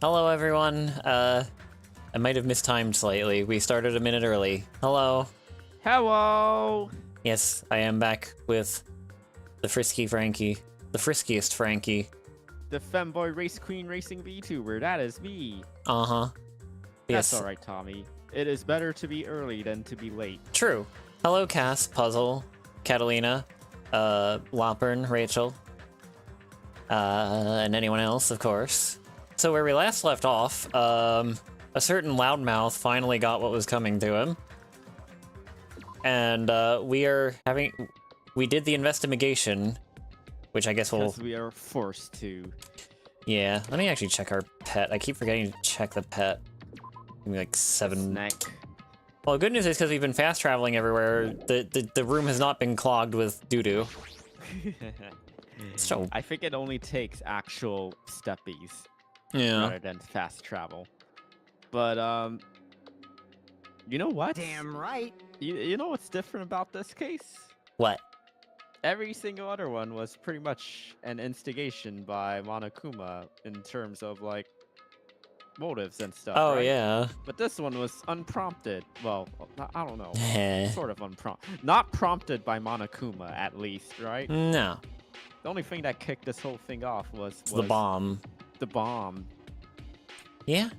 Hello, everyone. I might have mistimed slightly. We started a minute early. Hello. Hello! Yes, I am back with the frisky Frankie. The friskiest Frankie. The femboy race queen racing VTuber, that is me. Uh-huh. That's Yes. alright, Tommy. It is better to be early than to be late. True. Hello, Cass, Puzzle, Catalina, Lopern, Rachel, and anyone else, of course. So where we last left off, a certain loudmouth finally got what was coming to him. And, we did the investigation, which I guess Because we are forced to. Yeah, let me actually check our pet. I keep forgetting to check the pet. Maybe like 7. Snack. Well, the good news is because we've been fast traveling everywhere, the room has not been clogged with doo-doo. So I think it only takes actual steppies yeah. rather than fast travel. But, you know what? Damn right. You know what's different about this case? What? Every single other one was pretty much an instigation by Monokuma in terms of, like, motives and stuff, Oh, right? yeah. But this one was unprompted. Well, I don't know. Heh. Sort of unprompted. Not prompted by Monokuma, at least, right? No. The only thing that kicked this whole thing off was The bomb. The bomb. Yeah.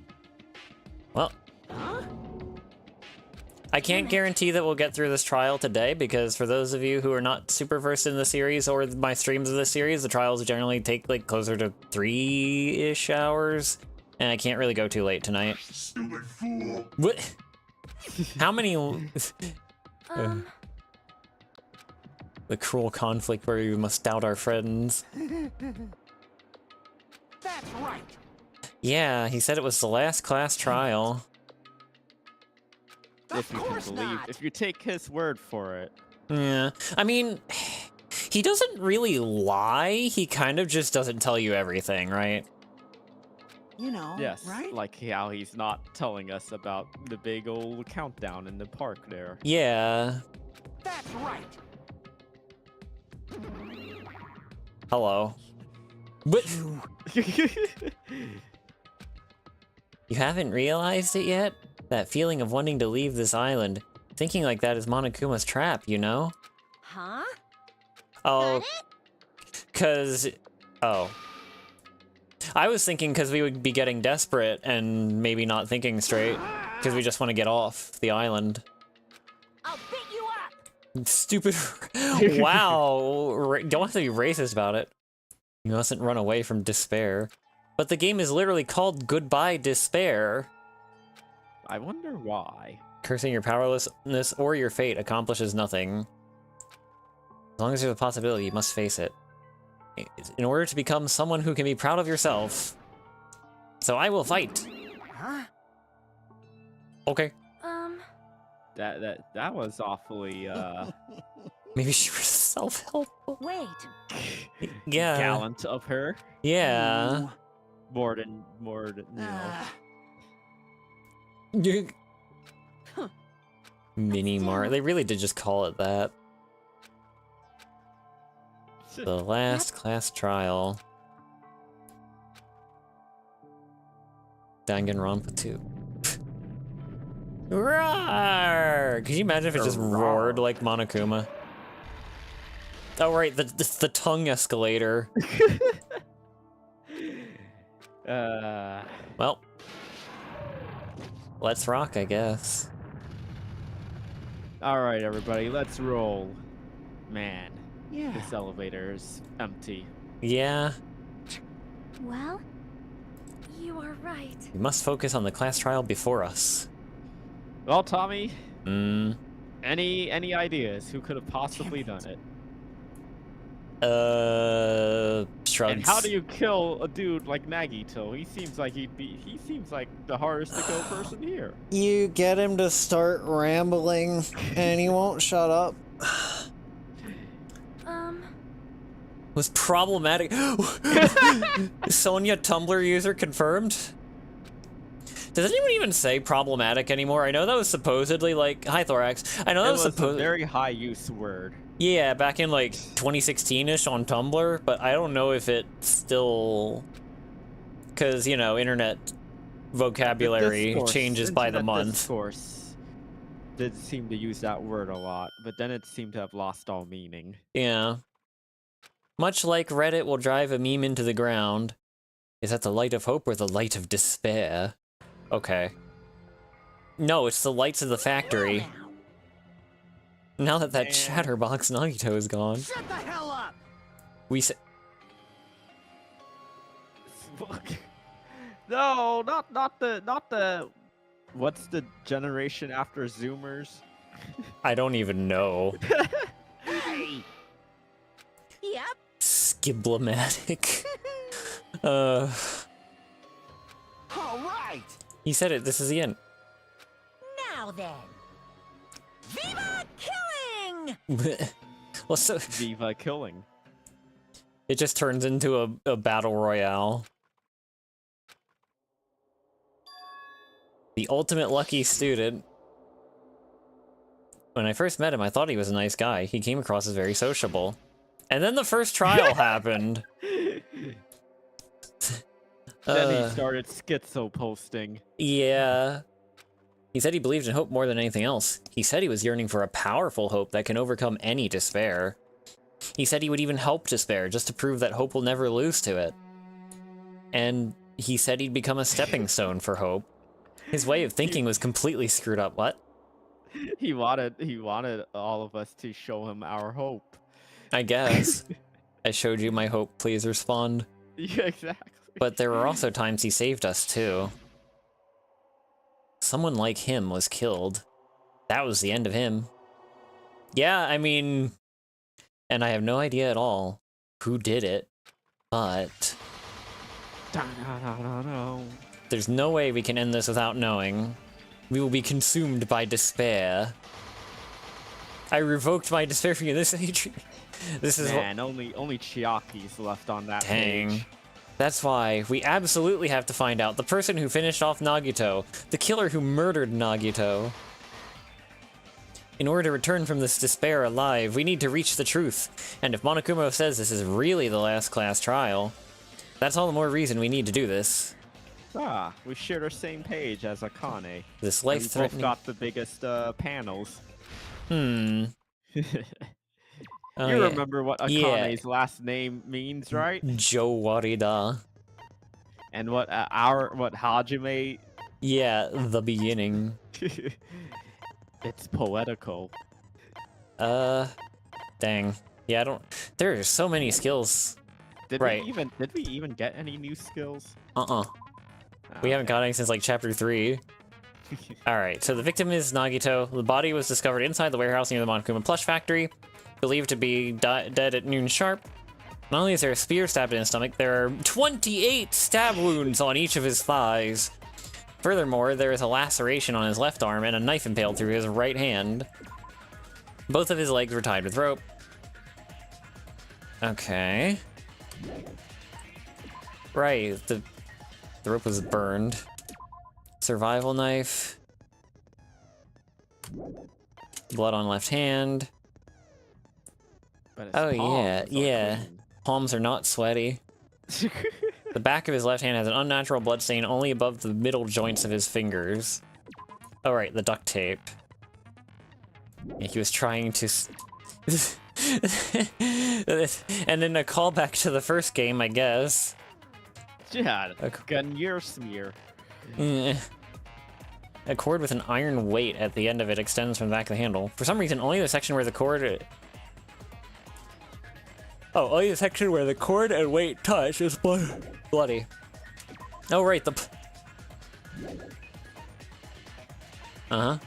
Well, I can't guarantee that we'll get through this trial today, because for those of you who are not super versed in the series or my streams of the series, the trials generally take like closer to 3-ish hours, and I can't really go too late tonight. What? How many? The cruel conflict where we must doubt our friends. That's right. Yeah, he said it was the last class trial. If you can believe, if you take his word for it. Yeah, I mean, he doesn't really lie. He kind of just doesn't tell you everything, right? You know, Yes, right? like how he's not telling us about the big old countdown in the park there. Yeah. That's right. Hello. But you haven't realized it yet? That feeling of wanting to leave this island. Thinking like that is Monokuma's trap, you know? Huh? Oh. Oh. I was thinking because we would be getting desperate and maybe not thinking straight. Because we just want to get off the island. I'll beat you up. Stupid. Wow. Don't have to be racist about it. You mustn't run away from despair. But the game is literally called Goodbye Despair. I wonder why. Cursing your powerlessness or your fate accomplishes nothing. As long as there's a possibility, you must face it. In order to become someone who can be proud of yourself. So I will fight. Huh? Okay. That was awfully Maybe she was self-help. Wait. Yeah. gallant of her. Yeah. More than you know. Mini Mart. They really did just call it that. The last class trial. Danganronpa 2. Roar! Could you imagine if it just roared like Monokuma? Oh right, the tongue escalator. Well, let's rock, I guess. All right, everybody, let's roll. Man, Yeah. this elevator is empty. Yeah, Well, you are right. we must focus on the class trial before us. Well, Tommy, Any ideas? Who could have possibly done it? Shrugs. And how do you kill a dude like Nagito? He seems like he seems like the hardest to kill person here. You get him to start rambling, and he won't shut up. Was problematic. Sonya Tumblr user confirmed? Does anyone even say problematic anymore? I know that was supposedly like, hi Thorax. I know that It was was a supposed. very high use word. Yeah, back in like 2016-ish on Tumblr, but I don't know if it still Because, you know, internet vocabulary changes by the internet month. Discourse did seem to use that word a lot, but then it seemed to have lost all meaning. Yeah. Much like Reddit will drive a meme into the ground. Is that the light of hope or the light of despair? Okay. No, it's the lights of the factory. Well, Now that that Man. Chatterbox Nagito is gone, shut the hell up! we say... Fuck. No, not the. What's the generation after Zoomers? I don't even know. Hey! Yep. Skiblematic. All right! He said it, this is the end. Now then. Viva killing! Well, so... Viva killing. It just turns into a battle royale. The ultimate lucky student. When I first met him, I thought he was a nice guy. He came across as very sociable. And then the first trial happened. Then he started schizo posting. Yeah. He said he believed in hope more than anything else. He said he was yearning for a powerful hope that can overcome any despair. He said he would even help despair, just to prove that hope will never lose to it. And he said he'd become a stepping stone for hope. His way of thinking was completely screwed up. What? He wanted all of us to show him our hope. I guess. I showed you my hope, please respond. Yeah, exactly. But there were also times he saved us, too. Someone like him was killed. That was the end of him. Yeah, I mean... And I have no idea at all who did it, but... There's no way we can end this without knowing. We will be consumed by despair. I revoked my despair for you. This is Man, only Chiaki's left on that Dang. page. That's why we absolutely have to find out the person who finished off Nagito, the killer who murdered Nagito. In order to return from this despair alive, we need to reach the truth. And if Monokuma says this is really the last class trial, that's all the more reason we need to do this. Ah, we shared our same page as Akane. This And we both life-threatening... got the biggest panels. Oh, You yeah. remember what Akane's last name means, right? Joe Warida. And what what Hajime? Yeah, the beginning. It's poetical. Dang. Yeah, I don't... There are so many skills. Did Right. we even get any new skills? We haven't got any since, like, Chapter 3. Alright, so the victim is Nagito. The body was discovered inside the warehouse near the Monokuma plush factory. Believed to be dead at noon sharp. Not only is there a spear stabbed in his stomach, there are 28 stab wounds on each of his thighs. Furthermore, there is a laceration on his left arm and a knife impaled through his right hand. Both of his legs were tied with rope. Okay. Right, the rope was burned. Survival knife. Blood on left hand. But his Oh, yeah, palms are yeah. clean. Palms are not sweaty. The back of his left hand has an unnatural blood stain only above the middle joints of his fingers. Oh, right, the duct tape. Yeah, he was trying to... And then a callback to the first game, I guess. Yeah, Okay. Gunyear smear. Eh. A cord with an iron weight at the end of it extends from the back of the handle. For some reason, only the section where the cord... Oh, only the section where the cord and weight touch is bloody. Oh, right, the... Uh-huh.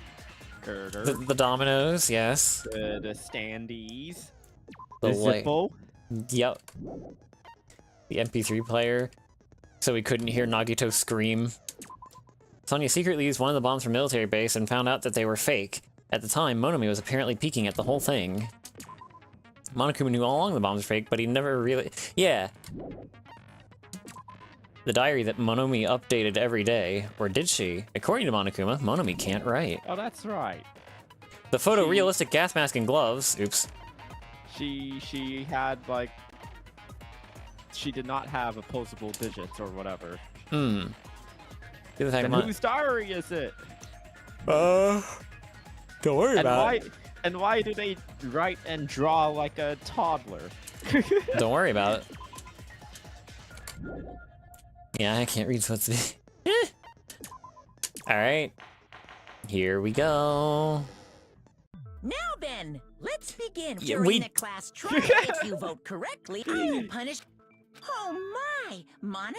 Girder. The dominoes, yes. The standees. The The light. Zippo. Yep. The MP3 player. So we couldn't hear Nagito scream. Sonya secretly used one of the bombs from military base and found out that they were fake. At the time, Monomi was apparently peeking at the whole thing. Monokuma knew all along the bombs were fake, but he never really... Yeah. The diary that Monomi updated every day. Or did she? According to Monokuma, Monomi can't write. Oh, that's right. The photorealistic gas mask and gloves... Oops. She had like. She did not have opposable digits or whatever. Hmm. Good fact, Then Mon- whose diary is it? Don't worry And why do they write and draw like a toddler? Don't worry about it. Yeah, I can't read what's be. Alright. Here we go. Now then, let's begin. Yeah, During we- the class trial, if you vote correctly, I will punish. Oh my, Monami?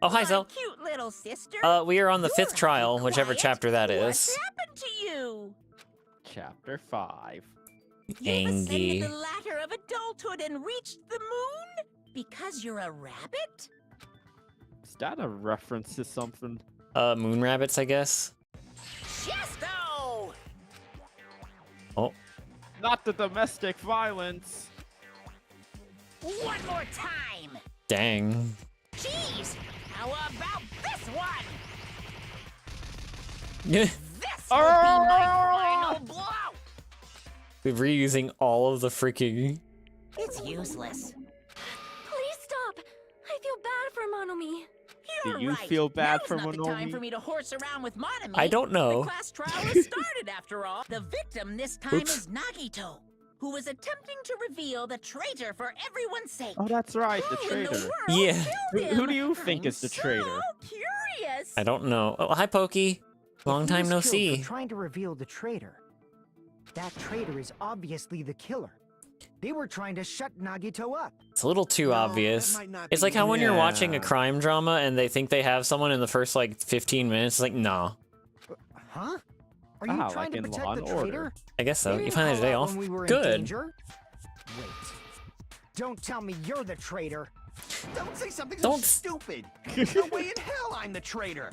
Oh, hi, My Zel. cute little sister. We are on the You're 5th trial, awfully whichever quiet. chapter that What's is. happened to you? Chapter 5. You've ascended Angie. the ladder of adulthood and reached the moon? Because you're a rabbit? Is that a reference to something? Moon rabbits, I guess. Chesto! Oh, Not the domestic violence. One more time! dang. Jeez! How about this one? We're This will be my final blow! reusing all of the freaking. It's useless. Please stop. I feel bad for Monomi. You're Do you right. feel bad Now's for not the time Monomi? for me to horse around with Monomi. I don't know. The class trial has started after all. The victim this time Oops. is Nagito, who is attempting to reveal the traitor for everyone's sake. Oh, that's right, the Who in the traitor. world Yeah. killed Who him? do you think I'm is the traitor? So curious. I don't know. Oh, hi, Pokey. Long If he time was no killed for see. Trying to reveal the traitor. That traitor is obviously the killer. They were trying to shut Nagito up. It's a little too No, obvious. that might not It's be like how when you're watching a Yeah. crime drama and they think they have someone in the first like 15 minutes, it's like, nah. Huh? Are you Ah, trying like to in Law protect and the Order. traitor? I guess so. They You didn't find a call day out off. when we were in Good. danger. Wait. Don't tell me you're the traitor. Don't say something Don't- so stupid. There's no way in hell I'm the traitor.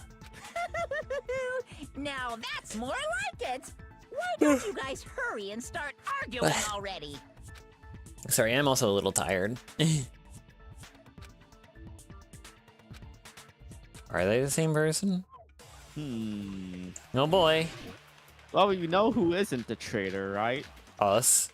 Now that's more like it. Why don't you guys hurry and start arguing already? Sorry, I'm also a little tired. Are they the same person? Oh boy. Well, you know who isn't the traitor, right? Us.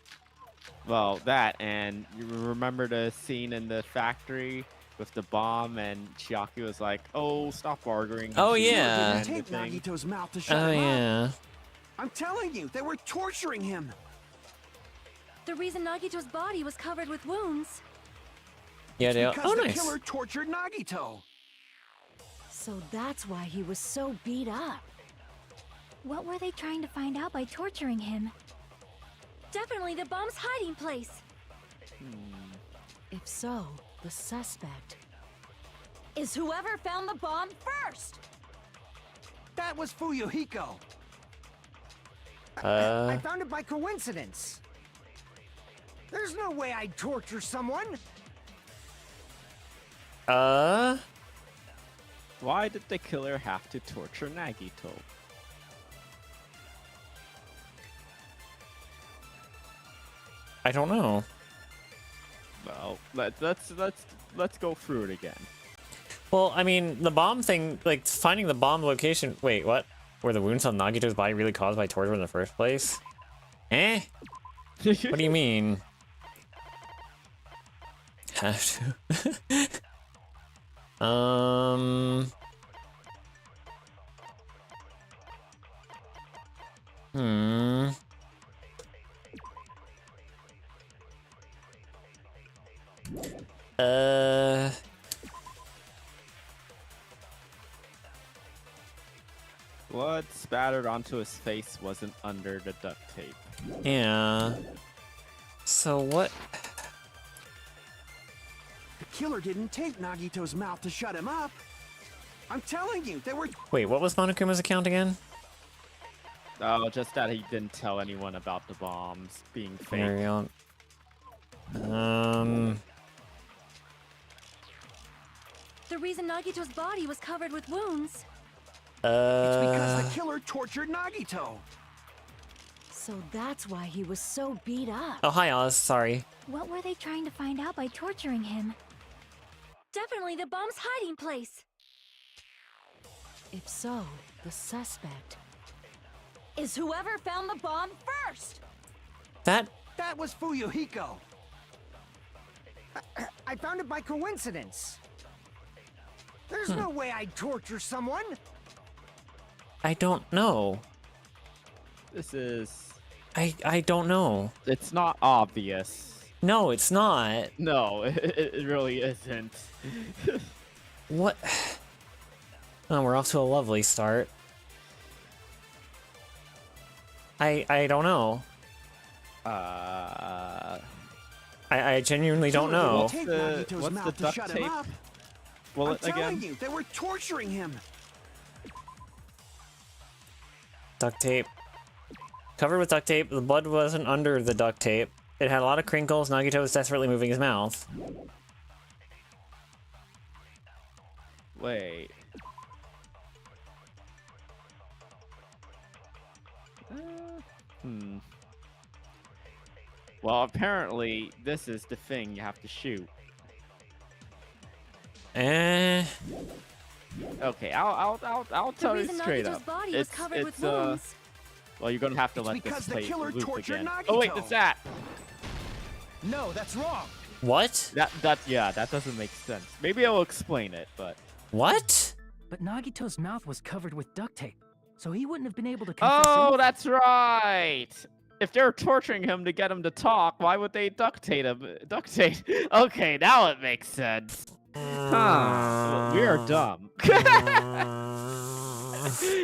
Well, that, and you remember the scene in the factory with the bomb, and Chiaki was like, "Oh, stop arguing." Oh, and she yeah. ran Take the thing. Nagito's mouth to shut Oh him up. yeah. I'm telling you, they were torturing him. The reason Nagito's body was covered with wounds. Yeah, they are. Because Oh, the nice. killer tortured Nagito. So that's why he was so beat up. What were they trying to find out by torturing him? Definitely the bomb's hiding place. If so, the suspect is whoever found the bomb first. That was Fuyuhiko. I found it by coincidence. There's no way I'd torture someone. Why did the killer have to torture Nagito? I don't know. Well, let's go through it again. Well, I mean, the bomb thing, like finding the bomb location. Wait, what? Were the wounds on Nagito's body really caused by torture in the first place? Eh? What do you mean? Have to. Hmm. What spattered onto his face wasn't under the duct tape. Yeah. So what? The killer didn't take Nagito's mouth to shut him up. I'm telling you, they were. Wait, what was Monokuma's account again? Oh, just that he didn't tell anyone about the bombs being fake. Carry on. The reason Nagito's body was covered with wounds. It's because the killer tortured Nagito. So that's why he was so beat up. Oh, hi, Oz. Sorry. What were they trying to find out by torturing him? Definitely the bomb's hiding place. If so, the suspect is whoever found the bomb first. That. That was Fuyuhiko. I found it by coincidence. There's no way I'd torture someone. I don't know. This is... I don't know. It's not obvious. No, it's not. No, it really isn't. What? Oh, we're off to a lovely start. I don't know. I genuinely don't know. Take the- Nagito's what's mouth the to duct shut tape? him up. Well, I'm it telling again. you, they were torturing him. Duct tape. Covered with duct tape, the blood wasn't under the duct tape. It had a lot of crinkles. Nagito was desperately moving his mouth. Wait. Well, apparently this is the thing you have to shoot. Eh. Okay, I'll The tell you reason straight Nagito's up. body was covered with wounds. Well, you're gonna have to It's let because this the play killer loop tortured again. Nagito. Oh wait, it's that. No, that's wrong. What? Yeah, that doesn't make sense. Maybe I'll explain it, but What? But Nagito's mouth was covered with duct tape, so he wouldn't have been able to confess. oh, anything. that's right. If they're torturing him to get him to talk, why would they duct tape him? Duct tape. Okay, now it makes sense. Huh. We are dumb.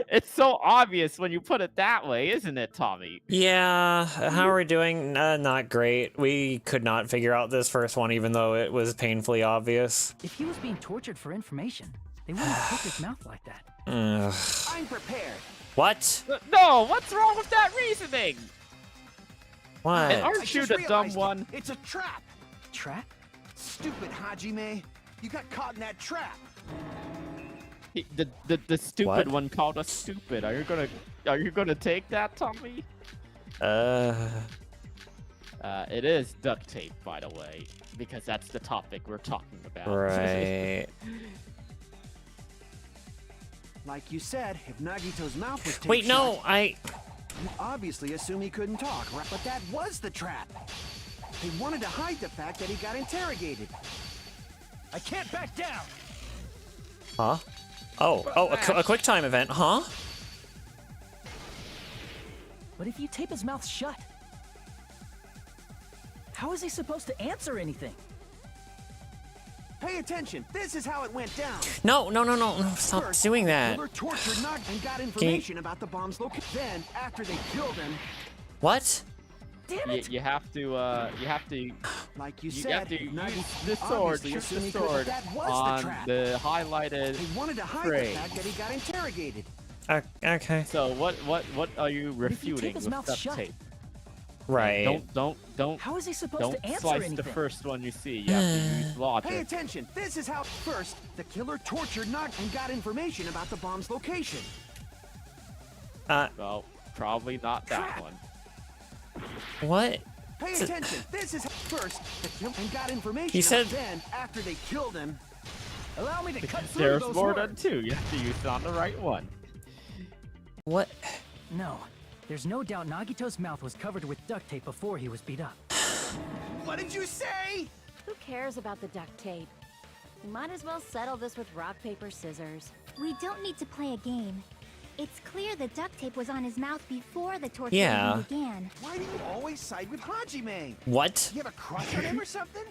It's so obvious when you put it that way, isn't it, Tommy? Yeah, how are we doing? Not great. We could not figure out this first one, even though it was painfully obvious. If he was being tortured for information, they wouldn't have cooked his mouth like that. Ugh. I'm prepared. What? No, what's wrong with that reasoning? What? And I aren't you just the dumb realized it. one? It's a trap. Trap? Stupid Hajime. You got caught in that trap. The stupid What? one called us stupid. Are you gonna take that, Tommy? It is duct tape, by the way, because that's the topic we're talking about. Right. Like you said, if Nagito's mouth was taped Wait, no, shut, you obviously assume he couldn't talk, right? But that was the trap. They wanted to hide the fact that he got interrogated. I can't back down! Huh? Oh, a quick time event, huh? But if you tape his mouth shut, how is he supposed to answer anything? Pay attention. This is how it went down. No, stop First, doing the that. killer tortured Nag and got information about the bomb's location. Then, after they killed him, What? Damn it! You have to like you you said, have to Nagi use the sword, obviously use the assumed he couldn't- sword That was on the trap. the highlighted They wanted to hide frame. the fact that he got interrogated. Okay. So what are you But if you tape refuting his with mouth duct shut, tape? Right. Don't how is he supposed don't to answer slice anything? the first one you see. You have to use Pay logic. attention. This is how. First, the killer tortured Nag and got information about the bomb's location. Well, probably not that Crap. one. What? Pay So- attention. This is first the killer and got information. He said- Then, after they killed him, Allow me to cut through There's those more words. than two. You have to use it on the right one. What? No, there's no doubt Nagito's mouth was covered with duct tape before he was beat up. what did you say? Who cares about the duct tape? We might as well settle this with rock, paper, scissors. We don't need to play a game. It's clear the duct tape was on his mouth before the torture Yeah. even began. Why do you always side with Hajime? What? You have a crush on him or something?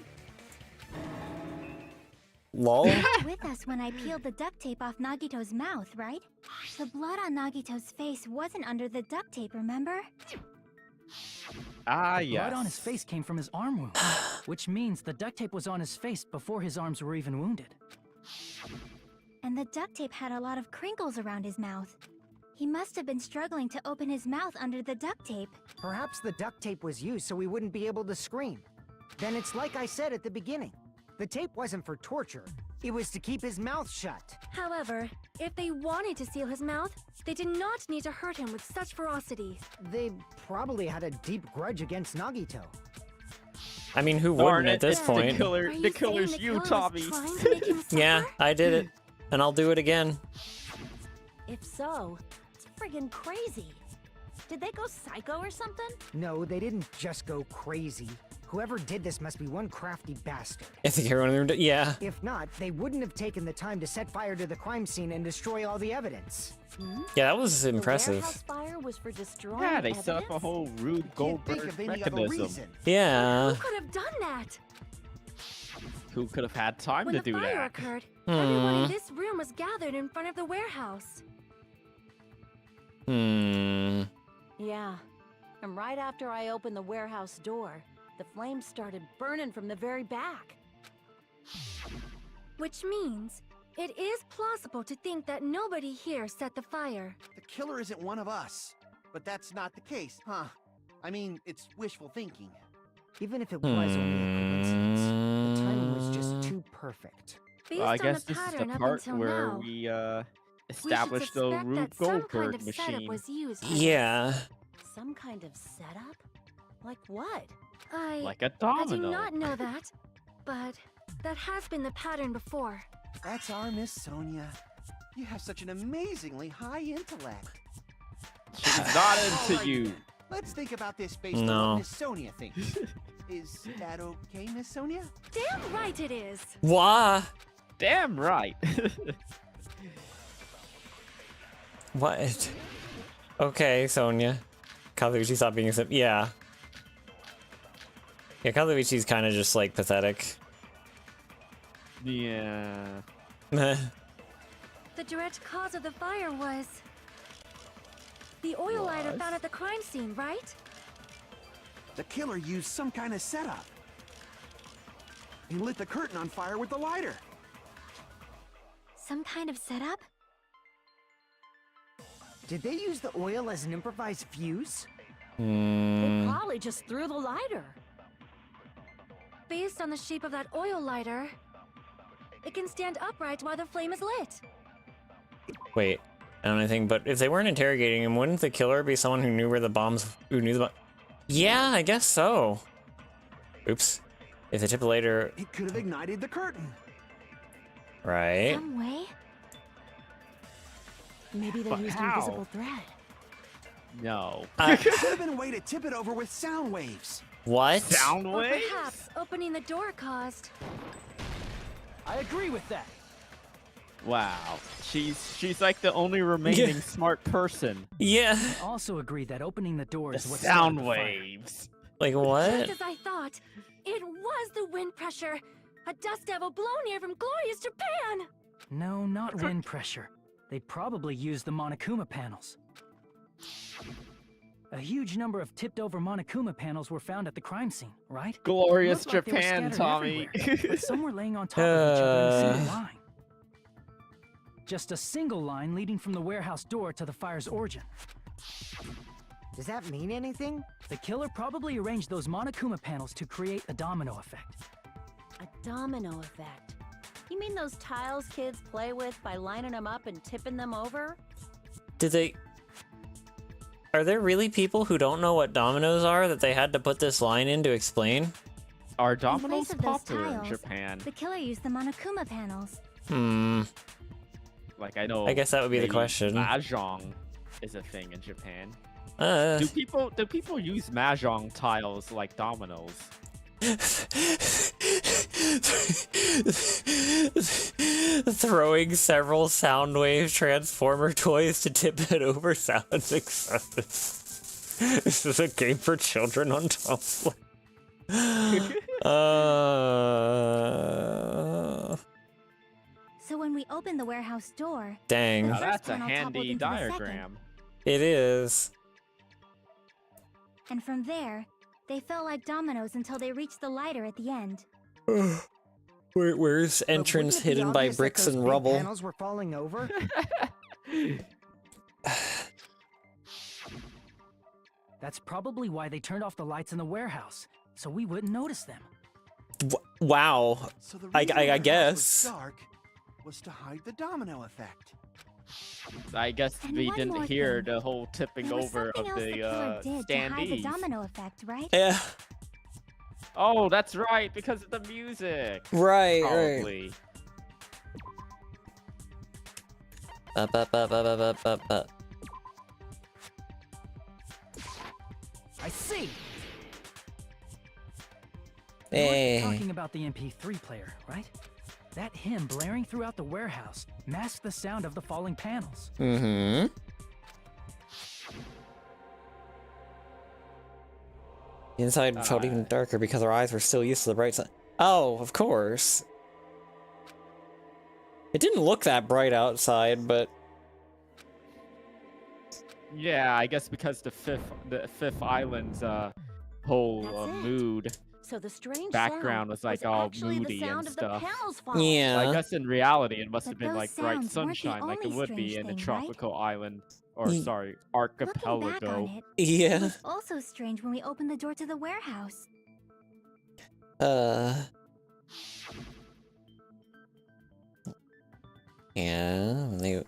Lol? You were with us when I peeled the duct tape off Nagito's mouth, right? The blood on Nagito's face wasn't under the duct tape, remember? Ah, yes. Blood on his face came from his arm wound, which means the duct tape was on his face before his arms were even wounded. And the duct tape had a lot of crinkles around his mouth. He must have been struggling to open his mouth under the duct tape. Perhaps the duct tape was used so he wouldn't be able to scream. Then it's like I said at the beginning. The tape wasn't for torture. It was to keep his mouth shut. However, if they wanted to seal his mouth, they did not need to hurt him with such ferocity. They probably had a deep grudge against Nagito. I mean, who Darn wouldn't it, at this the point? killer, Are you the saying killer's the you, killer was Tommy. trying to make him suffer? Yeah, I did it. And I'll do it again. If so, it's friggin' crazy. Did they go psycho or something? No, they didn't just go crazy. Whoever did this must be one crafty bastard. I think everyone in the room. Yeah. If not, they wouldn't have taken the time to set fire to the crime scene and destroy all the evidence. Yeah, that was The impressive. warehouse fire was for destroying Yeah, they evidence? set up a whole Rube Can't think Goldberg of any other mechanism. reason. Yeah. Who could have done that? Who could have had time When to the do fire that? occurred, everyone Hmm. in this room was gathered in front of the warehouse. Yeah. And right after I opened the warehouse door, the flames started burning from the very back. Which means it is plausible to think that nobody here set the fire. The killer isn't one of us. But that's not the case, huh? I mean, it's wishful thinking. Even if it was only a coincidence, the timing was just too perfect. Based Well, I on guess the this is the pattern up part until where now, we we should established the suspect Rube that some kind Goldberg of setup machine. was used. Yeah. Some kind of setup? Like what? Like a I do domino. not know that, but that has been the pattern before. That's our Miss Sonia. You have such an amazingly high intellect. She's not All into right, you. then. Let's think about this based on No. what Miss Sonia thinks. Is that okay, Miss Sonia? Damn right it is. Why? Damn right. What? Okay, Sonia. Kazuichi stopped being a simp. Yeah. Yeah, Kazuichi's kind of just like pathetic. Yeah. Meh. The direct cause of the fire was the oil lighter Was? found at the crime scene, right? The killer used some kind of setup. He lit the curtain on fire with the lighter. Some kind of setup? Did they use the oil as an improvised fuse? They probably just threw the lighter. Based on the shape of that oil lighter, it can stand upright while the flame is lit. Wait, I don't know anything, but if they weren't interrogating him, wouldn't the killer be someone who knew where the bombs, Yeah, I guess so. Oops. If they tip it later, It could have ignited the curtain. right? Some way? Maybe they But used how? invisible thread. No. There could have been a way to tip it over with sound waves. What? Sound Or waves? perhaps opening the door caused. I agree with that. Wow. She's like the only remaining smart person. Yeah. I also agree that opening the door The is what started sound the fire. waves. Like Just what? as I thought, it was the wind pressure. A dust devil blown here from glorious Japan. No, not wind pressure. They probably used the Monokuma panels. A huge number of tipped-over Monokuma panels were found at the crime scene, right? Glorious Looked like they were Japan, scattered Tommy. everywhere, but some were laying on top of each other in a single line. Just a single line leading from the warehouse door to the fire's origin. Does that mean anything? The killer probably arranged those Monokuma panels to create a domino effect. A domino effect. You mean those tiles kids play with by lining them up and tipping them over? Did they... Are there really people who don't know what dominoes are that they had to put this line in to explain? Are In dominoes place of those popular in tiles, Japan? the killer used the Monokuma panels. Like I know. I guess that would be the maybe question. Mahjong is a thing in Japan. Uh... Do people use mahjong tiles like dominoes? Throwing several Soundwave Transformer toys to tip it over sounds excessive. This is a game for children on Tumblr. So when we opened the warehouse door, Dang. Now first that's a panel toppled handy into the second. diagram. It is. and from there, they felt like dominoes until they reached the lighter at the end. Where's But entrance wouldn't it be hidden by obvious that bricks those and big rubble? Panels were falling over. That's probably why they turned off the lights in the warehouse, so we wouldn't notice them. Wow. So the I reason the warehouse guess. was dark was to hide the domino effect. I guess And we one didn't more hear thing. the whole tipping There was over something of else the the killer did to hide the standees. domino effect, right? Yeah. Oh, that's right, because of the music. Right, Probably. I see. Hey. You're talking about the MP3 player, right? That hymn blaring throughout the warehouse masked the sound of the falling panels. Mm-hmm. The inside felt even darker because our eyes were still used to the bright side. Oh, of course. It didn't look that bright outside, but Yeah, I guess because the fifth island's whole That's it. mood So the strange background sound was like was all actually moody the sound and of stuff. The panels falling. yeah. So I guess in reality it must But have been those like bright sounds weren't the sunshine like it only would be strange in a thing, tropical island. Or Ye- sorry, Looking back on archipelago. it, it Yeah. was also strange when we opened the door to the warehouse. Yeah, they...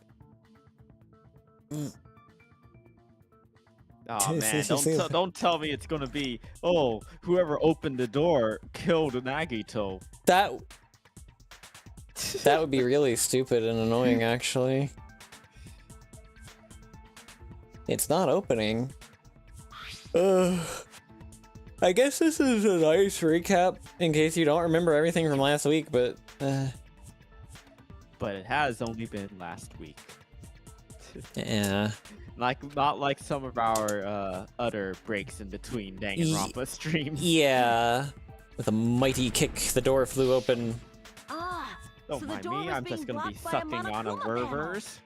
Oh man, don't tell me it's gonna be, oh, whoever opened the door killed Nagito. That would be really stupid and annoying, actually. It's not opening. I guess this is a nice recap in case you don't remember everything from last week, but But it has only been last week. yeah. Not like some of our other breaks in between Danganronpa streams. Yeah. With a mighty kick, the door flew open. Ah, Don't so the mind door me, was I'm just being gonna be blocked by a sucking on a Monokuma panel. reverse.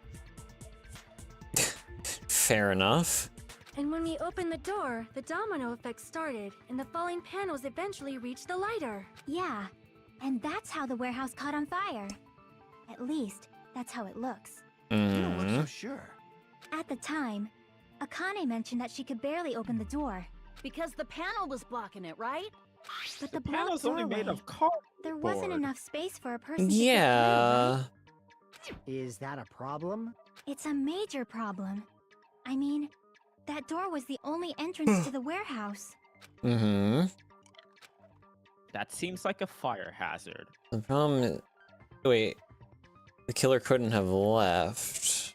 Fair enough. And when we opened the door, the domino effect started, and the falling panels eventually reached the lighter. Yeah, and that's how the warehouse caught on fire. At least, that's how it looks. You don't look Mm. so sure. At the time, Akane mentioned that she could barely open the door, because the panel was blocking it, right? but The the blocked panel's only doorway, made of cardboard. there wasn't enough space for a person to get Yeah. through, right? Is that a problem? It's a major problem. I mean, that door was the only entrance to the warehouse. Mm-hmm. That seems like a fire hazard. The problem is... Wait. The killer couldn't have left.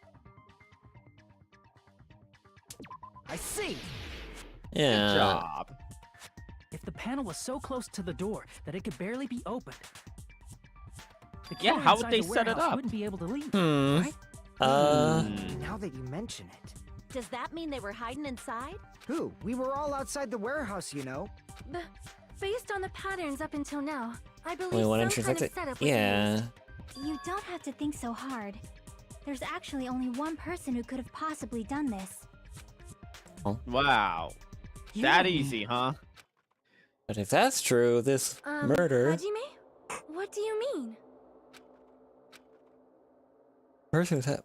I see. Yeah. Good job. If the panel was so close to the door that it could barely be opened, the Yeah, killer how would inside they the set it warehouse up? wouldn't be able to leave, Hmm. right? Now that you mention it. Does that mean they were hiding inside? Who? We were all outside the warehouse, you know. Based on the patterns up until now, I believe Only one some entrance kind of exit. setup was Yeah. used. You don't have to think so hard. There's actually only one person who could have possibly done this. Wow. You That mean- easy, huh? But if that's true, this murder Hajime? What do you mean? person's ha-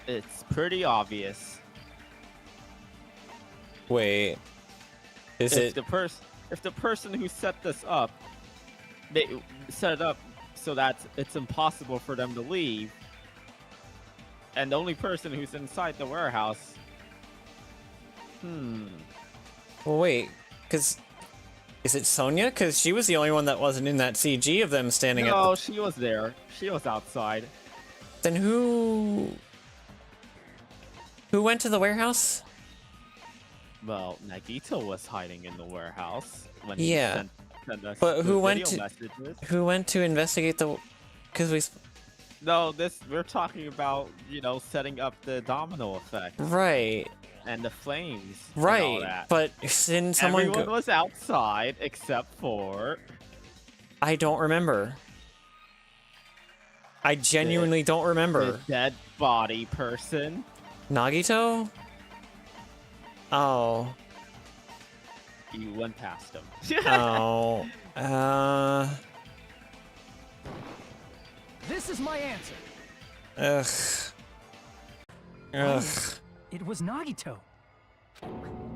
It's pretty obvious. Wait. Is If it the person who set this up, they set it up so that it's impossible for them to leave, and the only person who's inside the warehouse. Well, wait, because is it Sonia? Because she was the only one that wasn't in that CG of them standing at No, the... she was there. She was outside. Then who went to the warehouse? Well, Nagito was hiding in the warehouse when Yeah. he sent us But the who went video to- messages. Who went to investigate the... Because we... No, we're talking about, setting up the domino effect Right, and the flames. And all right. that. But didn't someone Everyone go... was outside except for I don't remember. I genuinely don't the remember. dead body person. Nagito? Oh. You went past him. Oh. This is my answer. Ugh. Ugh. It was Nagito.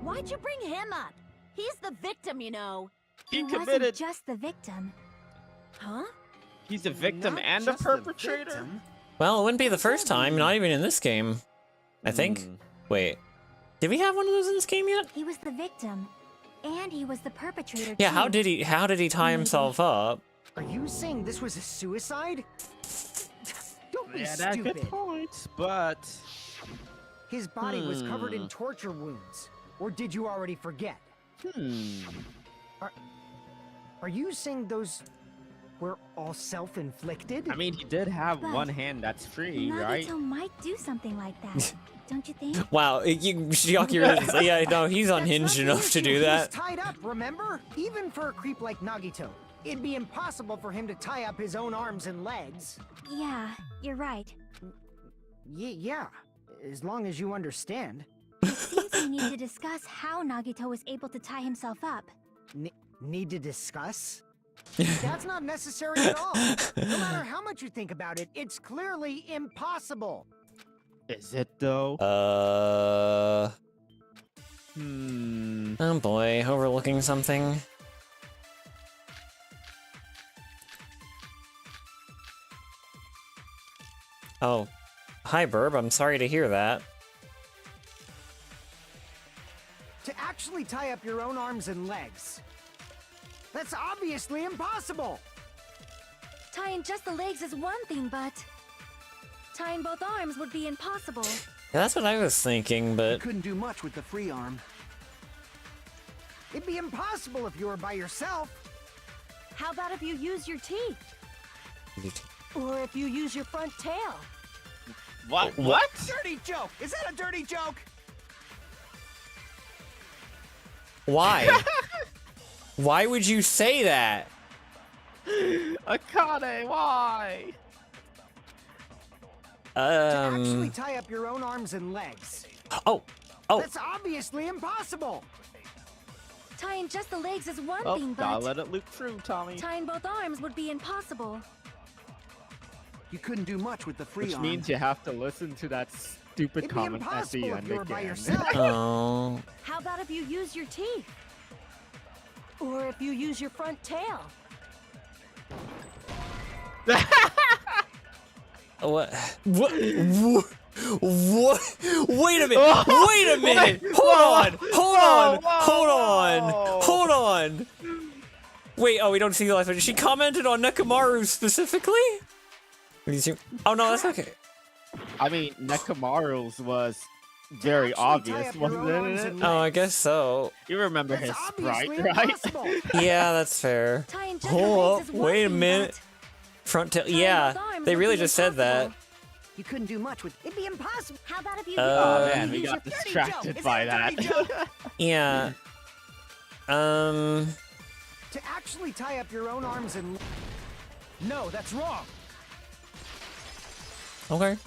Why'd you bring him up? He's the victim, you know. He wasn't committed. just the victim. Huh? He's a victim Not and a just perpetrator. victim. Well, it wouldn't be the first time, not even in this game. I think. Hmm. Wait. Did we have one of those in this game yet? He was the victim, and he was the perpetrator Yeah, too. how did he tie himself up? Are you saying this was a suicide? Don't be Yeah, that's a stupid. good point, but His body was covered in torture wounds. Or did you already forget? Are you saying those were all self-inflicted? I mean, he did have But one hand that's free, right? Nagito might do something like that. Don't you think? Wow, yeah, no, he's unhinged enough to do that. He's tied up, remember? Even for a creep like Nagito, it'd be impossible for him to tie up his own arms and legs. Yeah, you're right. Yeah, as long as you understand. Seems we need to discuss how Nagito was able to tie himself up. Need to discuss? That's not necessary at all. No matter how much you think about it, it's clearly impossible. Is it though? Oh boy, overlooking something. Oh. Hi, Burb. I'm sorry to hear that. To actually tie up your own arms and legs. That's obviously impossible. Tying just the legs is one thing, but tying both arms would be impossible. Yeah, that's what I was thinking, You but... couldn't do much with the free arm. It'd be impossible if you were by yourself. How about if you use your teeth? Or if you use your front tail? What? Dirty joke! Is that a dirty joke? Why? Why would you say that? Akane, why? To actually tie up your own arms and legs. Oh. That's obviously impossible. Tying just the legs is one Oh, thing, gotta but let it loop through, Tommy. tying both arms would be impossible. You couldn't do much with the free Which arm. means you have to listen to that stupid It'd be comment at impossible the if end you were by again. yourself. Oh. How about if you use your teeth? Or if you use your front tail? What? What? What? Wait a minute! Wait a minute! Hold on! Wait, oh, we don't see the last one. She commented on Nekomaru specifically? Oh no, that's okay. I mean, Nekomaru's was very actually tie obvious, up your wasn't own arms it? and Oh, I legs. guess so. You remember That's his sprite, obviously right? impossible. Yeah, that's fair. Tying just the Hold legs up, is one wait a thing, minute. but Front tail. tying Yeah, both arms they would really be just said that. impossible. You couldn't do much with. It'd be impossible. How about if you Oh Uh, man, we use got your dirty distracted joke. Is by that a that. dirty joke? Yeah. To actually tie up your own arms and. No, that's wrong. Okay.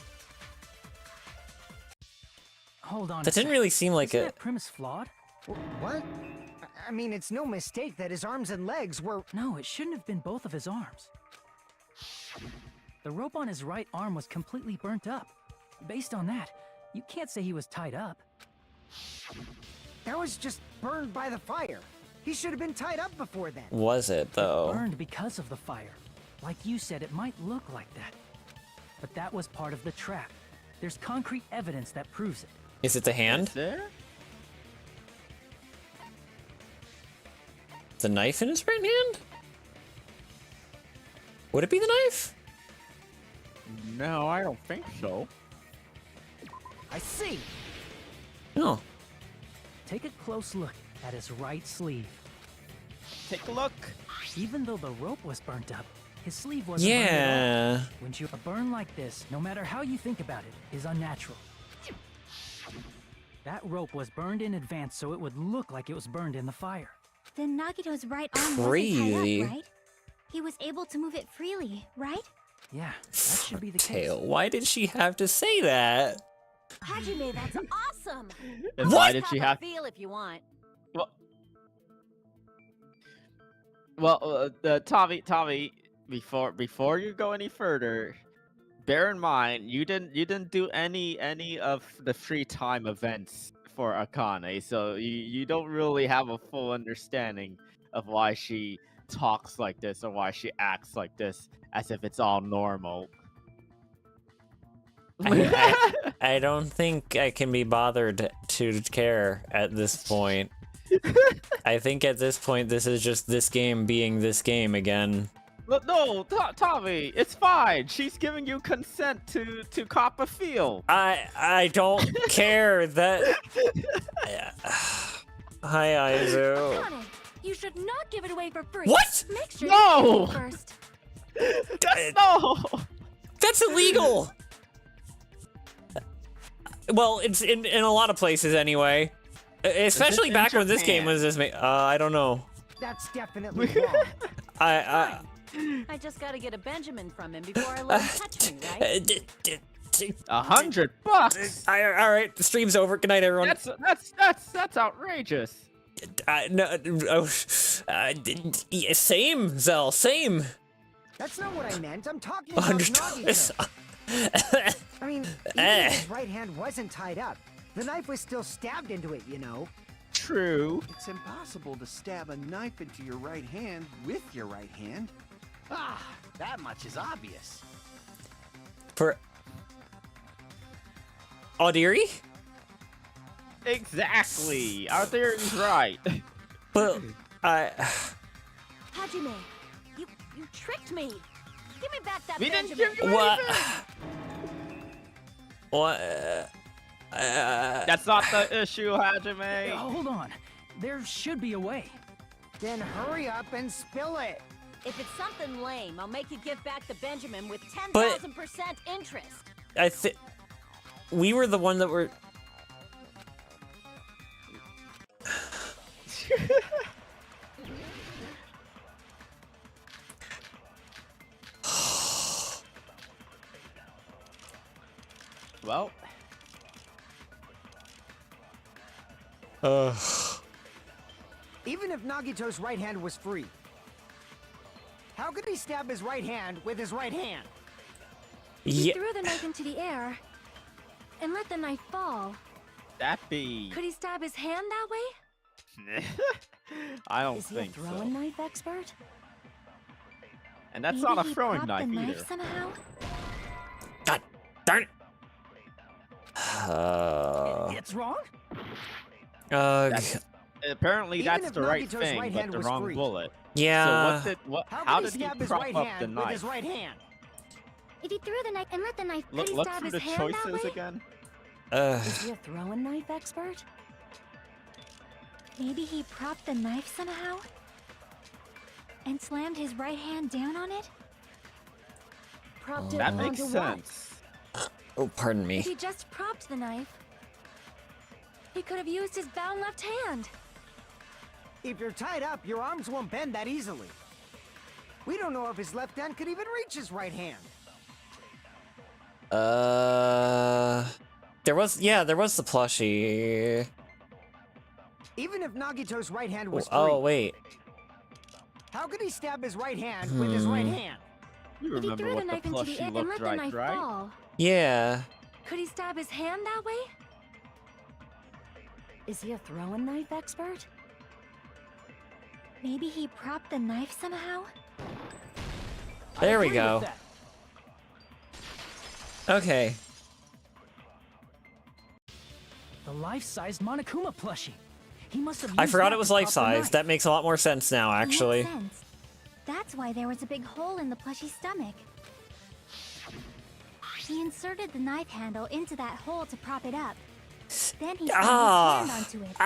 Hold on. That didn't really seem like Isn't it. that premise flawed? What? I mean, it's no mistake that his arms and legs were. No, it shouldn't have been both of his arms. The rope on his right arm was completely burnt up. Based on that, you can't say he was tied up. That was just burned by the fire. He should have been tied up before then. Was it though? Burned because of the fire. Like you said, it might look like that. But that was part of the trap. There's concrete evidence that proves it. Is it the hand? Is there? The knife in his right hand? Would it be the knife? No, I don't think so. I see. No. Take a close look at his right sleeve. Take a look. Even though the rope was burnt up, his sleeve wasn't burned at all. Yeah. When you a burn like this, no matter how you think about it, is unnatural. That rope was burned in advance so it would look like it was burned in the fire. Then Nagito's right arm Crazy. wasn't tied up, right? He was able to move it freely, right? Yeah, that should be the case. Tail. Why did she have to say that? Hajime, that's awesome! And why did she have? Feel if you want. Well, Tommy, before you go any further, bear in mind you didn't do any of the free time events for Akane, so you don't really have a full understanding of why she talks like this or why she acts like this as if it's all normal. I don't think I can be bothered to care at this point. I think at this point this is just this game being this game again. Look, no, Tommy, it's fine. She's giving you consent to cop a feel. I don't care that. Hi, Aizu. Akane, you should not give it away for free. What? Make sure No! you pay first. No. That's illegal. Well, it's in a lot of places anyway. Especially in back when this game Japan? was this. I don't know. That's definitely wrong. I I just gotta get a Benjamin from him before I let him touch me, right? $100. All right, the stream's over. Good night, everyone. That's outrageous. No, same, Zell, same. That's not what I meant. I'm talking about $100. Nagito. I mean, even if his right hand wasn't tied up, the knife was still stabbed into it, you know? True. It's impossible to stab a knife into your right hand with your right hand. Ah, that much is obvious. For Audiri? Exactly. Our theory's right. Well, Hajime, you tricked me. Give me back that We didn't Benjamin. give you what? anything. What? That's not the issue, Hajime. Hold on. There should be a way. Then hurry up and spill it. If it's something lame, I'll make you give back the Benjamin with 10,000% interest. I think we were the one that were. Well, Even if Nagito's right hand was free, how could he stab his right hand with his right hand? He Yeah. threw the knife into the air and let the knife fall. that be. Could he stab his hand that way? I don't Is he a think throwing so. knife expert? And that's Maybe not a he throwing propped knife the either. knife somehow? God darn it. It's wrong? Apparently, Even that's if the right Nagito's thing, right but hand the was wrong free. bullet. yeah. So How how could did he he stab his prop right up hand the with knife? his right hand? If he threw the knife and let the knife, could he Look stab through his the hand that choices way? again. Is he a throwing knife expert? Maybe he propped the knife somehow? And slammed his right hand down on it? Propped it That onto makes what? sense. Oh, pardon If me. he just propped the knife, he could have used his bound left hand. If you're tied up, your arms won't bend that easily. We don't know if his left hand could even reach his right hand. There was the plushie. Even if Nagito's right hand was free, Oh wait. how could he stab his right hand with his right hand? You If he remember threw the what the knife into the plushie air and looked let the like, knife right? fall, Yeah. could he stab his hand that way? Is he a throwing knife expert? Maybe he propped the knife somehow? There we Agree with go. that. Okay. The life-sized Monokuma plushie. He must have. I used forgot that it was to prop the life-size. knife. That makes a lot more sense now, actually. Makes sense. That's why there was a big hole in the plushie's stomach. He inserted the knife handle into that hole to prop it up. Then he slammed his hand onto it.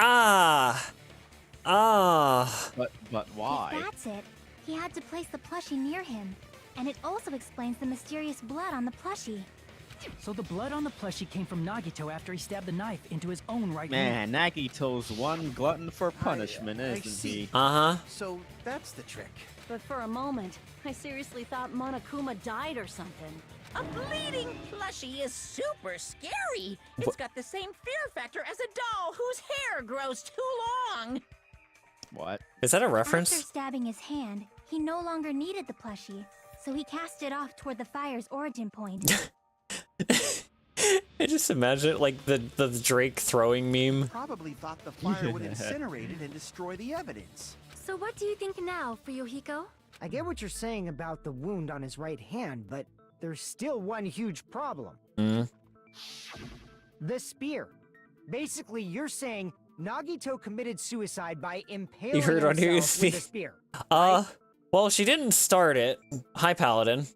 But why? If that's it, he had to place the plushie near him. And it also explains the mysterious blood on the plushie. So the blood on the plushie came from Nagito after he stabbed the knife into his own right hand. Man, Nagito's one glutton for punishment, I isn't see. he? Uh-huh. So that's the trick. But for a moment, I seriously thought Monokuma died or something. A bleeding plushie is super scary. It's got the same fear factor as a doll whose hair grows too long. What? Is that a After reference? stabbing his hand, he no longer needed the plushie, so he cast it off toward the fire's origin point. I just imagine it like the Drake throwing meme. Probably thought the fire would incinerate it and destroy the evidence. So what do you think now, Fuyuhiko? I get what you're saying about the wound on his right hand, but there's still one huge problem. Mm. The spear. Basically, you're saying Nagito committed suicide by impaling You heard on here, you himself with see. a spear. Well, she didn't start it. Hi, Paladin.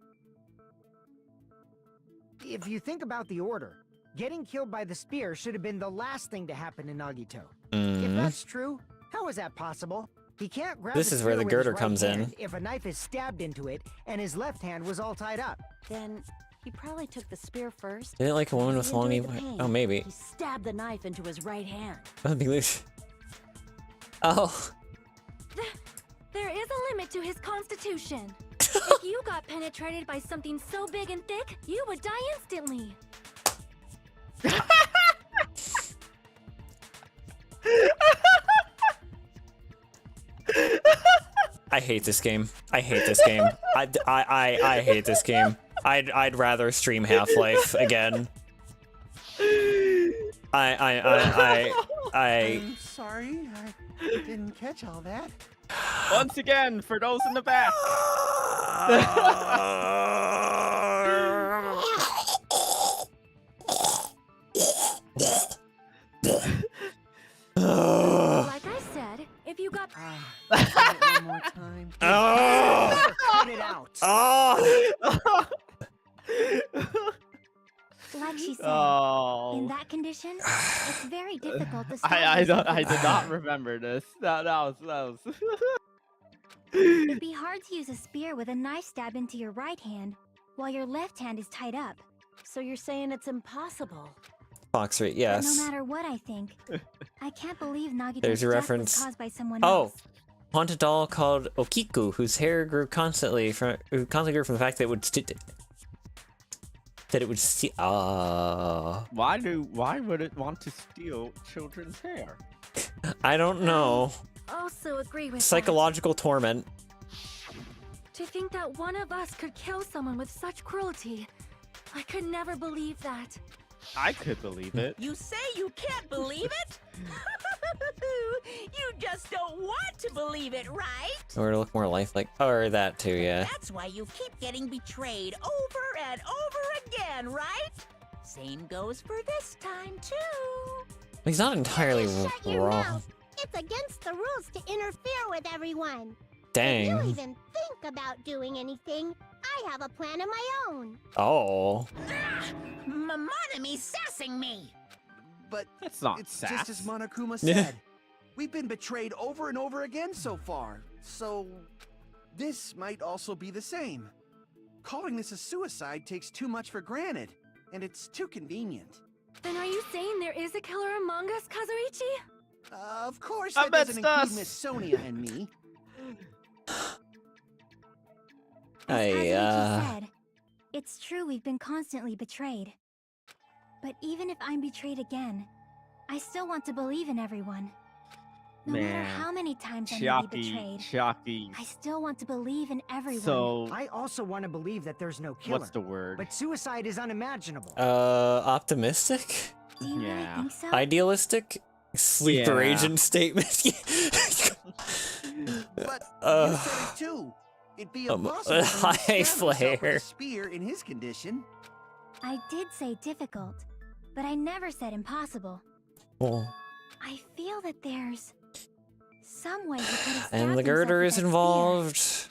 If you think about the order, getting killed by the spear should have been the last thing to happen to Nagito. If that's true, how is that possible? He can't grab This the is where spear the with his girder right comes in. hand if a knife is stabbed into it and his left hand was all tied up. Then he probably took the spear first. Didn't like a woman He with long endured the pain. Oh, maybe. He stabbed the knife into his right hand. That'd be loose. Oh. There is a limit to his constitution. If you got penetrated by something so big and thick, you would die instantly. I hate this game. I hate this game. I hate this game. I'd rather stream Half-Life again. I'm sorry, I didn't catch all that. Once again, for those in the back. Like I said, if you got One more time. Cut it out. Like she said, in Oh, that condition, it's very difficult to stop I yourself did from not falling. remember this. That was. It'd be hard to use a spear with a knife stabbed into your right hand while your left hand is tied up. So you're saying it's impossible? Fox rate, But yes. no matter what I think, I can't believe Nagito's There's your death reference. was caused by someone Oh, else. haunted doll called Okiku, whose hair grew constantly from the fact that it would Why would it want to steal children's hair? I don't know. also agree with Psychological torment. that. To think that one of us could kill someone with such cruelty, I could never believe that. I could believe it. You say you can't believe it? You just don't want to believe it, right? Or to look more lifelike. Or that too, yeah. That's why you keep getting betrayed over and over again, right? Same goes for this time, too. He's not entirely Shut your wrong. mouth. It's against the rules to interfere with everyone. If you Dang. even think about doing anything, I have a plan of my own. Oh. Monomi sassing me. But It's not it's sass. just as Monokuma Yeah. said. We've been betrayed over and over again so far. So this might also be the same. Calling this a suicide takes too much for granted, and it's too convenient. Then are you saying there is a killer among us, Kazuichi? Of course, I that bet doesn't it's include us. Miss Sonia and me. As I, Kazuichi said, it's true we've been constantly betrayed. But even if I'm betrayed again, I still want to believe in everyone. No matter Man. how many times I may be Shocky, betrayed, shocky. I still want to believe in everyone. So, I also want to believe that there's no killer. what's the word? But suicide is unimaginable. optimistic? Do you Yeah. really think so? Idealistic? Sleeper Yeah. agent statement. But Uh, you said it too. It'd be um, impossible for him to hi, stab himself with Flare. a spear in his condition. I did say difficult, but I never said impossible. Oh. I feel that there's some way he could have stabbed And the himself girder with is that spear. involved.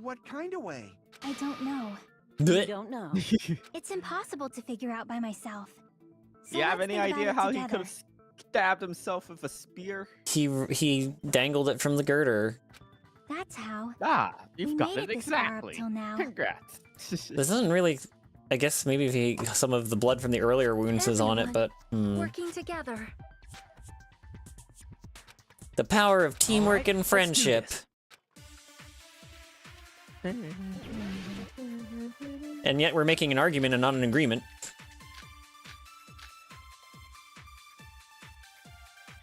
What kind of way? I don't know. You Blech. don't know. It's impossible to figure out by myself. So Do you have let's any think about idea it how he together. could have stabbed himself with a spear? He dangled it from the girder. That's how. Ah, We you've got made it it this far up exactly. till now. Congrats. This doesn't really. I guess maybe if he, some of the blood from the earlier wounds is on it, but Working together. the power of teamwork Alright, and let's do friendship. this. And yet we're making an argument and not an agreement.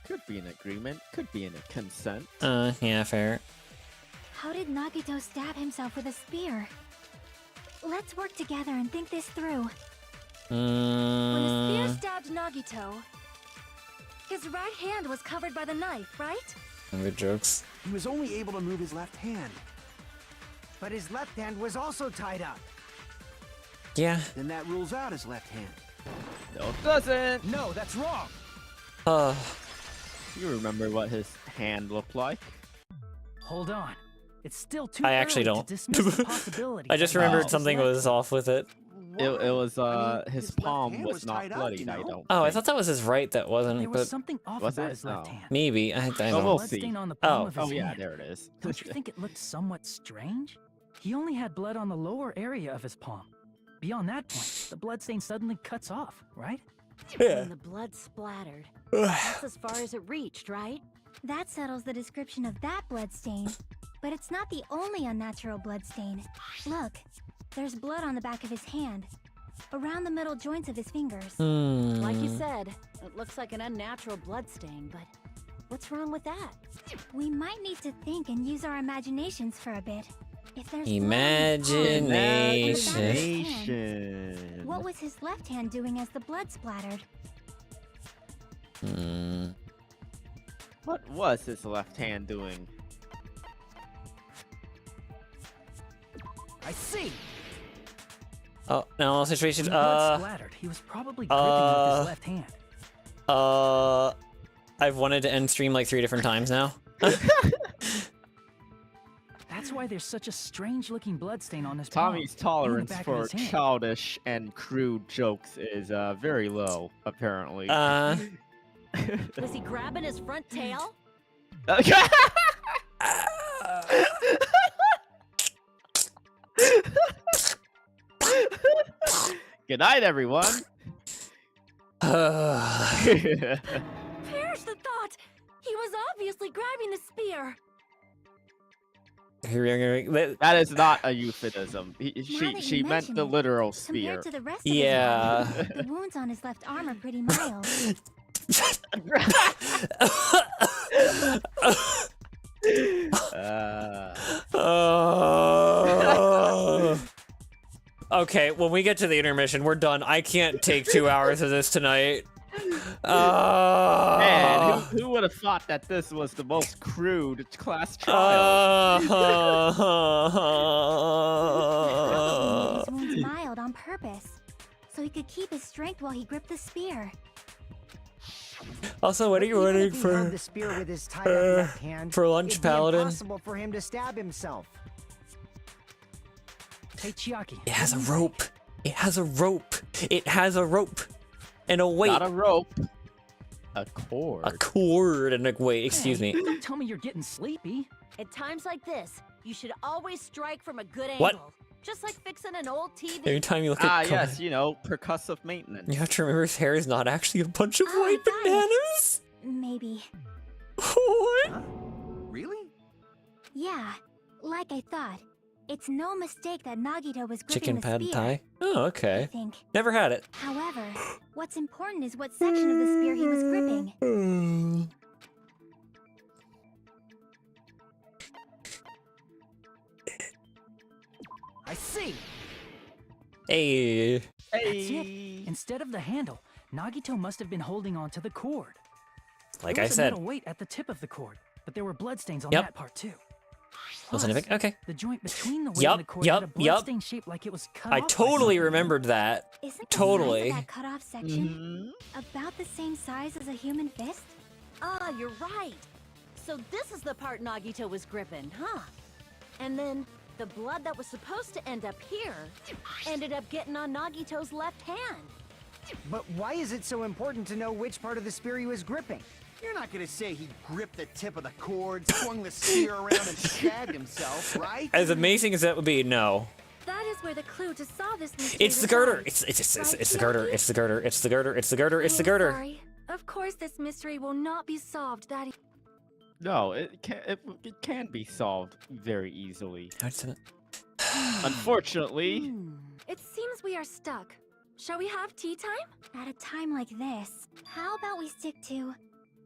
Could be an agreement, could be in a consent. Yeah, fair. How did Nagito stab himself with a spear? Let's work together and think this through. When the spear Mm, stabbed Nagito, his right hand was covered by the knife, right? good jokes. He was only able to move his left hand. But his left hand was also tied up. Yeah. Then that rules out his left hand. No, it doesn't. No, that's wrong. You remember what his hand looked like? Hold on. It's still too I actually early don't. to dismiss the possibility. I just that remembered Nagito something left was off with it. It Why? was I mean, his left palm hand was not tied up, bloody. you I know? don't. Oh, I think. thought that was his right that There wasn't, was but something off Was about it? his left Oh. hand. maybe. I Oh, don't we'll know. see. Bloodstain on the palm Oh. of his Oh yeah, hand. there it is. Don't you think it looked somewhat strange? He only had blood on the lower area of his palm. Beyond that point, the bloodstain suddenly cuts off, right? When the blood splattered. That's as far as it reached, right? That settles the description of that bloodstain. But it's not the only unnatural bloodstain. Look, there's blood on the back of his hand, around the middle joints of his fingers. Like you said, it looks like an unnatural blood stain, but what's wrong with that? We might need to think and use our imaginations for a bit. If there's blood Imagination. on his palm, Imagination. what was his left hand doing as the blood splattered? What was his left hand doing? I see. Oh, no, situation. When blood splattered, he was probably gripping with his left hand. I've wanted to end stream like 3 different times now. That's why there's such a strange-looking bloodstain on his palm. Tommy's and tolerance the back of for his hand. childish and crude jokes is very low, apparently. Was he grabbing his front tail? Good night, everyone. Perish the thought! He was obviously grabbing the spear. That is not a euphemism. Now She that she you meant mention the it, literal spear. Compared to the rest of Yeah. his body, the wounds on his left arm are pretty mild. Okay, when we get to the intermission, we're done. I can't take 2 hours of this tonight. Man, who would have thought that this was the most crude class trial? He made his wounds mild on purpose, so he could keep his strength while he gripped the spear. Also, what are you Even waiting if he held for? the spear with his tied up left hand, for lunch, it'd be Paladin? impossible for him to stab himself. Hey, Chiaki. It has a rope. It has a rope. It has a rope. And a weight. Not a rope. A cord. A cord and a weight. Excuse me. Don't tell me you're getting sleepy. At times like this, you should always strike from a good What? angle. Just like fixing an old TV. Every time you look at Yes, you know, percussive maintenance. you have to remember his hair is not actually a bunch of Oh, white guys. bananas. Maybe. What? Huh? Really? Yeah, like I thought. It's no mistake that Nagito was gripping Chicken the pad spear, thai? Oh, I okay. think. Never had it. However, what's important is what section of the spear he was gripping. I see. Hey. That's it. Instead of the handle, Nagito must have been holding on to the cord. Like There I was a said. metal weight at the tip of the cord, but there were bloodstains on Yep. that part too. Wasn't Plus, it? Okay. the joint between the weight Yup, and the cord had a yup, yup. bloodstain shaped like it was cut I off by totally something. remembered that. Isn't the Totally. size of that cut-off section about the same size as a human fist? Ah, you're right. So this is the part Nagito was gripping, huh? And then the blood that was supposed to end up here ended up getting on Nagito's left hand. But why is it so important to know which part of the spear he was gripping? You're not gonna say he gripped the tip of the cord, swung the spear around, and stabbed himself, right? As amazing as that would be, no. That is where the clue to solve this mystery It's the girder. resides. It's the girder. It's the girder. It's the girder. It's the girder. It's the girder. Sorry. Of course this mystery will not be solved that No, it can be solved very easily. No, it's not- Unfortunately, It seems we are stuck. Shall we have tea time? At a time like this, how about we stick to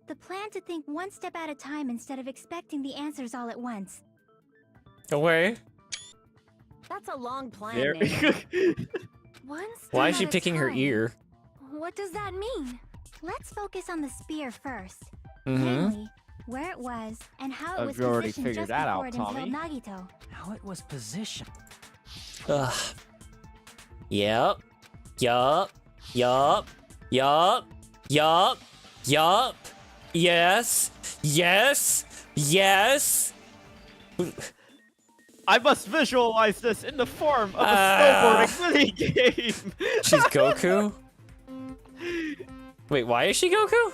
the plan to think one step at a time instead of expecting the answers all at once? Away. That's a long plan, very. Nate. One step Why is at she a picking her time. ear? What does that mean? Let's focus on the spear first. Mm-hmm. Namely, where it was and how it was I've already positioned figured just that before out, it impaled Tommy. Nagito. How it was positioned. Ugh. Yup. Yup. Yup. Yup. Yup. Yup. Yes. Yes. Yes. I must visualize this in the form of a snowboarding minigame. She's Goku? Wait, why is she Goku?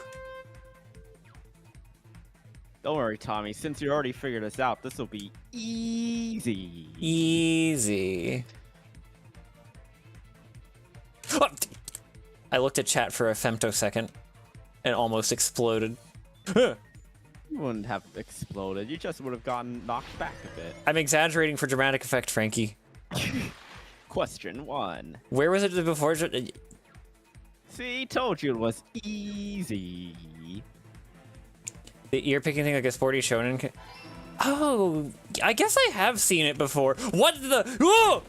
Don't worry, Tommy. Since you already figured this out, this will be easy. Easy. Oh, I looked at chat for a femtosecond and almost exploded. You wouldn't have exploded. You just would have gotten knocked back a bit. I'm exaggerating for dramatic effect, Frankie. Question 1. Where was it before? See, told you it was easy. The ear picking thing like a sporty shonen. Oh, I guess I have seen it before. What the? Whoa!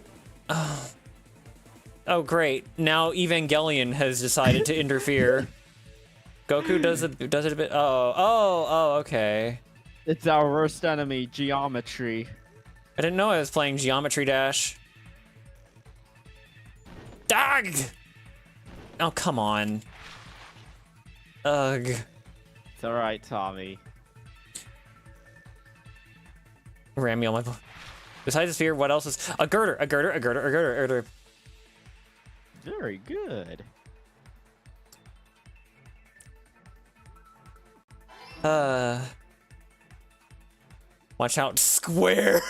Oh, great. Now Evangelion has decided to interfere. Goku does it a bit. Oh, okay. It's our worst enemy, geometry. I didn't know I was playing Geometry Dash. Dag! Oh, come on. Ugh. It's alright, Tommy. Ram me on my... Besides the sphere, what else is... A girder, a girder, a girder, a girder, a girder. Very good. Watch out, square!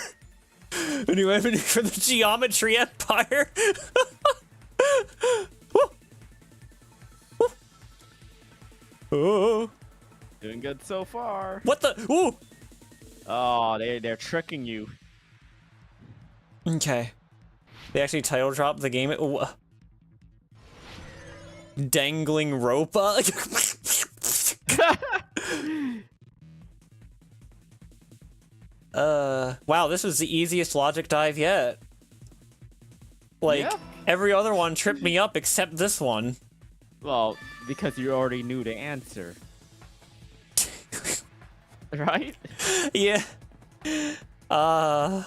A new enemy for the Geometry Empire! Oh. Doing good so far. What the? Ooh! Oh, they're tricking you. Okay. They actually title dropped the game. Ooh. Dangling rope. Wow, this was the easiest logic dive yet. Like, Yeah. every other one tripped me up except this one. Well, because you already knew the answer. Right? Yeah. Oh,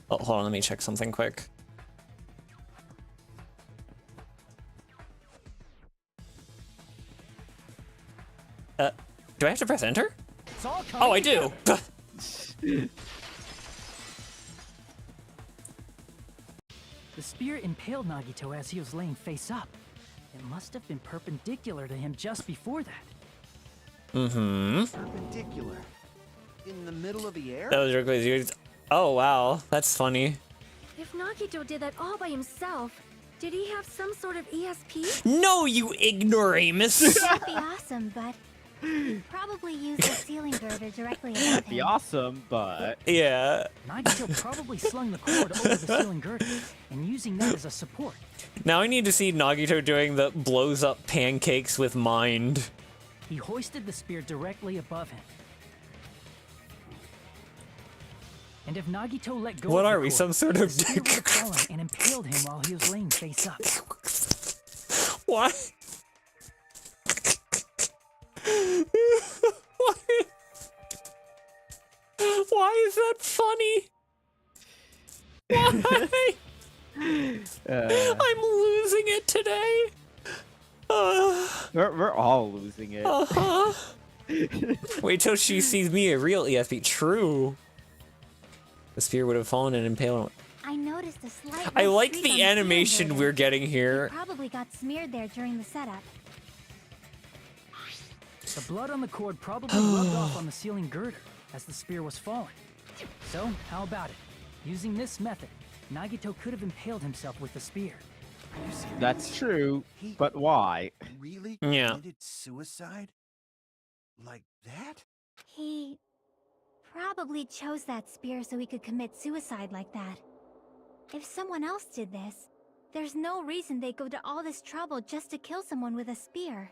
hold on, let me check something quick. Do I have to press enter? Oh, I do. The spear impaled Nagito as he was laying face up. It must have been perpendicular to him just before that. Mm-hmm. Perpendicular. In the middle of the air? That was really. Oh, wow. That's funny. If Nagito did that all by himself, did he have some sort of ESP? No, you ignoramus! That'd be awesome, but probably use the ceiling girder directly above That'd be him. awesome, but... Yeah. Nagito probably slung the cord over the ceiling girder and using that as a support. Now I need to see Nagito doing the blows up pancakes with mind. He hoisted the spear directly above him. And if Nagito let go What of the are we, cord, some sort the of spear would have fallen and impaled him while he was laying face up. Why? Why is that funny? Why? I'm losing it today. We're all losing it. Uh-huh. Wait till she sees me a real ESP. True. The spear would have fallen and impaled him. I noticed a slight. I red like streak on the ceiling animation girder. we're getting here. Probably got smeared there during the setup. The blood on the cord probably rubbed off on the ceiling girder as the spear was falling. So, how about it? Using this method, Nagito could have impaled himself with the spear. Are you serious? That's true, He but why? really Yeah. committed suicide? Like that? He probably chose that spear so he could commit suicide like that. If someone else did this, there's no reason they'd go to all this trouble just to kill someone with a spear.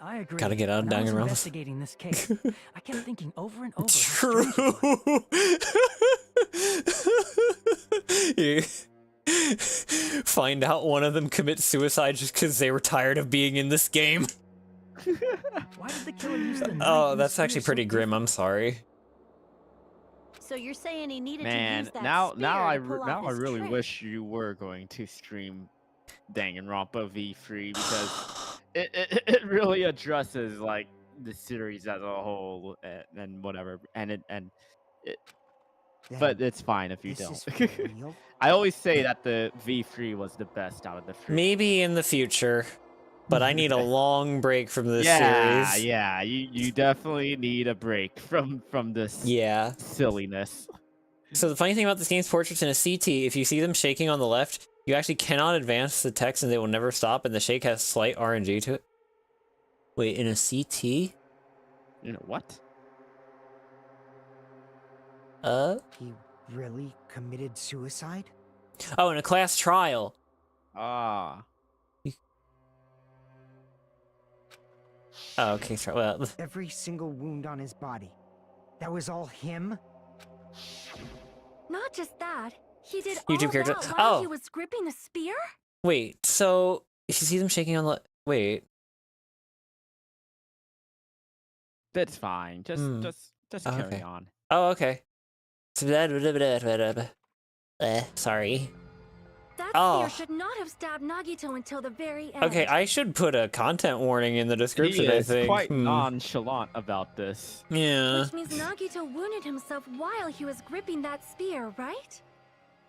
I agree. Gotta get out of When I was Danganronpa. investigating this case, I kept thinking over and over. how True. strange it was. Find out one of them commit suicide just because they were tired of being in this game. Why did the killer use the knife Oh, and the that's spear actually so pretty grim. I'm differently? sorry. So you're saying he needed to Man, use that now spear I to pull now off I his really trick. wish you were going to stream Danganronpa V3 because it really addresses like the series as a whole and whatever, and But it's fine if you This is don't. for real? I always say that the V3 was the best out of the three. Maybe in the future, but I need a long break from this Yeah, series. yeah, you definitely need a break from this Yeah. silliness. So the funny thing about this game's portraits in a CT, if you see them shaking on the left, you actually cannot advance the text and they will never stop, and the shake has slight RNG to it. Wait, in a CT? You know what? He really committed suicide? Oh, in a class trial. Ah. Oh, okay, well... Every single wound on his body. That was all him? Not just that, he did YouTube all character- that while oh. he was gripping the spear? Wait, so... If you see them shaking on the... Wait. That's fine. Just Oh, carry okay. on. Oh, okay. Sorry. That Oh. spear should not have stabbed Nagito until the very end. Okay, I should put a content warning in the description, He I is think. quite nonchalant about this. Yeah. Which means Nagito wounded himself while he was gripping that spear, right?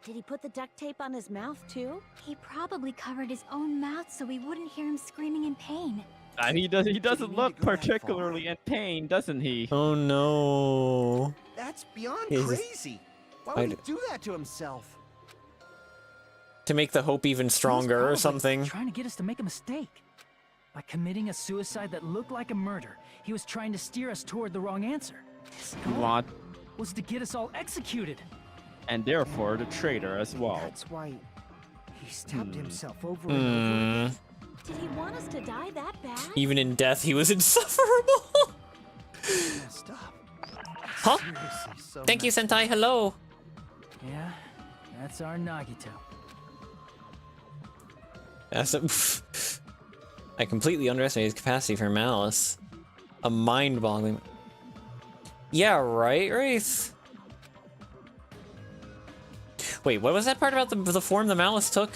Did he put the duct tape on his mouth, too? He probably covered his own mouth so we wouldn't hear him screaming in pain. And he doesn't need look to go that particularly in pain, doesn't he? Oh no. That's beyond Is- crazy. Why I would he d- do that to himself? To make the hope even He was stronger or probably something. Trying to get us to make a mistake. By committing a suicide that looked like a murder, he was trying to steer us toward the wrong answer. His goal Want was to get us all executed. and therefore the traitor as well. That's why he stabbed himself over and over again. Did he want us to die that bad? Even in death, he was insufferable. Messed up. Huh? Seriously, so Thank you, messed Sentai. Hello. Yeah, that's our Nagito. That's a, I completely underestimated his capacity for malice. A mind-boggling. Yeah, right, Wraith? Wait, what was that part about the form the malice took?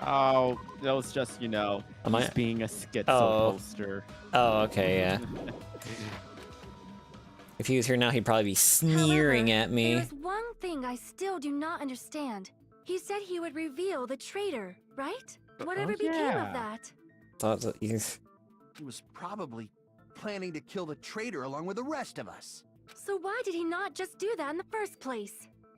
Oh, that was just, Am I- he's being a schizo Oh. poster. Oh, okay, yeah. If he was here now, he'd probably be sneering However, at me. There's one thing I still do not understand. He said he would reveal the traitor, right? Whatever became yeah. of that? Thought that you... He was probably planning to kill the traitor along with the rest of us. So why did he not just do that in the first place?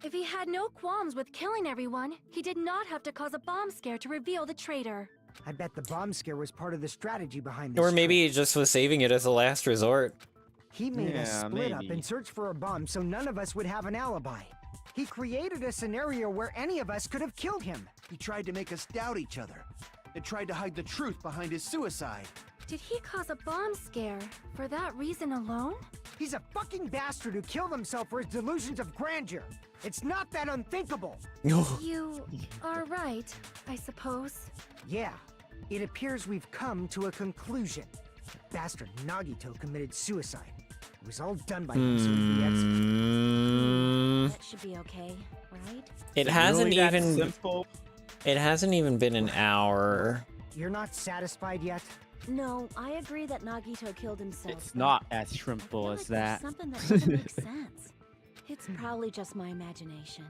If he had no qualms with killing everyone, he did not have to cause a bomb scare to reveal the traitor. I bet the bomb scare was part of the strategy behind this. Or maybe he trip. just was saving it as a last resort. He made us Yeah, split up maybe. and search for a bomb so none of us would have an alibi. He created a scenario where any of us could have killed him. He tried to make us doubt each other. And tried to hide the truth behind his suicide. Did he cause a bomb scare for that reason alone? He's a fucking bastard who killed himself for his delusions of grandeur. It's not that unthinkable. You are right, I suppose. Yeah, it appears we've come to a conclusion. Bastard Nagito committed suicide. It was all done by him so he'd be executed. That should be okay, right? It Is hasn't really that even... simple? It hasn't even been an hour. You're not satisfied yet? No, I agree that Nagito killed himself. It's but not as I feel simple like as there's that. something that doesn't make sense. It's probably just my imagination.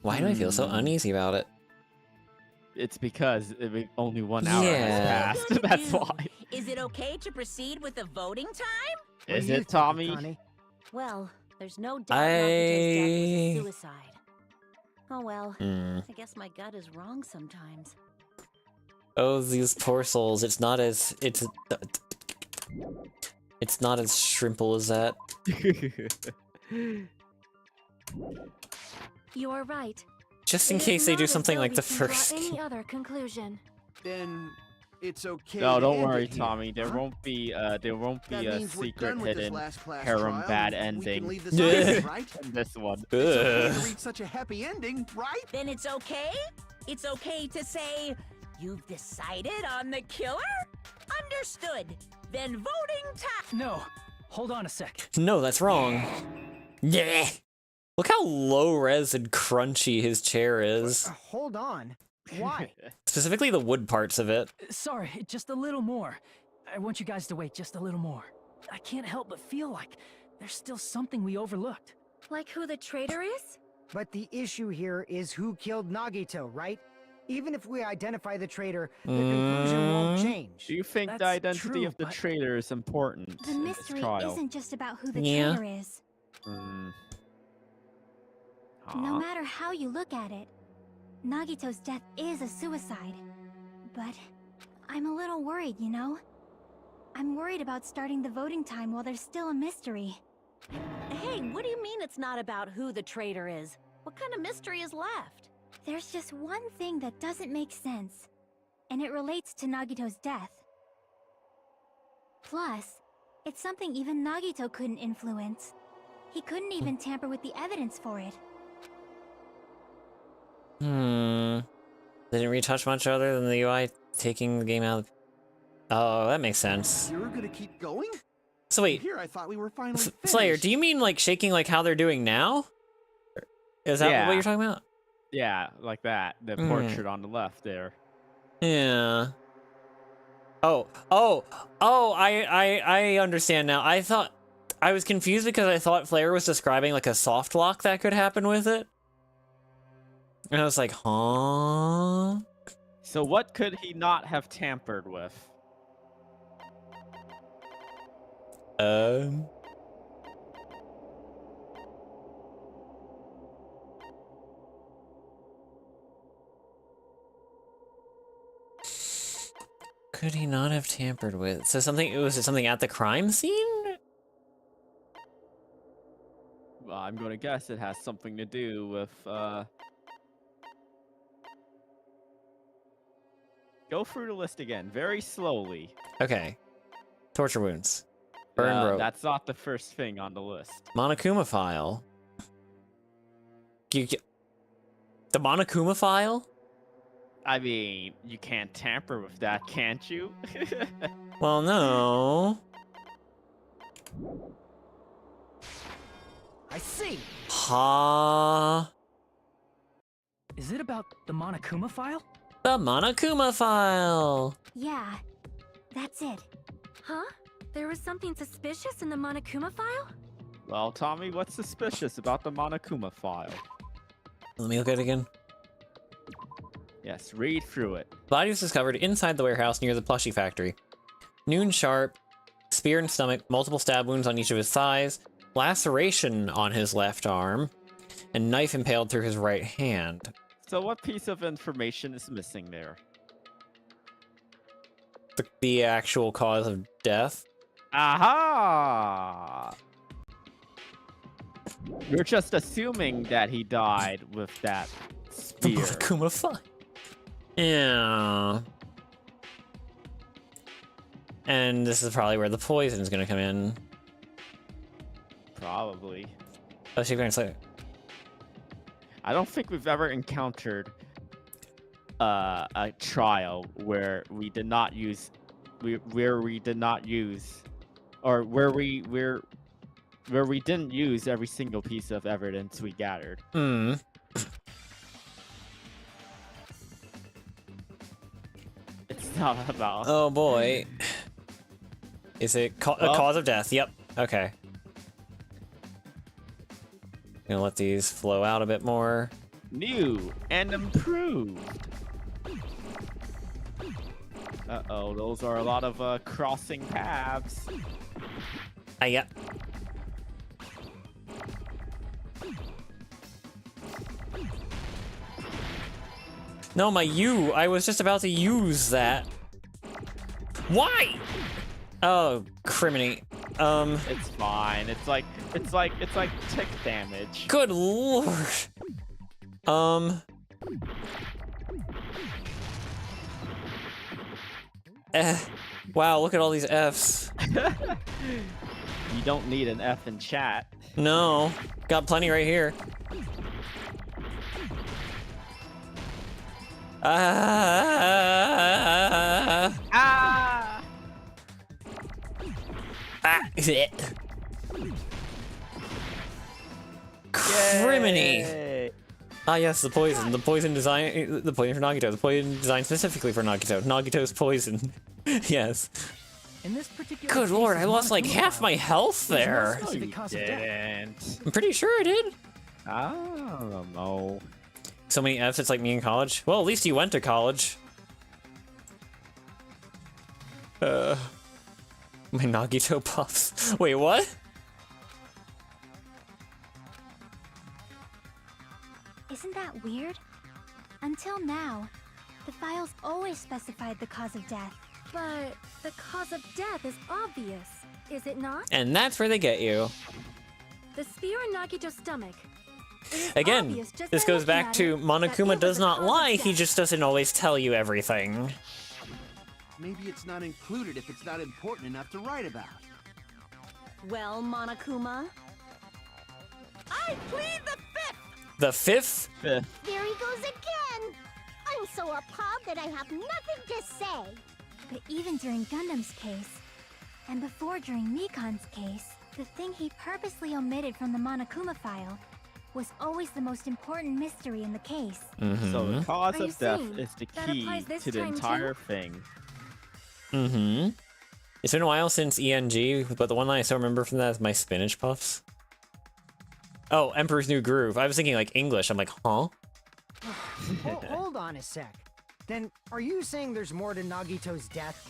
Why do I feel so uneasy about it? It's because only 1 hour Yeah. has passed. That's Do. why. Is it okay to proceed with the voting time? What Is do you it, think, Tommy? Akane? Well, there's no doubt Nagito's death was a suicide. Oh well, Hmm. I guess my gut is wrong sometimes. Oh, these poor souls. It's not as... It's not as shrimple as that. You are right. Just in It is case they not do as something though like we the can draw first any game. other conclusion. Then it's okay. No, to don't end worry, it here, Tommy. There huh? won't be a That means we're secret done with this hidden last class harem trial, bad and we can ending. leave this island, right? in this one. It's okay to Ugh. reach such a happy ending, right? Then it's okay? It's okay to say, you've decided on the killer? Understood. Then voting time. No, hold on a sec. No, that's wrong. Yeah. Look how low res and crunchy his chair is. Hold on. Why? Specifically the wood parts of it. Sorry, just a little more. I want you guys to wait just a little more. I can't help but feel like there's still something we overlooked. Like who the traitor is? But the issue here is who killed Nagito, right? Even if we identify the traitor, the conclusion won't change. Do you think the That's identity true, of the but- traitor is important The in this mystery trial? isn't just about who the Yeah. traitor is. Hmm. No Huh? matter how you look at it, Nagito's death is a suicide. But I'm a little worried, you know? I'm worried about starting the voting time while there's still a mystery. Hey, what do you mean it's not about who the traitor is? What kind of mystery is left? There's just one thing that doesn't make sense, and it relates to Nagito's death. Plus, it's something even Nagito couldn't influence. He couldn't even tamper with the evidence for it. They didn't retouch much other than the UI taking the game out. Oh, that makes sense. You're gonna keep going? So wait, Here I thought we were finally finished. Slayer, do you mean like shaking like how they're doing now? Is that Yeah. what you're talking about? Yeah, like that. The portrait on the left there. Yeah. I understand now. I thought I was confused because I thought Flair was describing like a soft lock that could happen with it. And I was like, huh? So what could he not have tampered with? Could he not have tampered with? So something, was it something at the crime scene? Well, I'm gonna guess it has something to do with, Go through the list again, very slowly. Okay. Torture wounds. Burn rope. That's not the first thing on the list. Monokuma file. The Monokuma file? I mean, you can't tamper with that, can't you? Well, no. I see. Ha. Is it about the Monokuma file? The Monokuma file. Yeah, that's it. Huh? There was something suspicious in the Monokuma file? Well, Tommy, what's suspicious about the Monokuma file? Let me look at it again. Yes, read through it. Body was discovered inside the warehouse near the plushie factory. Noon sharp, spear in stomach, multiple stab wounds on each of his thighs, laceration on his left arm, and knife impaled through his right hand. So what piece of information is missing there? The actual cause of death. Aha! You're just assuming that he died with that The spear. Monokuma file. Yeah. And this is probably where the poison is going to come in. Probably. Oh, she's going to say. I don't think we've ever encountered a trial where we did not use, where we didn't use every single piece of evidence we gathered. Hmm. It's not about. Oh boy. Is it a cause of death? Yep. Okay. Gonna let these flow out a bit more. New and improved. Uh-oh, those are a lot of crossing paths. Yeah. No, my U. I was just about to use that. Why? Oh, criminy. It's fine. It's like tick damage. Good lord. Wow, look at all these Fs. You don't need an F in chat. No, got plenty right here. Ah! Criminy. Yay! Ah, yes, the poison. The poison design. The poison for Nagito. The poison designed specifically for Nagito. Nagito's poison. Yes. In this particular Good case lord, of I lost like Monokuma half file, my health there's no there. specific cause of death. Didn't. I'm pretty sure I did. I don't know. So many F's, it's like me in college. Well, at least you went to college. My Nagito puffs. Wait, what? Isn't that weird? Until now, the files always specified the cause of death. But the cause of death is obvious, is it not? And that's where they get you. The spear in Nagito's stomach. It is Again, obvious just this by goes looking back at to it that Monokuma it does was the not cause of lie, he death. just doesn't always tell you everything. Maybe it's not included if it's not important enough to write about. Well, Monokuma, I plead the fifth! The fifth? There he goes again! I'm so appalled that I have nothing to say. But even during Gundam's case, and before during Mikan's case, the thing he purposely omitted from the Monokuma file was always the most important mystery in the case. So the cause Are you of death saying is the that key applies this to the time too? entire thing. Mm-hmm. It's been a while since ENG, but the one that I still remember from that is my spinach puffs. Oh, Emperor's New Groove. I was thinking like English. I'm like, huh? Hold on a sec. Then, are you saying there's more to Nagito's death?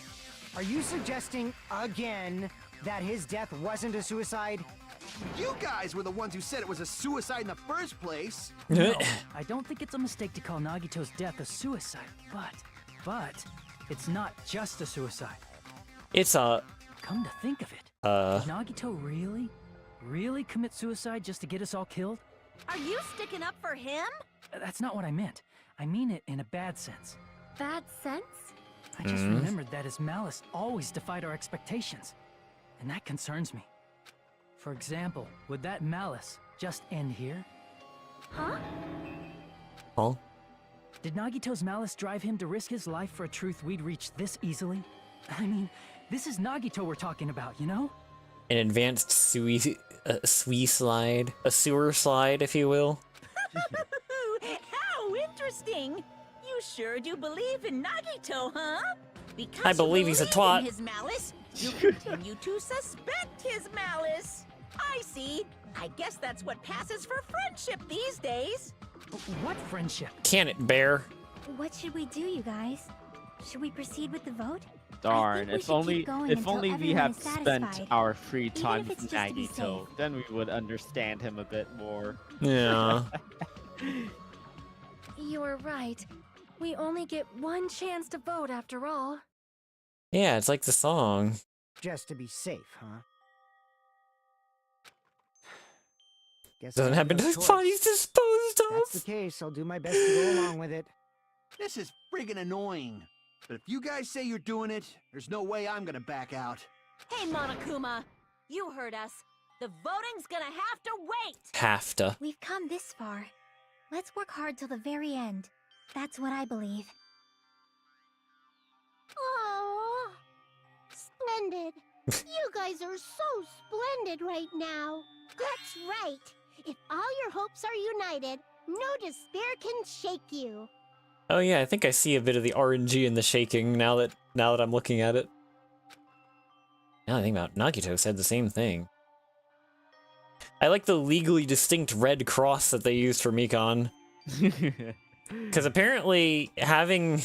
Are you suggesting, again, that his death wasn't a suicide? You guys were the ones who said it was a suicide in the first place. No, I don't think it's a mistake to call Nagito's death a suicide, but it's not just a suicide. It's a... Come to think of it, did Nagito really commit suicide just to get us all killed? are you sticking up for him? That's not what I meant. I mean it in a bad sense. Bad sense? I just remembered that his malice always defied our expectations, and that concerns me. For example, would that malice just end here? Huh? Huh? Did Nagito's malice drive him to risk his life for a truth we'd reach this easily? I mean, this is Nagito we're talking about, you know? An advanced slide. A sewer slide, if you will. How interesting! You sure do believe in Nagito, huh? Because I you believe he's a believe twat. in his malice, you continue to suspect his malice. I see. I guess that's what passes for friendship these days. What friendship? Can it, Bear? What should we do, you guys? Should we proceed with the vote? Darn, we if should only keep going if until only we everyone have is spent satisfied. our free Even time if with it's just to be Nagito, safe. then we would understand him a bit more. Yeah. You're right. We only get one chance to vote after all. Yeah, it's like the song. Just to be safe, huh? Guess Doesn't I have happen no to his choice. body's disposed If that's the of. case, I'll do my best to go along with it. This is friggin' annoying. But if you guys say you're doing it, there's no way I'm gonna back out. Hey, Monokuma, you heard us. The voting's gonna have to wait. Have to. We've come this far. Let's work hard till the very end. That's what I believe. Oh, splendid. You guys are so splendid right now. That's right. If all your hopes are united, no despair can shake you. Oh yeah, I think I see a bit of the RNG in the shaking now that I'm looking at it. Now I think about Nagito said the same thing. I like the legally distinct red cross that they used for Mikan. Because apparently having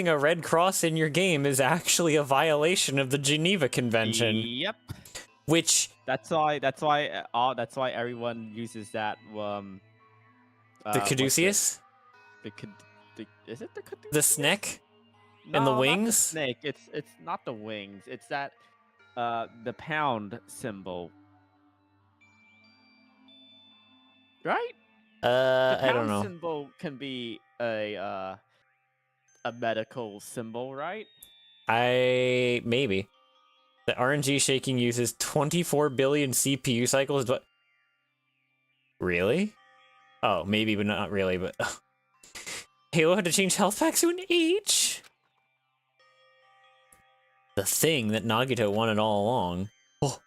a red cross in your game is actually a violation of the Geneva Convention. Yep. Which That's why everyone uses that the what's it? caduceus, Is it the caduceus? the snake, No, and the not the wings. snake. It's not the wings. It's that the pound symbol. Right? The I don't pound know. symbol can be a medical symbol, right? Maybe. The RNG shaking uses 24 billion CPU cycles, but really? Oh, maybe, but not really. But Halo had to change health packs to an H. The thing that Nagito wanted all along. Oh,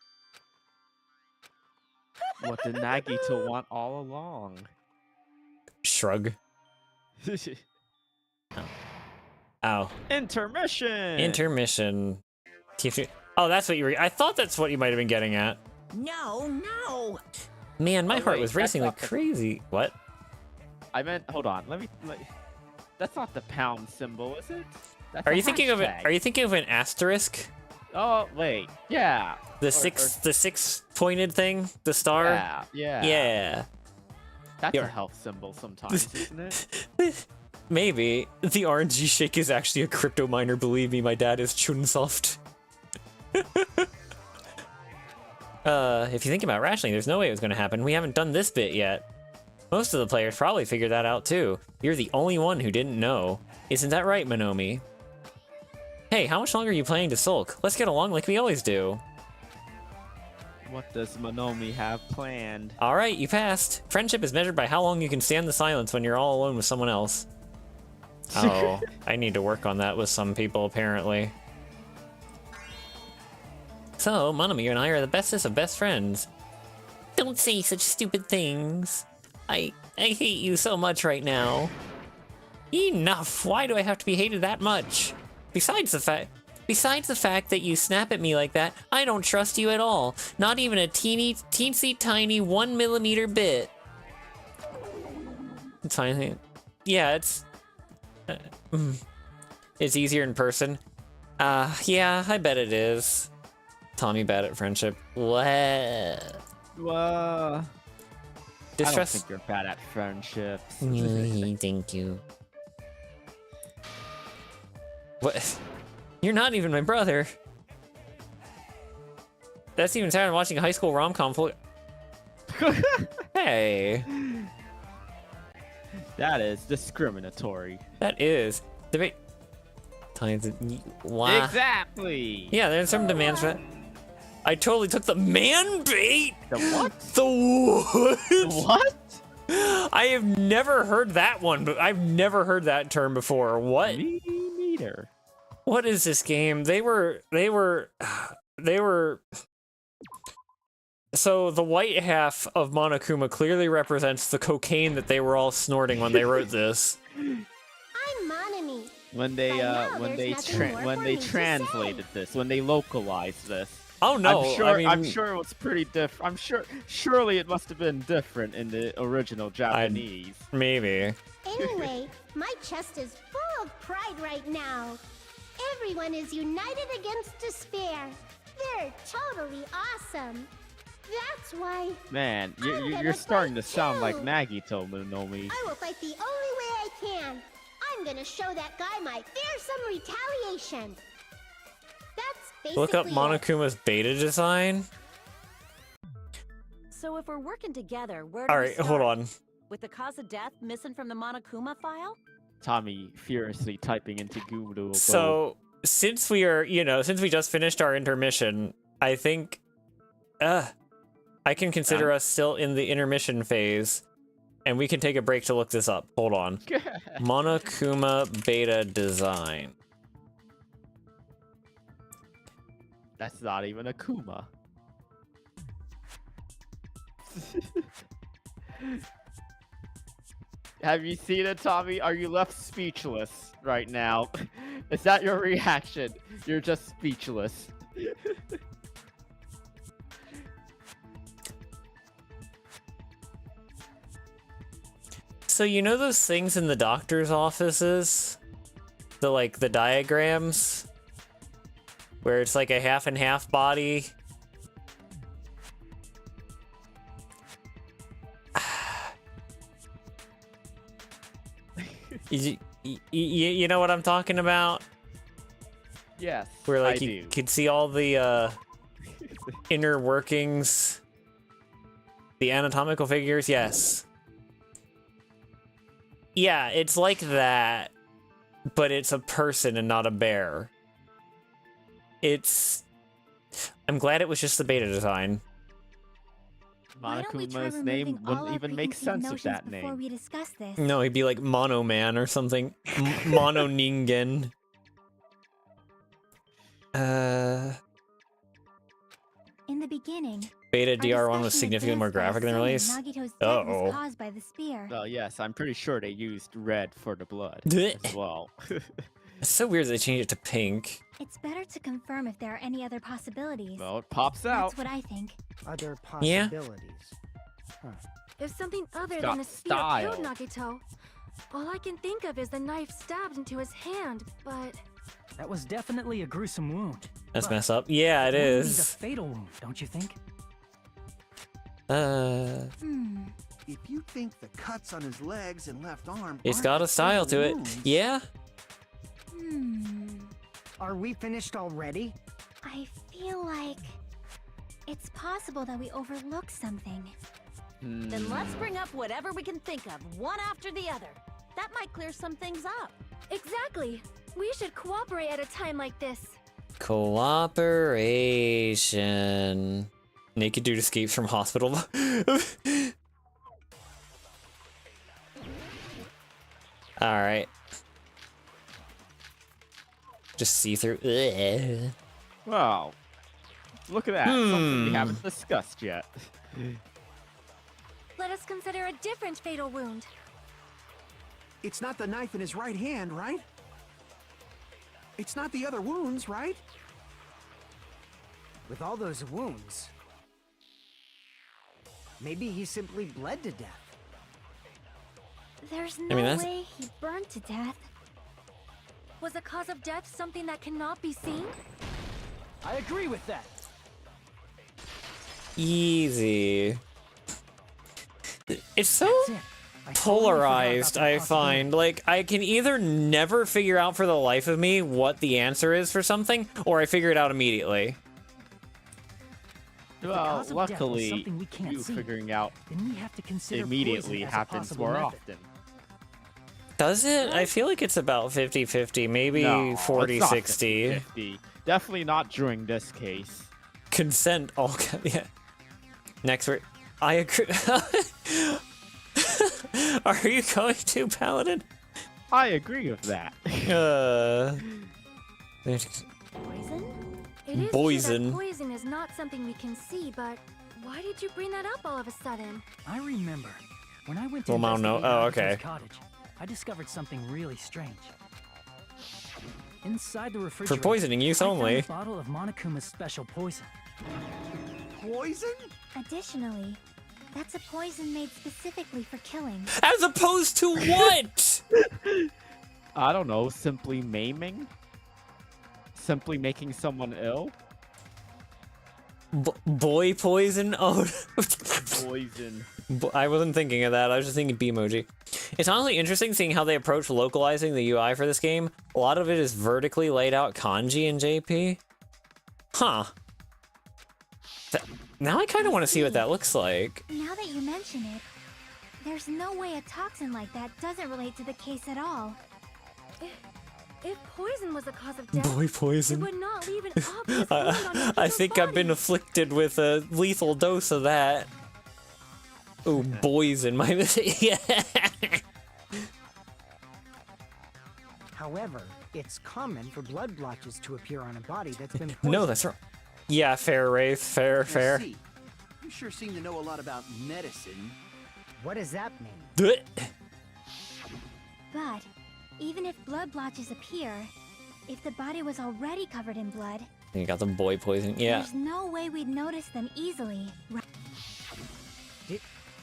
What did Nagito want all along? shrug. Ow. Intermission. Intermission. Oh, that's what you were. I thought that's what you might have been getting at. No, no. Man, my Oh, heart wait, was that's racing like not the- crazy. What? I meant, hold on. Let me. That's not the pound symbol, is it? That's Are a you thinking of it? hashtag. Are you thinking of an asterisk? Oh wait, yeah. The Or- six pointed thing, the star. Yeah, yeah. Yeah. That's Yeah. a health symbol sometimes, isn't it? Maybe the RNG shake is actually a crypto miner. Believe me, my dad is Chunsoft. If you think about rationing, there's no way it was going to happen. We haven't done this bit yet. Most of the players probably figured that out too. You're the only one who didn't know. Isn't that right, Monomi? Hey, how much longer are you planning to sulk? Let's get along like we always do. What does Monomi have planned? All right, you passed. Friendship is measured by how long you can stand the silence when you're all alone with someone else. Oh, I need to work on that with some people, apparently. So, Monomi and I are the bestest of best friends. Don't say such stupid things. I hate you so much right now. Enough! Why do I have to be hated that much? Besides the fact that you snap at me like that, I don't trust you at all. Not even a teensy tiny 1 millimeter bit. It's fine. Yeah, it's easier in person. Yeah, I bet it is. Tommy bad at friendship. What? I don't Distrust. think you're bad at friendships. Thank you. What? You're not even my brother. That's even sadder than watching a high school rom-com full. Hey. That is discriminatory. That is. Debate. Wow. Exactly. Yeah, there's some demands for that. I totally took the man bait. The what? The what? What? I have never heard that one, but I've never heard that term before. What? Me neither. What is this game? They were. So the white half of Monokuma clearly represents the cocaine that they were all snorting when they wrote this. I'm Monami. When they By now, when they there's nothing more when for they me to translated this, when they localized this. Oh no! I'm sure it was pretty different. Surely it must have been different in the original Japanese. Maybe. Anyway, my chest is full of pride right now. Everyone is united against despair. They're totally awesome. That's why Man, I'm you're gonna starting to fight sound like too. Nagito, Monomi. I will fight the only way I can. I'm gonna show that guy my fearsome retaliation. That's basically Look up it. Monokuma's beta design. So if we're working together, where do All we right, start? hold on. With the cause of death missing from the Monokuma file? Tommy furiously typing into Google. So since we are, since we just finished our intermission, I think, I can consider us still in the intermission phase, and we can take a break to look this up. Hold on. Monokuma beta design. That's not even a Kuma. Have you seen it, Tommy? Are you left speechless right now? Is that your reaction? You're just speechless. So you know those things in the doctor's offices? The diagrams? Where it's like a half and half body? You know what I'm talking about? Yes, Where I you do. could see all the inner workings, the anatomical figures. Yes. Yeah, it's like that, but it's a person and not a bear. I'm glad it was just the beta design. Why don't we try Monokuma's name removing all wouldn't our even make preconceived sense with notions that before name. we discuss this. No, he'd be like Mono Man or something. Mono Ningen. In the beginning, Beta our DR1 was discussion significantly more advanced by graphic than assuming release. Nagito's death Uh-oh. was caused by the spear. Well, yes, I'm pretty sure they used red for the blood Blech. as well. It's so weird they changed it to pink. It's better to confirm if there are any other possibilities. Well, it pops out. That's what I think. Other Yeah. possibilities. Huh. If something other got than a spear style. killed Nagito, all I can think of is the knife stabbed into his hand, but... That was definitely a gruesome wound. That's But messed up. Yeah, it wouldn't be the is. fatal wound, don't you think? If you think the cuts on his legs and left arm It's aren't got the a style to fatal it. wounds, Yeah. Are we finished already? I feel like it's possible that we overlooked something. Then let's bring up whatever we can think of, one after the other. That might clear some things up. Exactly. We should cooperate at a time like this. Cooperation. Naked dude escapes from hospital. Alright. Just see through. Ugh. Wow. Look at that. Something we haven't discussed yet. Let us consider a different fatal wound. It's not the knife in his right hand, right? It's not the other wounds, right? With all those wounds, maybe he simply bled to death. There's mean, no that's- way he burned to death. Was the cause of death something that cannot be seen? I agree with that. Easy. It's so That's it. I totally polarized, forgot about I that possibility. find. Like, I can either never figure out for the life of me what the answer is for something, or I figure it out immediately. Well, cause of death was luckily, something we can't you see, figuring out Then we have to consider immediately poison as a happens possible more method. often. Does it? I feel like it's about 50-50, maybe No, 40-60. 50. Definitely not during this case. Consent, all yeah. Next word. I agree. Are you going to, Paladin? I agree with that. Poison? It is Poison. true that poison is not something we can see, but why did you bring that up all of a sudden? I remember when I went to Well, Mom, no. investigate Oh, Nagito's okay. cottage, I discovered something really strange. Inside the refrigerator, poisoning use I found only. a bottle of Monokuma's special poison. Poison? Additionally, that's a poison made specifically for killing. As opposed to what? I don't know, simply maiming? Simply making someone ill? Boy poison? Oh. Poison. I wasn't thinking of that. I was just thinking B-emoji. It's honestly interesting seeing how they approach localizing the UI for this game. A lot of it is vertically laid out kanji in JP. Huh. Now I kind of want to see what that looks like. Now that you mention it, there's no way a toxin like that doesn't relate to the case at all. If poison was the cause of death, Boy it poison. would not leave an obvious wound on I Nagito's think I've been body. afflicted with a lethal dose of that. Oh, poison. My yeah. However, it's common for blood blotches to appear on a body that's been poisoned. No, that's wrong. Yeah, fair, Wraith. Fair, Now, fair. see, you sure seem to know a lot about medicine. What does that mean? But even if blood blotches appear, if the body was already covered in blood, You got the boy poison. Yeah. there's no way we'd notice them easily.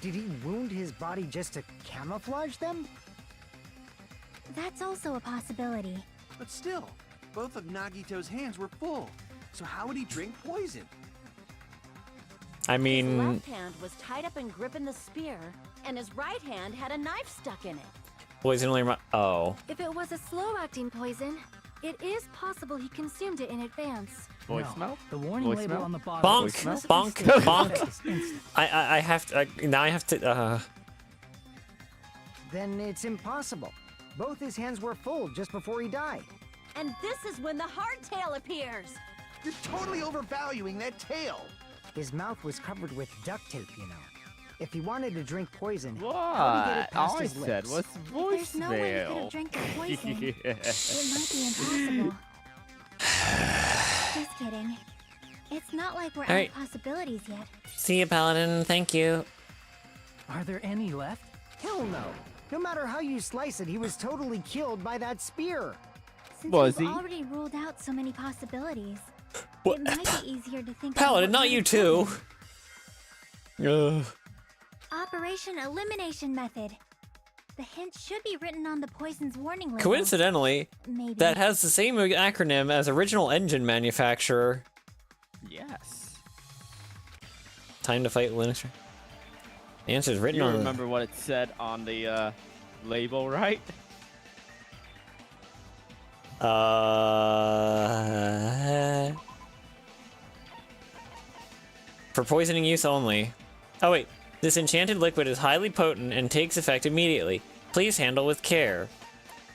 Did he wound his body just to camouflage them? That's also a possibility. But still, both of Nagito's hands were full. So how would he drink poison? I His mean, left hand was tied up and gripping the spear, and his right hand had a knife stuck in it. poison only. Oh. If it was a slow-acting poison, it is possible he consumed it in advance. Voicemail? No, the warning label Voicemail? on the bottle Bonk, explicitly bonk, states the bonk. effect is instant. I have to. Now I have to. Then it's impossible. Both his hands were full just before he died. And this is when the hardtail appears. You're totally overvaluing that tail. His mouth was covered with duct tape, you know. If he wanted to drink poison, What? how'd he get it past All I his said lips? was There's no way he could have voicemail. drank the poison. Yeah. It might be impossible. Just kidding. It's not like we're out Alright. of possibilities yet. See you, Paladin. Thank you. Are there any left? Hell no. No matter how you slice it, he was totally killed by that spear. Since Was we've he? already ruled out so many possibilities, What? it might be easier to think Paladin, of not what you really too. happened. Ugh. Operation Elimination Method. The hint should be written on the poison's warning label. Coincidentally, Maybe. that has the same acronym as original engine manufacturer. Yes. Time to fight Linux. The answer is written You on. remember what it said on the label, right? For poisoning use only. Oh wait, this enchanted liquid is highly potent and takes effect immediately. Please handle with care.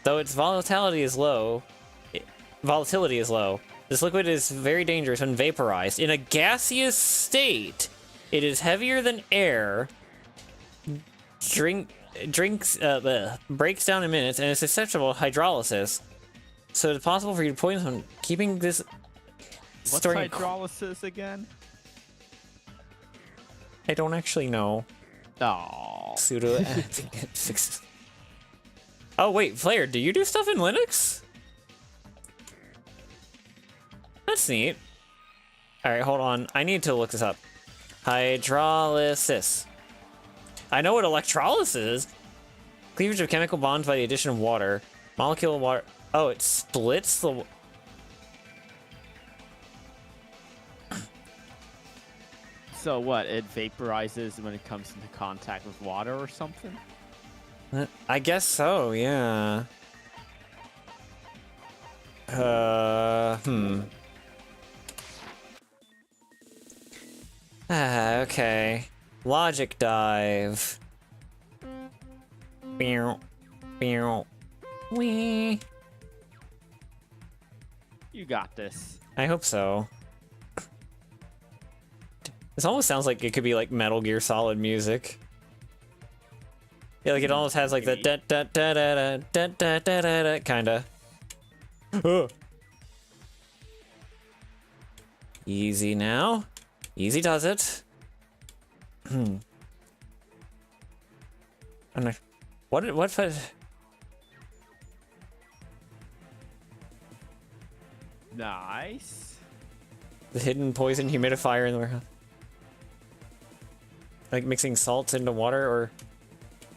Though its volatility is low, this liquid is very dangerous when vaporized. In a gaseous state, it is heavier than air, breaks down in minutes, and is susceptible to hydrolysis. So it's possible for you to poison someone. Keeping this... What's storing- hydrolysis again? I don't actually know. Oh. Pseudo. Oh wait, Flair, do you do stuff in Linux? That's neat. All right, hold on. I need to look this up. Hydrolysis. I know what electrolysis is. Cleavage of chemical bonds by the addition of water. Molecule of water. Oh, it splits the. So what? It vaporizes when it comes into contact with water or something? I guess so, yeah. Okay. Logic dive. Meow. Meow. Wee. You got this. I hope so. This almost sounds like it could be like Metal Gear Solid music. Yeah, like it almost has like the da da da da da da da da da kinda. Easy now. Easy does it. I'm not, what if I... Nice. The hidden poison humidifier in the warehouse. Like mixing salt into water or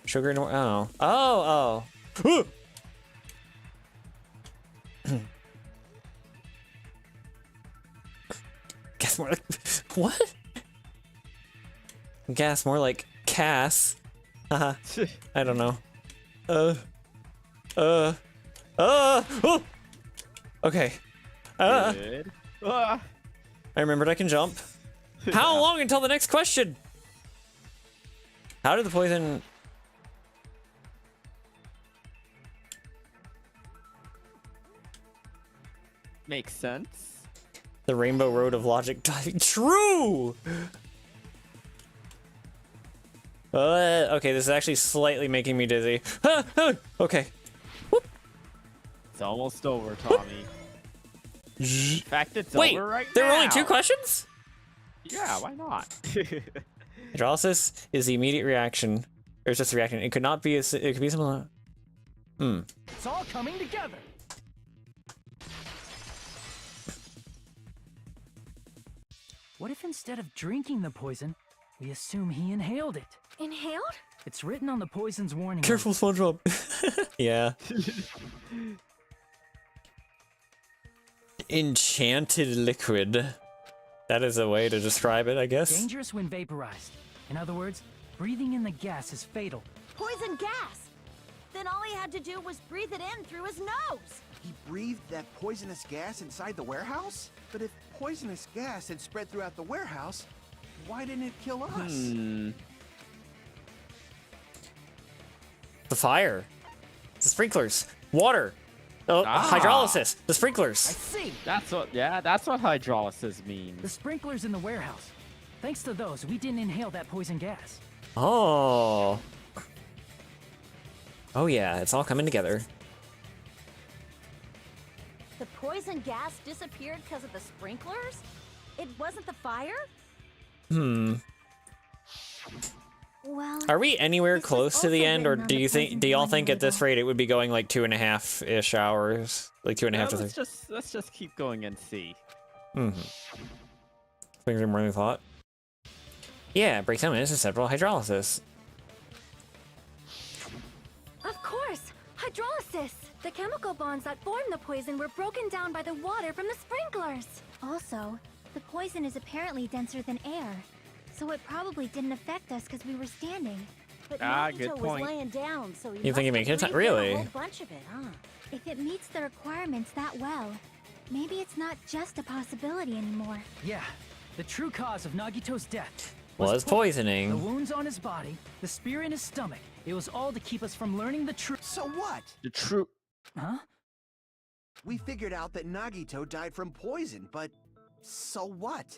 sugar into water. Oh. Oh, oh. Guess more like... What? Gas more like Cass. Haha. I don't know. Oh! Okay. Good. I remembered I can jump. How long until the next question? How did the poison... Makes sense. The rainbow road of logic diving. True! Okay, this is actually slightly making me dizzy. Okay. It's almost over, Tommy. In fact, it's Wait, over right there now. were only 2 questions? Yeah, why not? Hydrolysis is the immediate reaction. Or it's just a reaction. It could not be it could be something. It's all coming together. What if instead of drinking the poison, we assume he inhaled it? Inhaled? It's written on the poison's warning. Careful, SpongeBob. Yeah. Enchanted liquid. That is a way to describe it, I guess. Dangerous when vaporized. In other words, breathing in the gas is fatal. Poison gas! Then all he had to do was breathe it in through his nose! He breathed that poisonous gas inside the warehouse? But if poisonous gas had spread throughout the warehouse, why didn't it kill us? The fire. The sprinklers. Water. Oh, hydrolysis. The sprinklers. I see. That's what hydrolysis means. The sprinklers in the warehouse. Thanks to those, we didn't inhale that poison gas. Oh. Oh yeah, it's all coming together. The poison gas disappeared because of the sprinklers? It wasn't the fire? Well, Are we anywhere this was close to the also end, or written on do the you think? poison Do y'all warning think at this label. rate it would be going like 2.5-ish hours, like 2.5 Yeah, to 3? let's just keep going and see. Mm-hmm. Things are more than we thought. Yeah, breaks down into several hydrolysis. Of course! Hydrolysis! The chemical bonds that form the poison were broken down by the water from the sprinklers. Also, the poison is apparently denser than air, so it probably didn't affect us because we were standing. But Good Nagito was point. laying down, so he You think he must made have it? breathed in Really? a whole bunch of it, huh? If it meets the requirements that well, maybe it's not just a possibility anymore. Yeah, the true cause of Nagito's death Was The poisoning. wounds on his body, the spear in his stomach. It was all to keep us from learning the truth. So what? The true. Huh? We figured out that Nagito died from poison, but so what?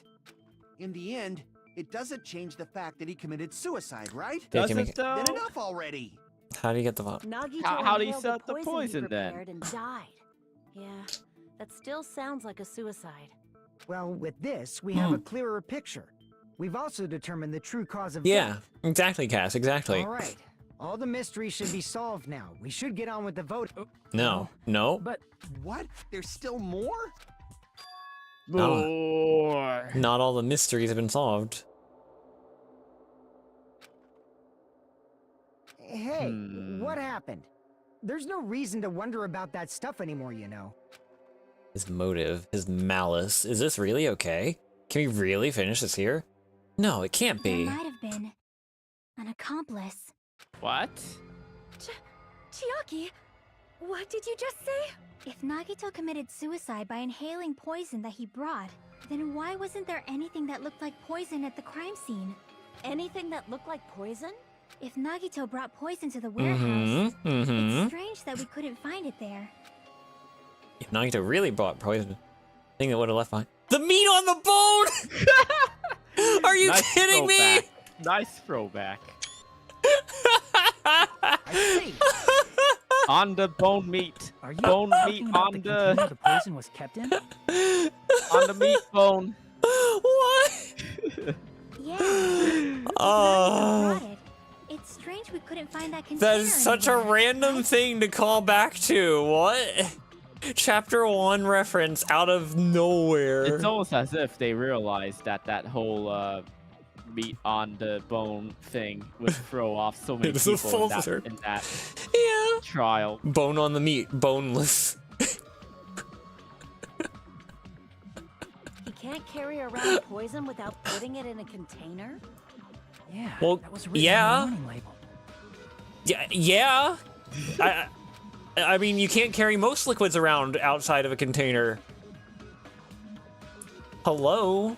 In the end, it doesn't change the fact that he committed suicide, right? Yeah, Does can we- it though? Then enough already. How do you get the Nagito How do you inhaled set the poison he then? prepared and died. Yeah, that still sounds like a suicide. Well, with this, we have a clearer picture. We've also determined the true cause of Yeah, death. exactly, Cass. Exactly. All right. All the mysteries should be solved now. We should get on with the vote. No, no. But What? There's still more? More. Not all the mysteries have been solved. Hey, what happened? There's no reason to wonder about that stuff anymore, you know. His motive, his malice. Is this really okay? Can we really finish this here? No, it can't There be. might have been an accomplice. What? Chiaki, what did you just say? If Nagito committed suicide by inhaling poison that he brought, then why wasn't there anything that looked like poison at the crime scene? Anything that looked like poison? If Nagito brought poison to the warehouse, Mm-hmm. Mm-hmm. it's strange that we couldn't find it there. If Nagito really brought poison, thing that would have left behind. The meat on the bone! Are you Nice kidding me? throwback. Nice throwback. I see. On the bone meat. are you Bone talking meat about on the the container the poison was kept in? on the meat bone. What? Yeah. If Nagito Oh, brought it. It's strange we couldn't find that container that is such a anywhere, random right? thing to call back to. What? Chapter 1 reference out of nowhere. It's almost as if they realized that that whole meat on the bone thing would throw off so many It's a people full in that, circle. in that Yeah. trial. Bone on the meat, boneless. He can't carry around poison without putting it in a container? Yeah. Well, that was written yeah. on the warning label. Yeah. I mean, you can't carry most liquids around outside of a container. Hello?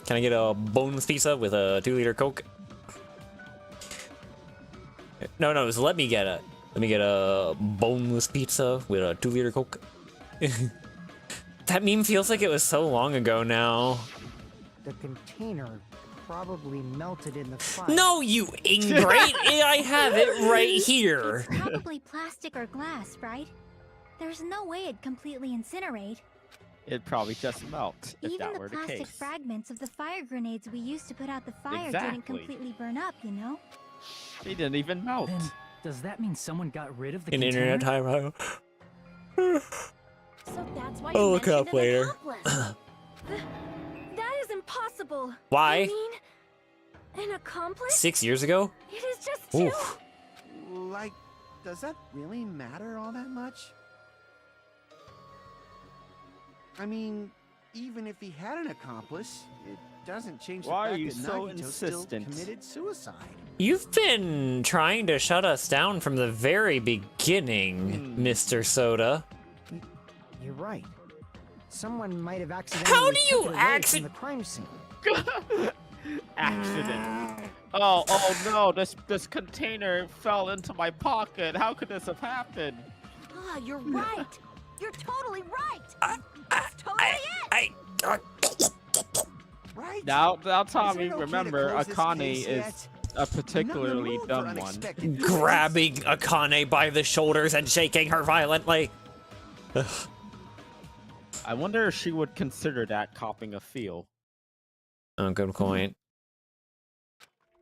Can I get a boneless pizza with a 2-liter Coke? No, so let me get a boneless pizza with a 2-liter Coke. That meme feels like it was so long ago now. The container probably melted in the fire. No, you ingrate! I have it right here. It's probably plastic or glass, right? There's no way it'd completely incinerate. It'd probably just melt if Even that the were the plastic case. fragments of the fire grenades we used to put out the fire Exactly. didn't completely burn up, you know? They didn't even melt. Then does that mean someone got rid of the An container? internet typo. So that's why I'll you look mentioned up an later. accomplice. That is impossible. Why? I mean, an accomplice? 6 years ago? It is just too... Oof. Like, does that really matter all that much? I mean, even if he had an accomplice, it doesn't change the Why are fact you that so Nagito insistent? still committed suicide. You've been trying to shut us down from the very beginning, Mr. Soda. You're right. Someone might have accidentally How do you took it away from the crime scene. Accident. Oh no! This container fell into my pocket. How could this have happened? Ah, you're right. You're totally right. That's totally it. Right? Now Is it Tommy, okay to remember, close this Akane case is yet? a particularly I'm not in the mood for dumb one. unexpected Grabbing Akane by the shoulders and shaking her violently. I wonder if she would consider that copping a feel. Oh, good point.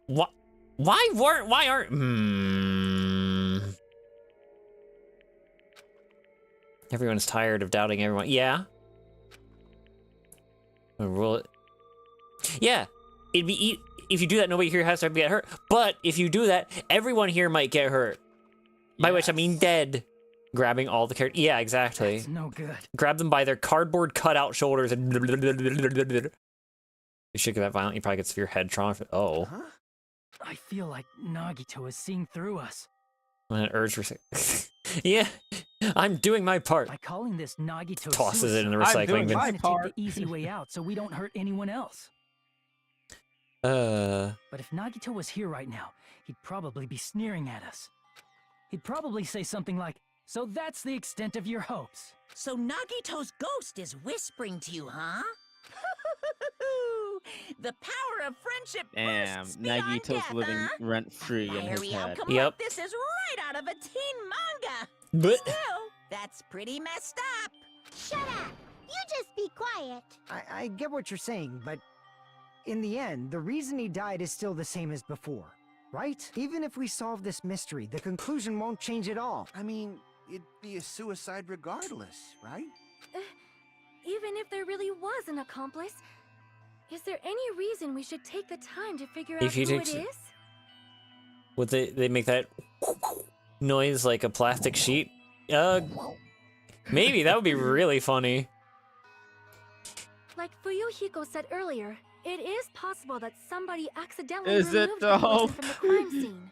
What? Why aren't... Everyone's tired of doubting everyone. Yeah. Rule it. Yeah. It'd be if you do that, nobody here has to get hurt. But if you do that, everyone here might get hurt. By which I mean dead. Grabbing all the characters. Yeah, exactly. That's no good. Grab them by their cardboard cutout shoulders and... You should get that violent, you probably get severe head trauma. Oh. Huh? I feel like Nagito is seeing through us. When an urge for... Yeah, I'm doing my part. By calling this Nagito Tosses it in the suicide, recycling doing bin. my we're gonna part. take the easy way out so we don't hurt anyone else. Uh... But if Nagito was here right now, he'd probably be sneering at us. He'd probably say something like, "So that's the extent of your hopes." So Nagito's ghost is whispering to you, huh? The power of friendship Damn, bursts beyond Nagito's death, living huh? rent-free in his Fiery head. outcome Yep. like this is right out of a teen manga. But... Still, that's pretty messed up. Shut up! You just be quiet. I get what you're saying, but in the end, the reason he died is still the same as before, right? Even if we solve this mystery, the conclusion won't change at all. I mean, it'd be a suicide regardless, right? Even if there really was an accomplice, is there any reason we should take the time to figure out If who you it take- is? Would they make that noise like a plastic sheet? Maybe, that would be really funny. Like Fuyuhiko said earlier, it is possible that somebody accidentally Is it removed the though? poison from the crime scene.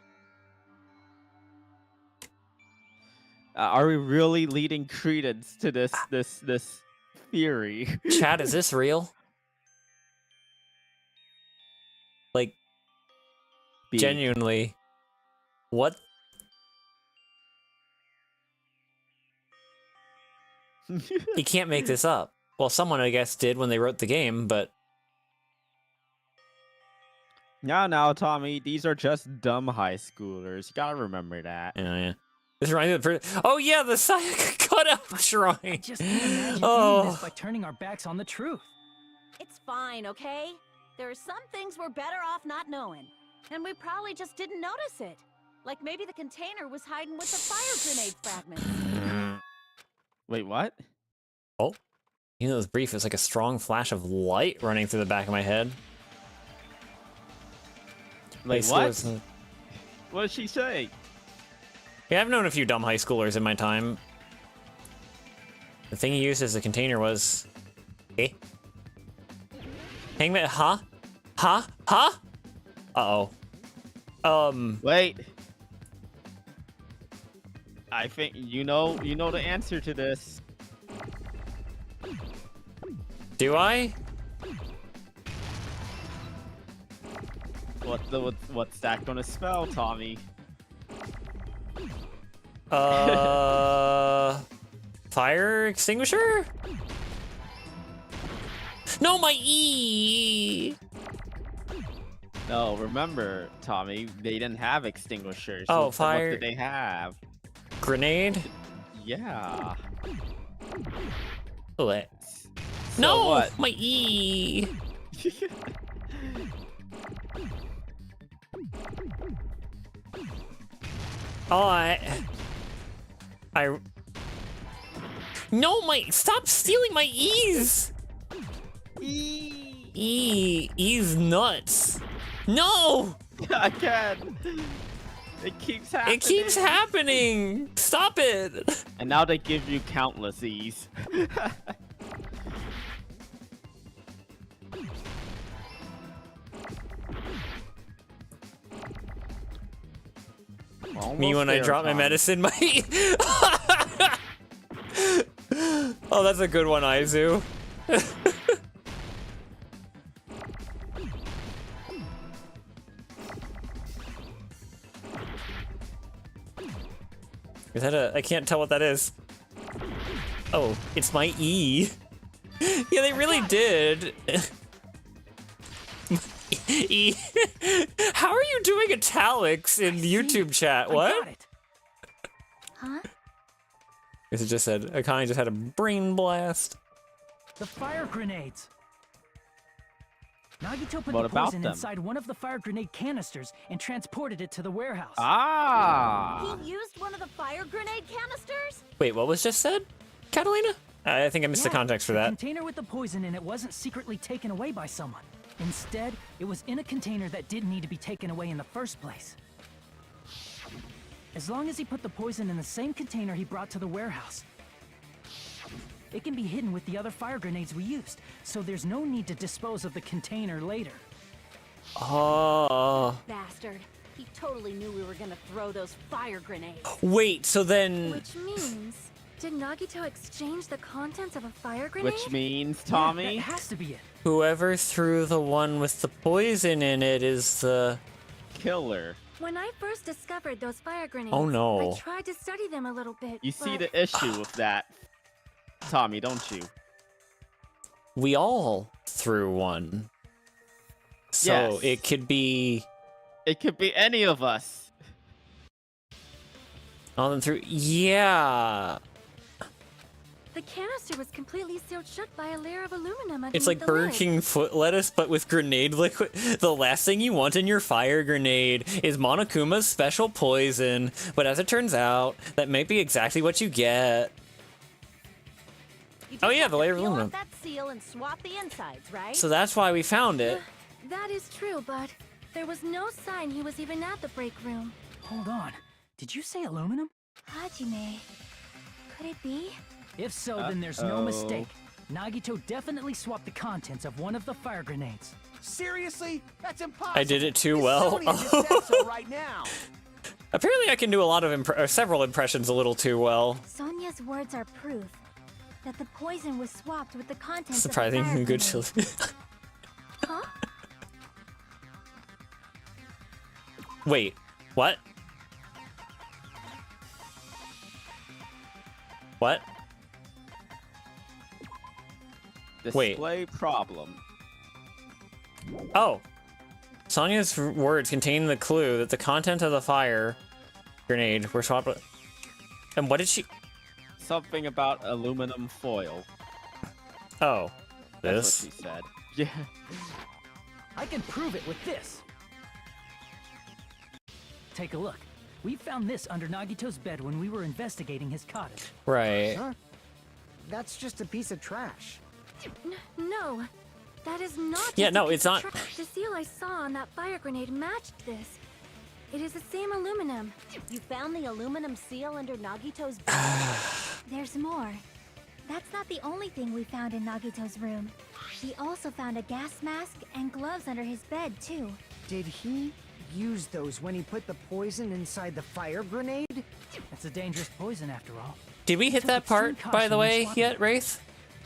Are we really leading credence to this theory? Chad, is this real? Like, B. genuinely. What? You can't make this up. Well, someone, I guess, did when they wrote the game, but... Now, Tommy, these are just dumb high schoolers. You gotta remember that. Yeah. This reminds me of the... Oh, yeah, the Sayaka cutout shrine! Just can't imagine Oh. doing this by turning our backs on the truth. It's fine, okay? There are some things we're better off not knowing. And we probably just didn't notice it. Like maybe the container was hiding with the fire grenade fragments. Wait, what? Oh. You know, this brief is like a strong flash of light running through the back of my head. Like, Basically, what? it's- What did she say? Yeah, I've known a few dumb high schoolers in my time. The thing he used as a container was... Eh? Hangman, huh? Huh? Huh? Uh-oh. Wait. I think you know the answer to this. Do I? What's that gonna spell, Tommy? Fire extinguisher? No, my E! No, remember, Tommy, they didn't have extinguishers. Oh, so fire- What did they have? Grenade? Yeah. What? So No! what? My E! Oh, I... No, stop stealing my E's! E's nuts. No! Again. It keeps happening. It keeps happening! Stop it! And now they give you countless E's. Me when I drop my medicine, my... Oh, that's a good one, Aizu. Is that a... I can't tell what that is. Oh, it's my E. Yeah, they really did. E. How are you doing italics in YouTube chat? I What? got it. Huh? Guess it just said Akane just had a brain blast. The fire grenades. Nagito put What the about poison them? inside one of the fire grenade canisters and transported it to the warehouse. Ah! He used one of the fire grenade canisters? Wait, what was just said, Catalina? I think I missed the context for The that. container with the poison in it wasn't secretly taken away by someone. Instead, it was in a container that didn't need to be taken away in the first place. As long as he put the poison in the same container he brought to the warehouse, it can be hidden with the other fire grenades we used, so there's no need to dispose of the container later. Oh. Bastard. He totally knew we were gonna throw those fire grenades. Wait, so then... Which means, did Nagito exchange the contents of a fire grenade? Which means, Yeah, Tommy, that has to be it. Whoever threw the one with the poison in it is the... killer. When I first discovered those fire grenades, Oh, no. I tried to study them a little bit. You see but the issue with that, Tommy, don't you? We all threw one. So Yes. it could be... It could be any of us. all them through... Yeah. the canister was completely sealed shut by a layer of aluminum underneath It's like the Burger lid. King foot lettuce, but with grenade liquid. The last thing you want in your fire grenade is Monokuma's special poison. But as it turns out, that might be exactly what you get. You Oh, just yeah, have the to layer of peel aluminum. off that seal and swap the insides, right? So that's why we found it. That is true, but there was no sign he was even at the break room. Hold on. Did you say aluminum? Hajime, could it be? If so, then there's no mistake. Nagito definitely swapped the contents of one of the fire grenades. Seriously? That's impossible. I did it too Miss well. Sonia just said so right now. Apparently I can do a lot of several impressions a little too well. Sonia's words are proof that the poison was swapped with the contents Surprising of the fire good grenade. chili. Huh? Wait, what? What? Display problem. Oh. Sonia's words contain the clue that the content of the fire grenade were swapped with... And what did she... Something about aluminum foil. Oh. That's This? what she said. Yeah. I can prove it with this. Take a look. We found this under Nagito's bed when we were investigating his cottage. Right. Huh? That's just a piece of trash. No, that is not. Yeah, just no, a piece it's of not- trash. The seal I saw on that fire grenade matched this. It is the same aluminum. You found the aluminum seal under Nagito's bed? There's more. That's not the only thing we found in Nagito's room. He also found a gas mask and gloves under his bed, too. Did he use those when he put the poison inside the fire grenade? It's a dangerous poison after all. Did we hit Took that extreme part, by the caution when way, swapping yet, it. Wraith?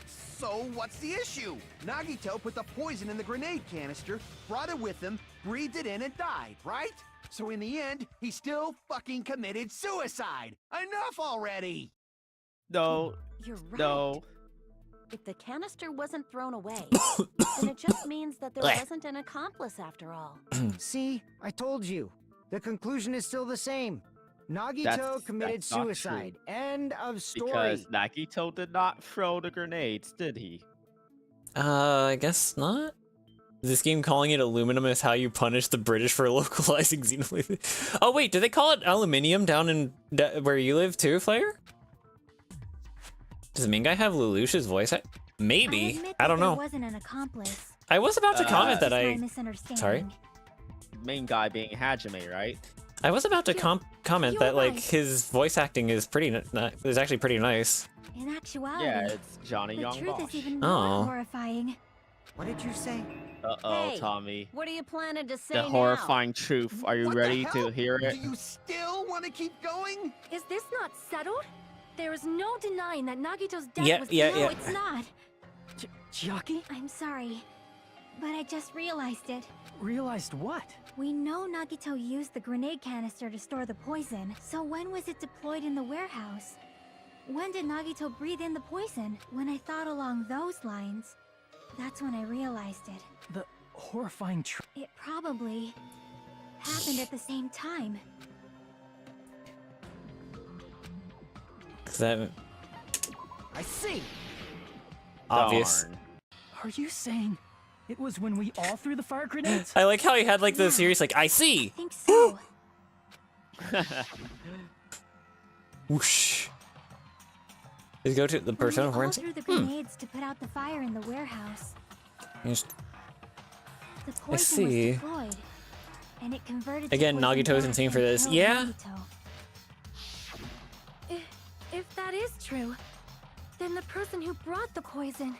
So what's the issue? Nagito put the poison in the grenade canister, brought it with him, breathed it in, and died, right? So in the end, he still fucking committed suicide. Enough already! No. You're right. No. If the canister wasn't thrown away, then it just means that there Blech. wasn't an accomplice after all. See, I told you. The conclusion is still the same. Nagito That's committed not true. suicide. End of story. Because Nagito did not throw the grenades, did he? I guess not. Is this game calling it aluminum is how you punish the British for localizing xenoblade? Oh wait, do they call it aluminium down in where you live too, Flair? Does the main guy have Lelouch's voice? Maybe. admit I that don't there know. wasn't an accomplice. I was about to comment that Just my I... misunderstanding. Sorry? Main guy being Hajime, right? I was about to comment you're that like right. his voice acting is is actually pretty nice. In actuality, Yeah, it's Johnny the Young truth Bosch. is even Oh. more horrifying. What did you say? Uh-oh, Hey, Tommy. What are you planning to say The now? horrifying truth. Are you What the ready hell? to hear it? Do you still want to keep going? Is this not settled? There is no denying that Nagito's death Yeah, was. yeah, No, yeah. it's not. Chiaki? I'm sorry. But I just realized it. Realized what? We know Nagito used the grenade canister to store the poison, so when was it deployed in the warehouse? When did Nagito breathe in the poison? When I thought along those lines, that's when I realized it. The horrifying truth. It probably happened at the same time. That I see. obvious. Darn. Are you saying It was when we all threw the fire grenades? I like how he had like the series like, I see! I think so. Whoosh. Is go to the person When we all wearing threw the grenades to put out the fire in the warehouse. Just- The poison see. was deployed, and it converted Again, to poison Nagito isn't gas seen for and this. killed Yeah? Nagito. If that is true, then the person who brought the poison.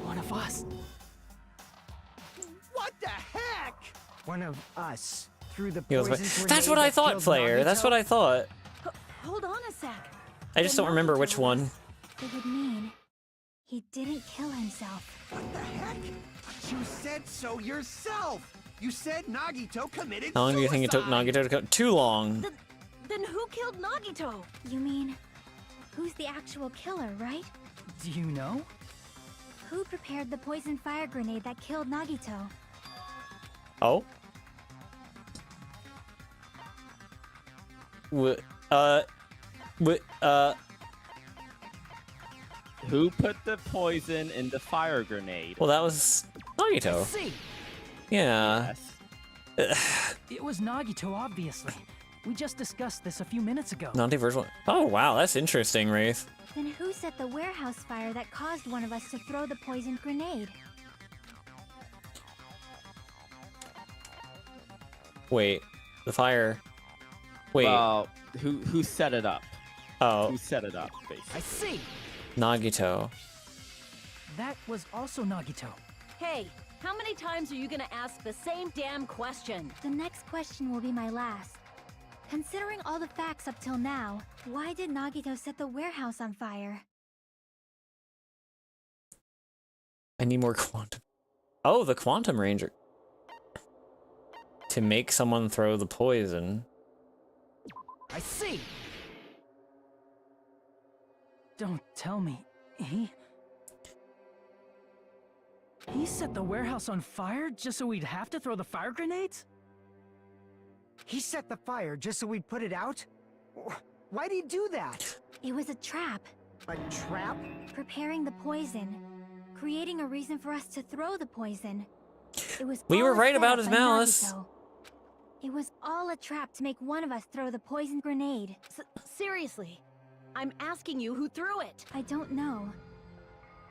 One of us. What the heck? One of us threw the He goes, poison that's grenade what I that thought, killed Flair. That's Nagito? what I thought. Hold on a sec. I just don't remember which one. It would mean he didn't kill himself. What the heck? You said so yourself. You said Nagito committed How long do you think it took suicide. Nagito to go? Too long. Then who killed Nagito? You mean, who's the actual killer, right? Do you know? Who prepared the poison fire grenade that killed Nagito? Oh? Who put the poison in the fire grenade? Well, that was Nagito. See, Yeah. Yes. it was Nagito, obviously. We just discussed this a few minutes ago. Nante virtual. Oh, wow. That's interesting, Wraith. Then who set the warehouse fire that caused one of us to throw the poisoned grenade? Wait. The fire. Wait. Well, who set it up? Oh. Who set it up, basically? I see. Nagito. That was also Nagito. Hey, how many times are you gonna ask the same damn question? The next question will be my last. Considering all the facts up till now, why did Nagito set the warehouse on fire? I need more quantum. Oh, the Quantum Ranger. To make someone throw the poison. I see. Don't tell me. He set the warehouse on fire just so we'd have to throw the fire grenades? He set the fire just so we'd put it out? Why'd he do that? It was a trap, A trap? preparing the poison, creating a reason for us to throw the poison. It was We all were a right setup about his by malice. Nagito. It was all a trap to make one of us throw the poison grenade. Seriously, I'm asking you who threw it. I don't know.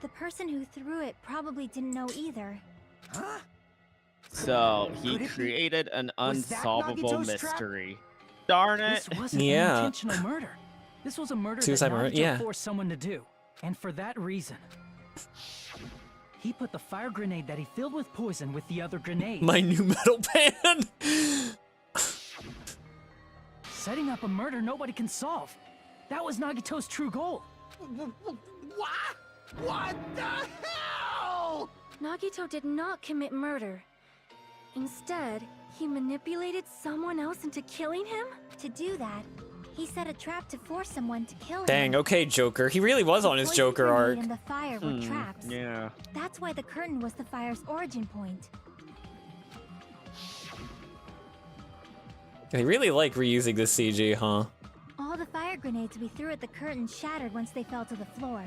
The person who threw it probably didn't know either. Huh? So he Could it be- created an was that unsolvable Nagito's trap? mystery. Darn it! This wasn't Yeah. an intentional murder. This was a murder Suicide that murder, Nagito yeah. forced someone to do. And for that reason, he put the fire grenade that he filled with poison with the other grenade, My new metal band. setting up a murder nobody can solve. That was Nagito's true goal. What? What the hell? Nagito did not commit murder. Instead, he manipulated someone else into killing him? To do that, he set a trap to force someone to kill him. Dang, okay, Joker. He really was on his Poison Joker grenade arc. and the fire were traps. Yeah. That's why the curtain was the fire's origin point. They really like reusing this CG, huh? All the fire grenades we threw at the curtain shattered once they fell to the floor.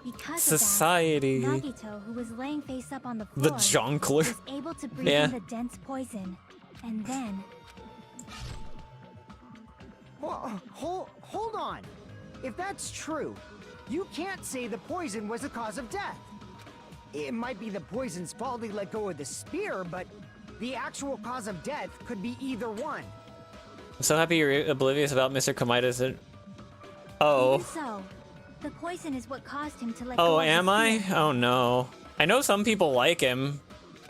Because Society. of that, Nagito, who was laying face up on the The floor, Jonkler. was able to breathe Yeah. in the dense poison. And then, Well, hold on. If that's true, you can't say the poison was the cause of death. It might be the poison's fault he let go of the spear, but the actual cause of death could be either one. I'm so happy you're oblivious about Mr. Kamaida's. even Oh. so, the poison is what caused him to let go Oh, of the am I? spear. Oh no. I know some people like him.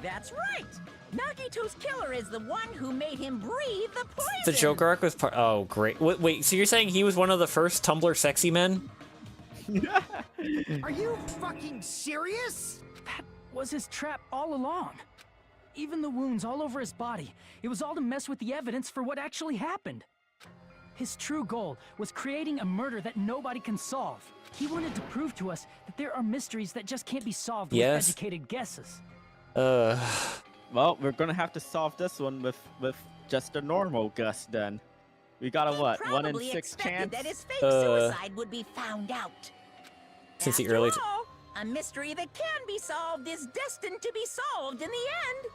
That's right. Nagito's killer is the one who made him breathe the poison. The Joker arc was part. Oh, great. Wait, so you're saying he was one of the first Tumblr sexy men? Are you fucking serious? That was his trap all along. Even the wounds all over his body, it was all to mess with the evidence for what actually happened. His true goal was creating a murder that nobody can solve. He wanted to prove to us that there are mysteries that just can't be solved Yes. with educated guesses. Well, we're gonna have to solve this one with just a normal Gus then. We got a He what? 1 in probably 6 expected chance? that his fake suicide would be found out. Since the After early. all, A mystery that can be solved is destined to be solved in the end.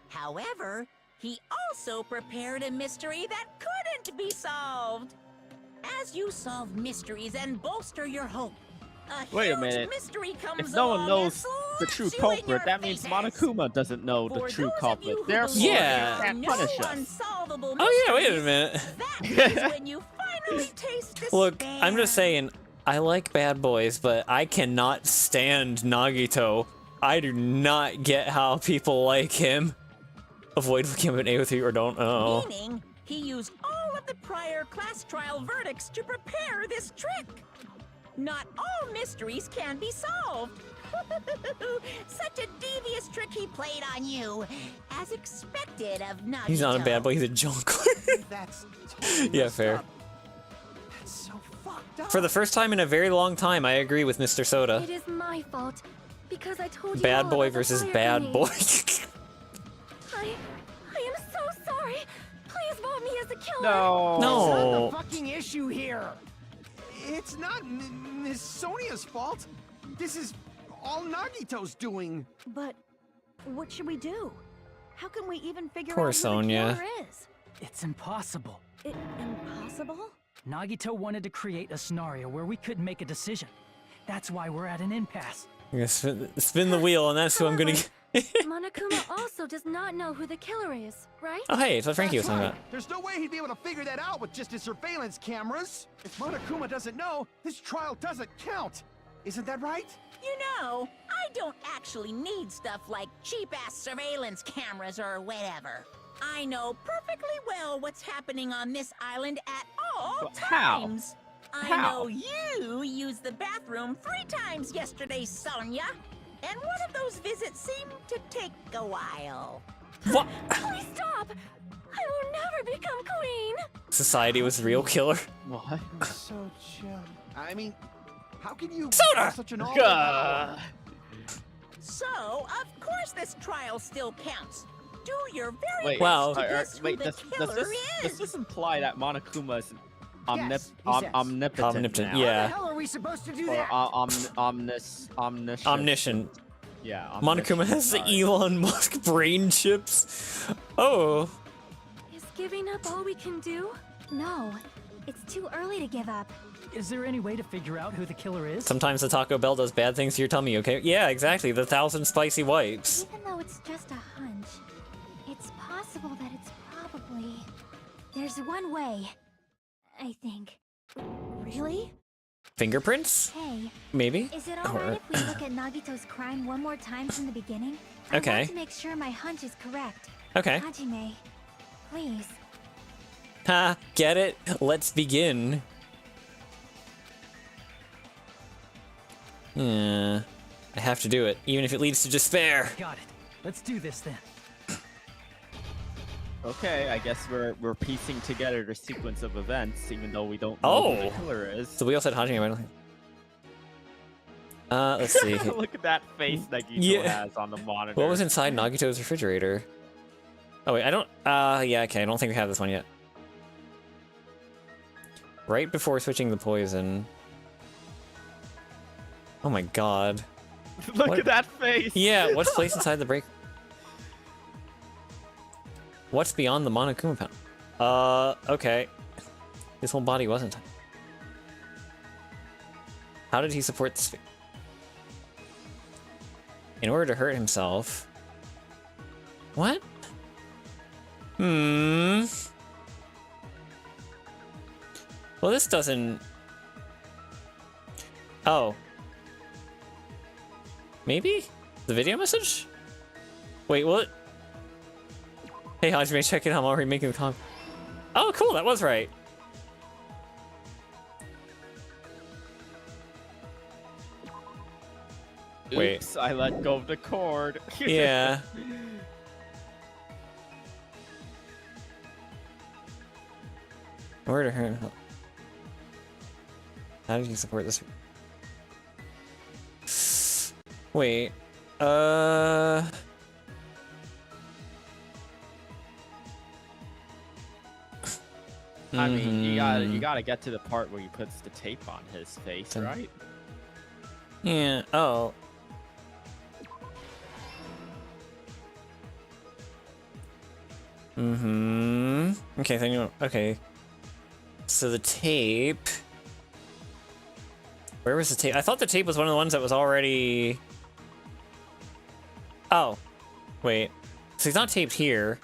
However, he also prepared a mystery that couldn't be solved. As you solve mysteries and bolster your hope, Wait a huge minute. mystery comes If no one along knows and the true slaps you in culprit, your that means faces. Monokuma doesn't know the For true those of culprit. you who Therefore, believe Yeah. he can't no punish us. unsolvable Oh yeah, wait a mysteries, minute. that is when you finally taste despair. Look, I'm just saying, I like bad boys, but I cannot stand Nagito. I do not get how people like him. Avoid looking at an AO3 or don't. Oh. Meaning, he used all of the prior class trial verdicts to prepare this trick. Not all mysteries can be solved. Such a devious trick he played on you, as expected of Nagito. He's not a bad boy, he's a junkler. That's totally Yeah, messed fair. up. That's so fucked up. For the first time in a very long time, I agree with Mr. Soda. It is my fault. Because I told you Bad all boy about the versus fire bad grenade. boy. I am so sorry. Please vote me as the killer. No. That's not No. the fucking issue here. It's not Miss Sonia's fault. This is all Nagito's doing. But what should we do? How can we even figure Poor out who Sonia. the killer is? It's impossible. Impossible? Nagito wanted to create a scenario where we couldn't make a decision. That's why we're at an impasse. I'm gonna spin the wheel, and that's who I'm gonna get. Monokuma also does not know who the killer is, right? Oh, hey, it's what Frankie was That's talking right. about. There's no way he'd be able to figure that out with just his surveillance cameras. If Monokuma doesn't know, this trial doesn't count. Isn't that right? You know, I don't actually need stuff like cheap-ass surveillance cameras or whatever. I know perfectly well what's happening on this island at all But how? times. I How? know you used the bathroom 3 times yesterday, Sonia. And one of those visits seemed to take a while. What? Please stop! I will never become queen! Society was the real killer. What? So chill. I mean, how can you Soda! have such an all power? So, of course this trial still counts. Do your very Wait, best Wow. to guess who wait, the does killer this is. imply that Monokuma is Yes, he says. omnipotent Omnipotent, now? How yeah. the hell are we supposed to do Or that? omniscient. Omniscient. Yeah. Monokuma has the sorry. Elon Musk brain chips. Oh. Is giving up all we can do? No, it's too early to give up. Is there any way to figure out who the killer is? Sometimes the Taco Bell does bad things to your tummy, okay? Yeah, exactly. The 1,000 spicy wipes. Even though it's just a hunch, it's possible that it's probably... There's one way, I think. Really? Fingerprints? Hey, Maybe? is it alright if we look at Nagito's crime one more time from the beginning? I Okay. want to make sure my hunch is correct. Okay. Hajime, please. Ha, get it? Let's begin. I have to do it, even if it leads to despair. Got it. Let's do this then. Okay, I guess we're piecing together the sequence of events, even though we don't know who the Oh. killer is. So we all said Hajime, I don't think. Let's see. Look at that face Nagito Yeah. has on the monitor. What was inside Nagito's refrigerator? Oh wait, I don't, yeah, okay, I don't think we have this one yet. Right before switching the poison. Oh my god. Look What? at that face! Yeah, what's placed inside the break? What's beyond the Monokuma pound? Okay. His whole body wasn't. How did he support the sphere? In order to hurt himself. What? Well, this doesn't... Oh. Maybe? The video message? Wait, what? Hey, Hajime, check it out. I'm already making the comment. Oh, cool, that was right. Wait. Oops, I let go of the cord. Yeah. Where to her? How did you support this? Wait. I mean, you Mhm. gotta get to the part where he puts the tape on his face, Then- right? Yeah. Oh. Okay, then you. Okay. So the tape. Where was the tape? I thought the tape was one of the ones that was already. Oh. Wait. So he's not taped here.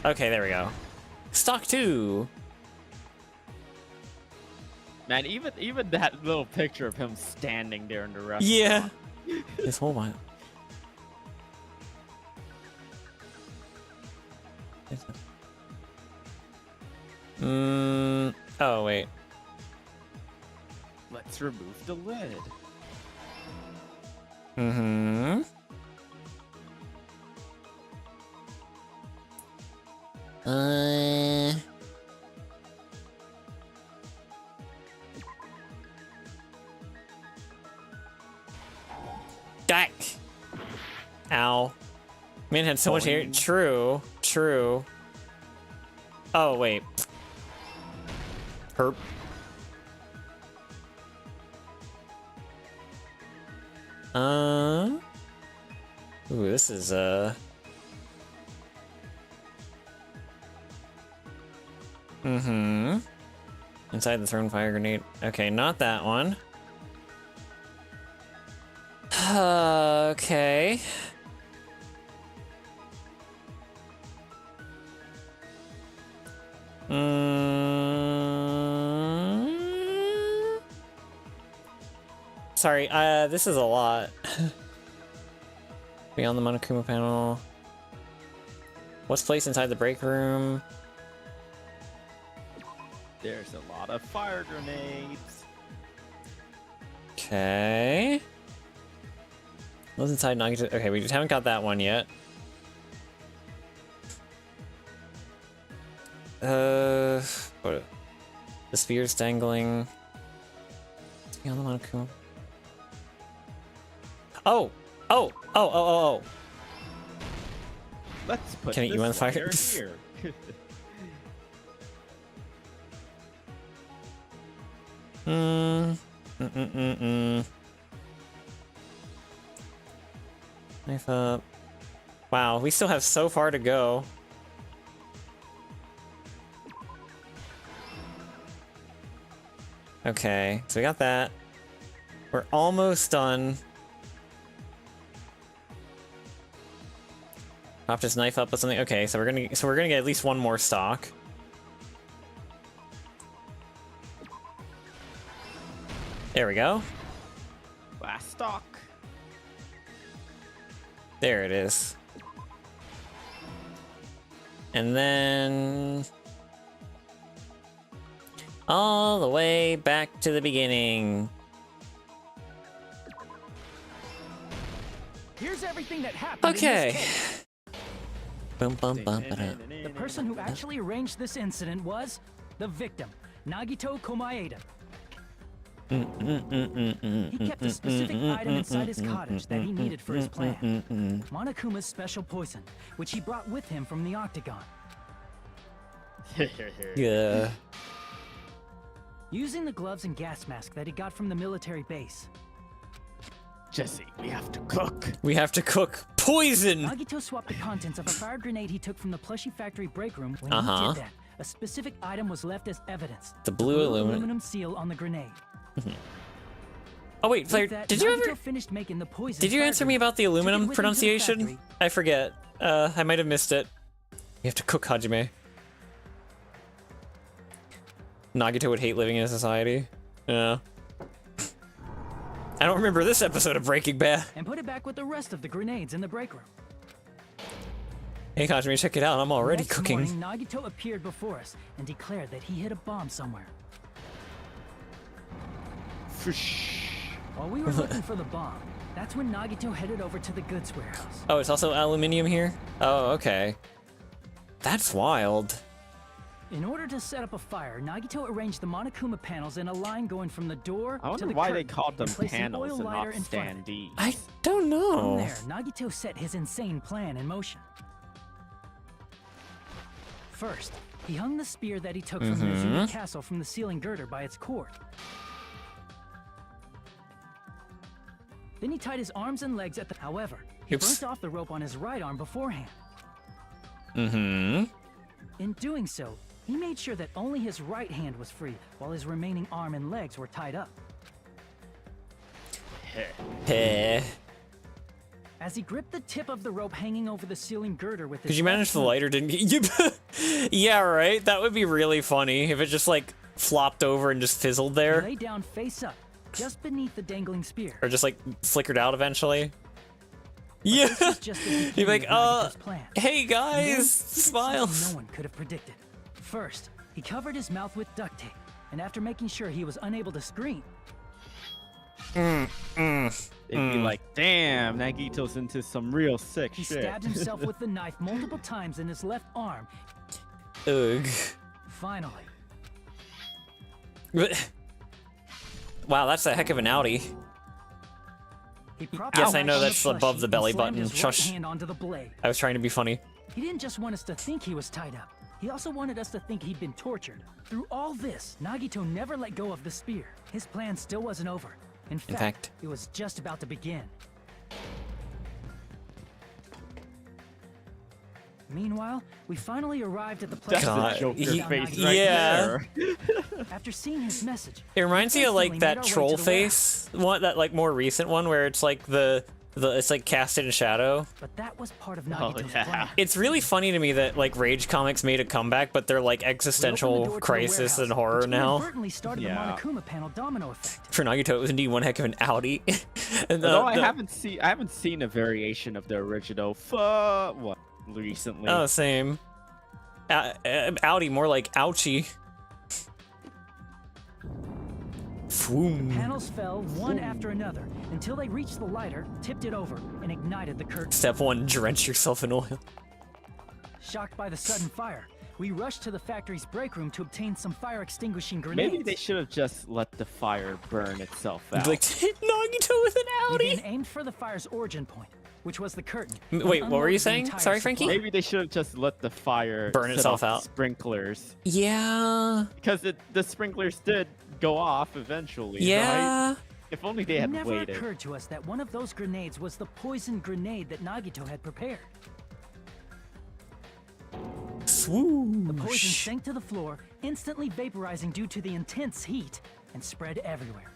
Okay, there we go. Stock 2. Man, even that little picture of him standing there in the restaurant. Yeah. This whole while. Oh wait. Let's remove the lid. Dack. Ow. Man had so much hair. True. True. Oh wait. Herp. Ooh, this is Inside the thrown fire grenade. Okay, not that one. Okay. Sorry, this is a lot. Beyond the Monokuma panel. What's placed inside the break room? There's a lot of fire grenades. Okay. What's inside Nagito? Okay, we just haven't got that one yet. What? The spear's dangling. Beyond the Monokuma. Oh! Oh! Oh! Oh! Oh! Let's put Can I eat you on the fire? here. Knife up. Wow, we still have so far to go. Okay, so we got that. We're almost done. Pop this knife up with something. Okay, so we're gonna get at least one more stock. There we go. Last stock. There it is. And then all the way back to the beginning. Here's everything that happened. Okay. In this case. Bum, bum, bum, ba-da. The person who actually arranged this incident was the victim, Nagito Komaeda. He kept a specific item inside his cottage that he needed for his plan. Monokuma's special poison, which he brought with him from the Octagon. Yeah. Using the gloves and gas mask that he got from the military base. Jesse, we have to cook. We have to cook poison. Nagito swapped the contents of a fire grenade he took from the plushie factory break room. When he did that, a specific item was left as evidence. The blue aluminum seal on the grenade. Oh wait, Flair, did you ever finished making the poison? Did you answer me about the aluminum pronunciation? I forget. I might have missed it. You have to cook Hajime. Nagito would hate living in a society. Yeah. I don't remember this episode of Breaking Bad. And put it back with the rest of the grenades in the break room. Hey Hajime, check it out. I'm already Next cooking. Morning, Nagito appeared before us and declared that he hid a bomb somewhere. While we were looking for the bomb, that's when Nagito headed over to the goods warehouse. Oh, it's also aluminium here? Oh, okay. That's wild. In order to set up a fire, Nagito arranged the Monokuma panels in a line going from the door I wonder to the why curtain, they called them and placed an panels oil and not lighter in front of it. standees. I don't know. From there, Nagito set his insane plan in motion. First, he hung the spear that he took from Mizumi Castle from the ceiling girder by its cord. Then he tied his arms and legs at the... However, he burnt off the rope on his right arm beforehand. In doing so, he made sure that only his right hand was free, while his remaining arm and legs were tied up. As he gripped the tip of the rope hanging over the ceiling girder with his... Could you manage the lighter, didn't you? Yeah, right? That would be really funny if it just, like, flopped over and just fizzled there. He lay down face up, just beneath the dangling spear. Or just, like, flickered out eventually. Yeah! You're like, hey guys, smiles! No one could have predicted. First, he covered his mouth with duct tape, and after making sure he was unable to scream... They'd be like, damn, Nagito's into some real sick shit. He stabbed himself with the knife multiple times in his left arm. Ugh. Finally. Wow, that's a heck of an outie. Yes, I know that's above the belly button. Shush. I was trying to be funny. He didn't just want us to think he was tied up. He also wanted us to think he'd been tortured. Through all this, Nagito never let go of the spear. His plan still wasn't over. In fact, it was just about to begin. Meanwhile, we finally arrived at the place. After seeing his message, it reminds me of like that troll face one, that like more recent one where it's like it's like casted in shadow. But that was part of Nagito's plan. It's really funny to me that like Rage Comics made a comeback, but they're like existential crisis and horror now. Started the Monokuma panel domino effect. For Nagito, it was indeed one heck of an outie. Although I haven't seen a variation of the original for what recently. Oh, same. Outie, more like ouchie. Panels fell one after another until they reached the lighter, tipped it over, and ignited the curtain. Step 1, drench yourself in oil. Shocked by the sudden fire, we rushed to the factory's break room to obtain some fire-extinguishing grenades. Maybe they should have just let the fire burn itself out. Like, hit Nagito with an outie! We then aimed for the fire's origin point, which was the curtain. Wait, what were you saying? Sorry, Frankie? Maybe they should have just let the fire burn itself out. Sprinklers. Yeah. Because the sprinklers did go off eventually. Yeah. Right? If only they had waited. It never occurred to us that one of those grenades was the poison grenade that Nagito had prepared. Swoosh. The poison sank to the floor, instantly vaporizing due to the intense heat, and spread everywhere.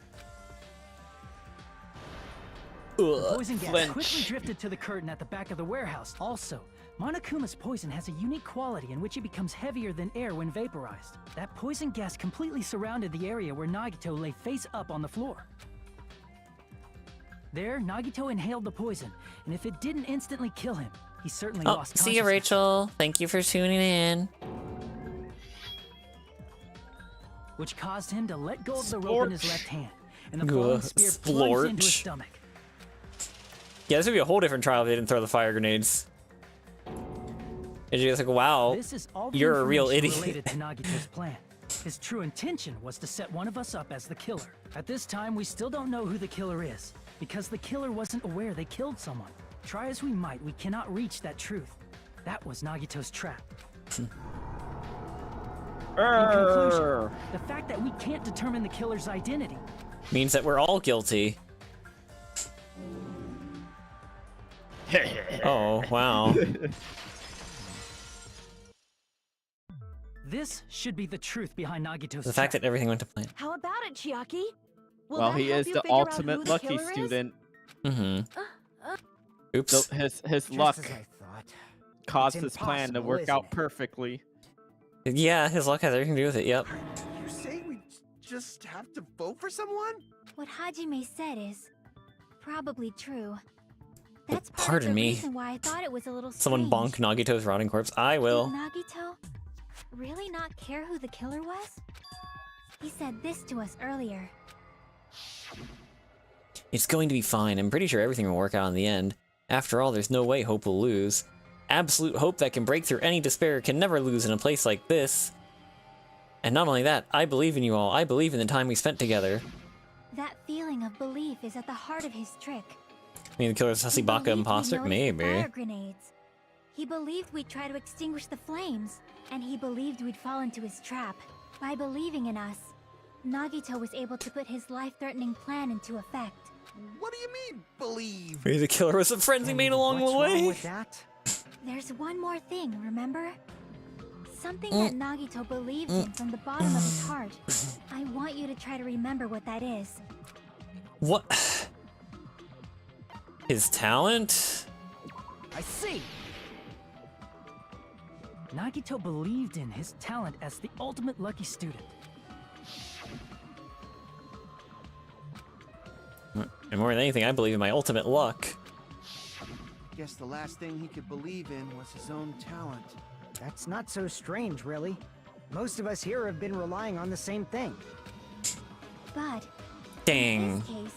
The poison gas quickly drifted to the curtain at the back of the warehouse. Also, Monokuma's poison has a unique quality in which it becomes heavier than air when vaporized. That poison gas completely surrounded the area where Nagito lay face up on the floor. There, Nagito inhaled the poison, and if it didn't instantly kill him, he certainly lost consciousness. See you, Rachel. Thank you for tuning in. Which caused him to let go of the rope in his left hand, and the falling spear plunged into his stomach. Yeah, this would be a whole different trial if they didn't throw the fire grenades. And you're just like, wow, you're a real idiot. Related to Nagito's plan. His true intention was to set one of us up as the killer. At this time, we still don't know who the killer is, because the killer wasn't aware they killed someone. Try as we might, we cannot reach that truth. That was Nagito's trap. In conclusion, the fact that we can't determine the killer's identity means that we're all guilty. Oh, wow. This should be the truth behind Nagito's The fact that everything went to plan. How about it, Chiaki? Well, he is the ultimate lucky student. Oops. So his luck caused his plan to work out perfectly. Yeah, his luck has everything to do with it, yep. You say we just have to vote for someone? What Hajime said is probably true. That's Pardon the me. reason why I thought it was a little Someone bonk Nagito's rotting corpse. I will. Did Nagito really not care who the killer was? He said this to us earlier. It's going to be fine. I'm pretty sure everything will work out in the end. After all, there's no way hope will lose. Absolute hope that can break through any despair can never lose in a place like this. And not only that, I believe in you all. I believe in the time we spent together. That feeling of belief is at the heart of his trick. I mean, the killer's Hasibaka imposter? Maybe. Fire grenades. He believed we'd try to extinguish the flames, and he believed we'd fall into his trap. By believing in us, Nagito was able to put his life-threatening plan into effect. What do you mean, believe? Maybe the killer was a friends he made along the What's wrong way. with that? There's one more thing, remember? Something that Nagito believed in from the bottom of his heart. I want you to try to remember what that is. What? His talent? I see. Nagito believed in his talent as the ultimate lucky student. And more than anything, I believe in my ultimate luck. Guess the last thing he could believe in was his own talent. That's not so strange, really. Most of us here have been relying on the same thing. But in Dang. this case,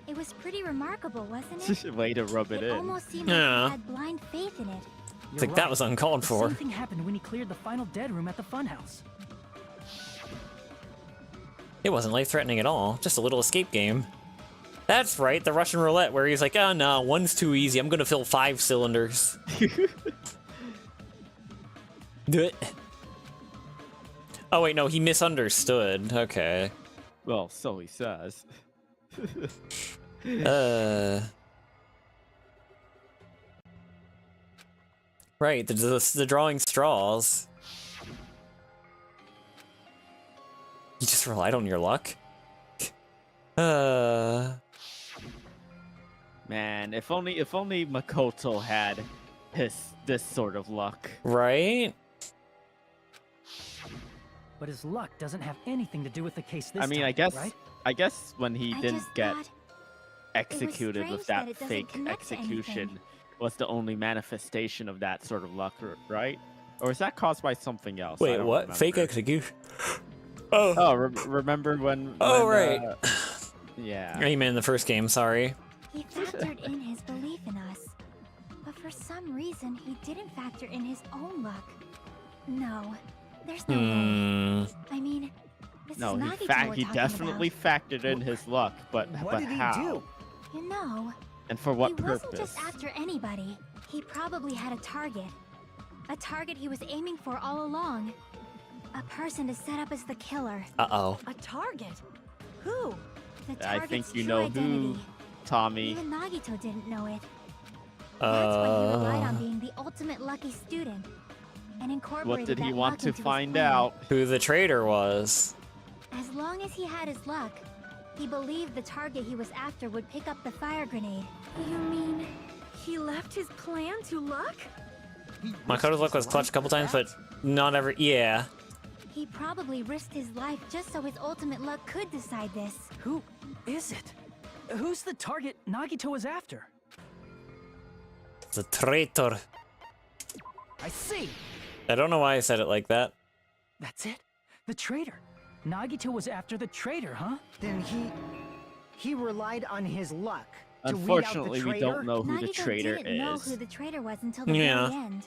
it was pretty remarkable, wasn't it? Way to rub it It in. almost seemed like Yeah. he had blind faith in it. It's like that was uncalled The for. same thing happened when he cleared the final dead room at the funhouse. It wasn't life-threatening at all. Just a little escape game. That's right, the Russian roulette where he's like, oh no, one's too easy. I'm gonna fill 5 cylinders. Do it. Oh wait, no, he misunderstood. Okay. Well, so he says. Right, the drawing straws. You just relied on your luck? Man, if only Makoto had this sort of luck. Right? But his luck doesn't have anything to do with the case this I mean, time, I guess right? when he I didn't just get thought executed strange with that that it doesn't fake connect to execution anything. was the only manifestation of that sort of luck, right? Or is that caused by something else? I Wait, don't what? remember. Fake execution? Oh. Oh, remember when? Oh, when, right. Yeah. You meant in the first game, sorry. he factored in his belief in us. But for some reason, he didn't factor in his own luck. No, there's no way. I mean, this No, is he Nagito we're he talking definitely about. factored in his luck, but What but did he how? do? You know, And for what he purpose? wasn't just after anybody. He probably had a target. A target he was aiming for all along. A person to set up as the killer. Uh-oh. A target? Who? The I target's think you true know identity. who, Tommy. Even Nagito didn't know it. That's why he relied on Uh, being the ultimate lucky student. And What incorporated did he that want luck to into his find plan. out? who the traitor was. As long as he had his luck, he believed the target he was after would pick up the fire grenade. You mean he left his plan to luck? He Makoto's luck was clutch a couple times, but not ever. Yeah. He probably risked his life just so his ultimate luck could decide this. Who is it? Who's the target Nagito was after? The traitor. I see. I don't know why I said it like that. That's it. The traitor. Nagito was after the traitor, huh? Then he relied on his luck to weed out Unfortunately, the we traitor? don't know who the Nagito traitor didn't know is. who the traitor was until the Yeah. very end.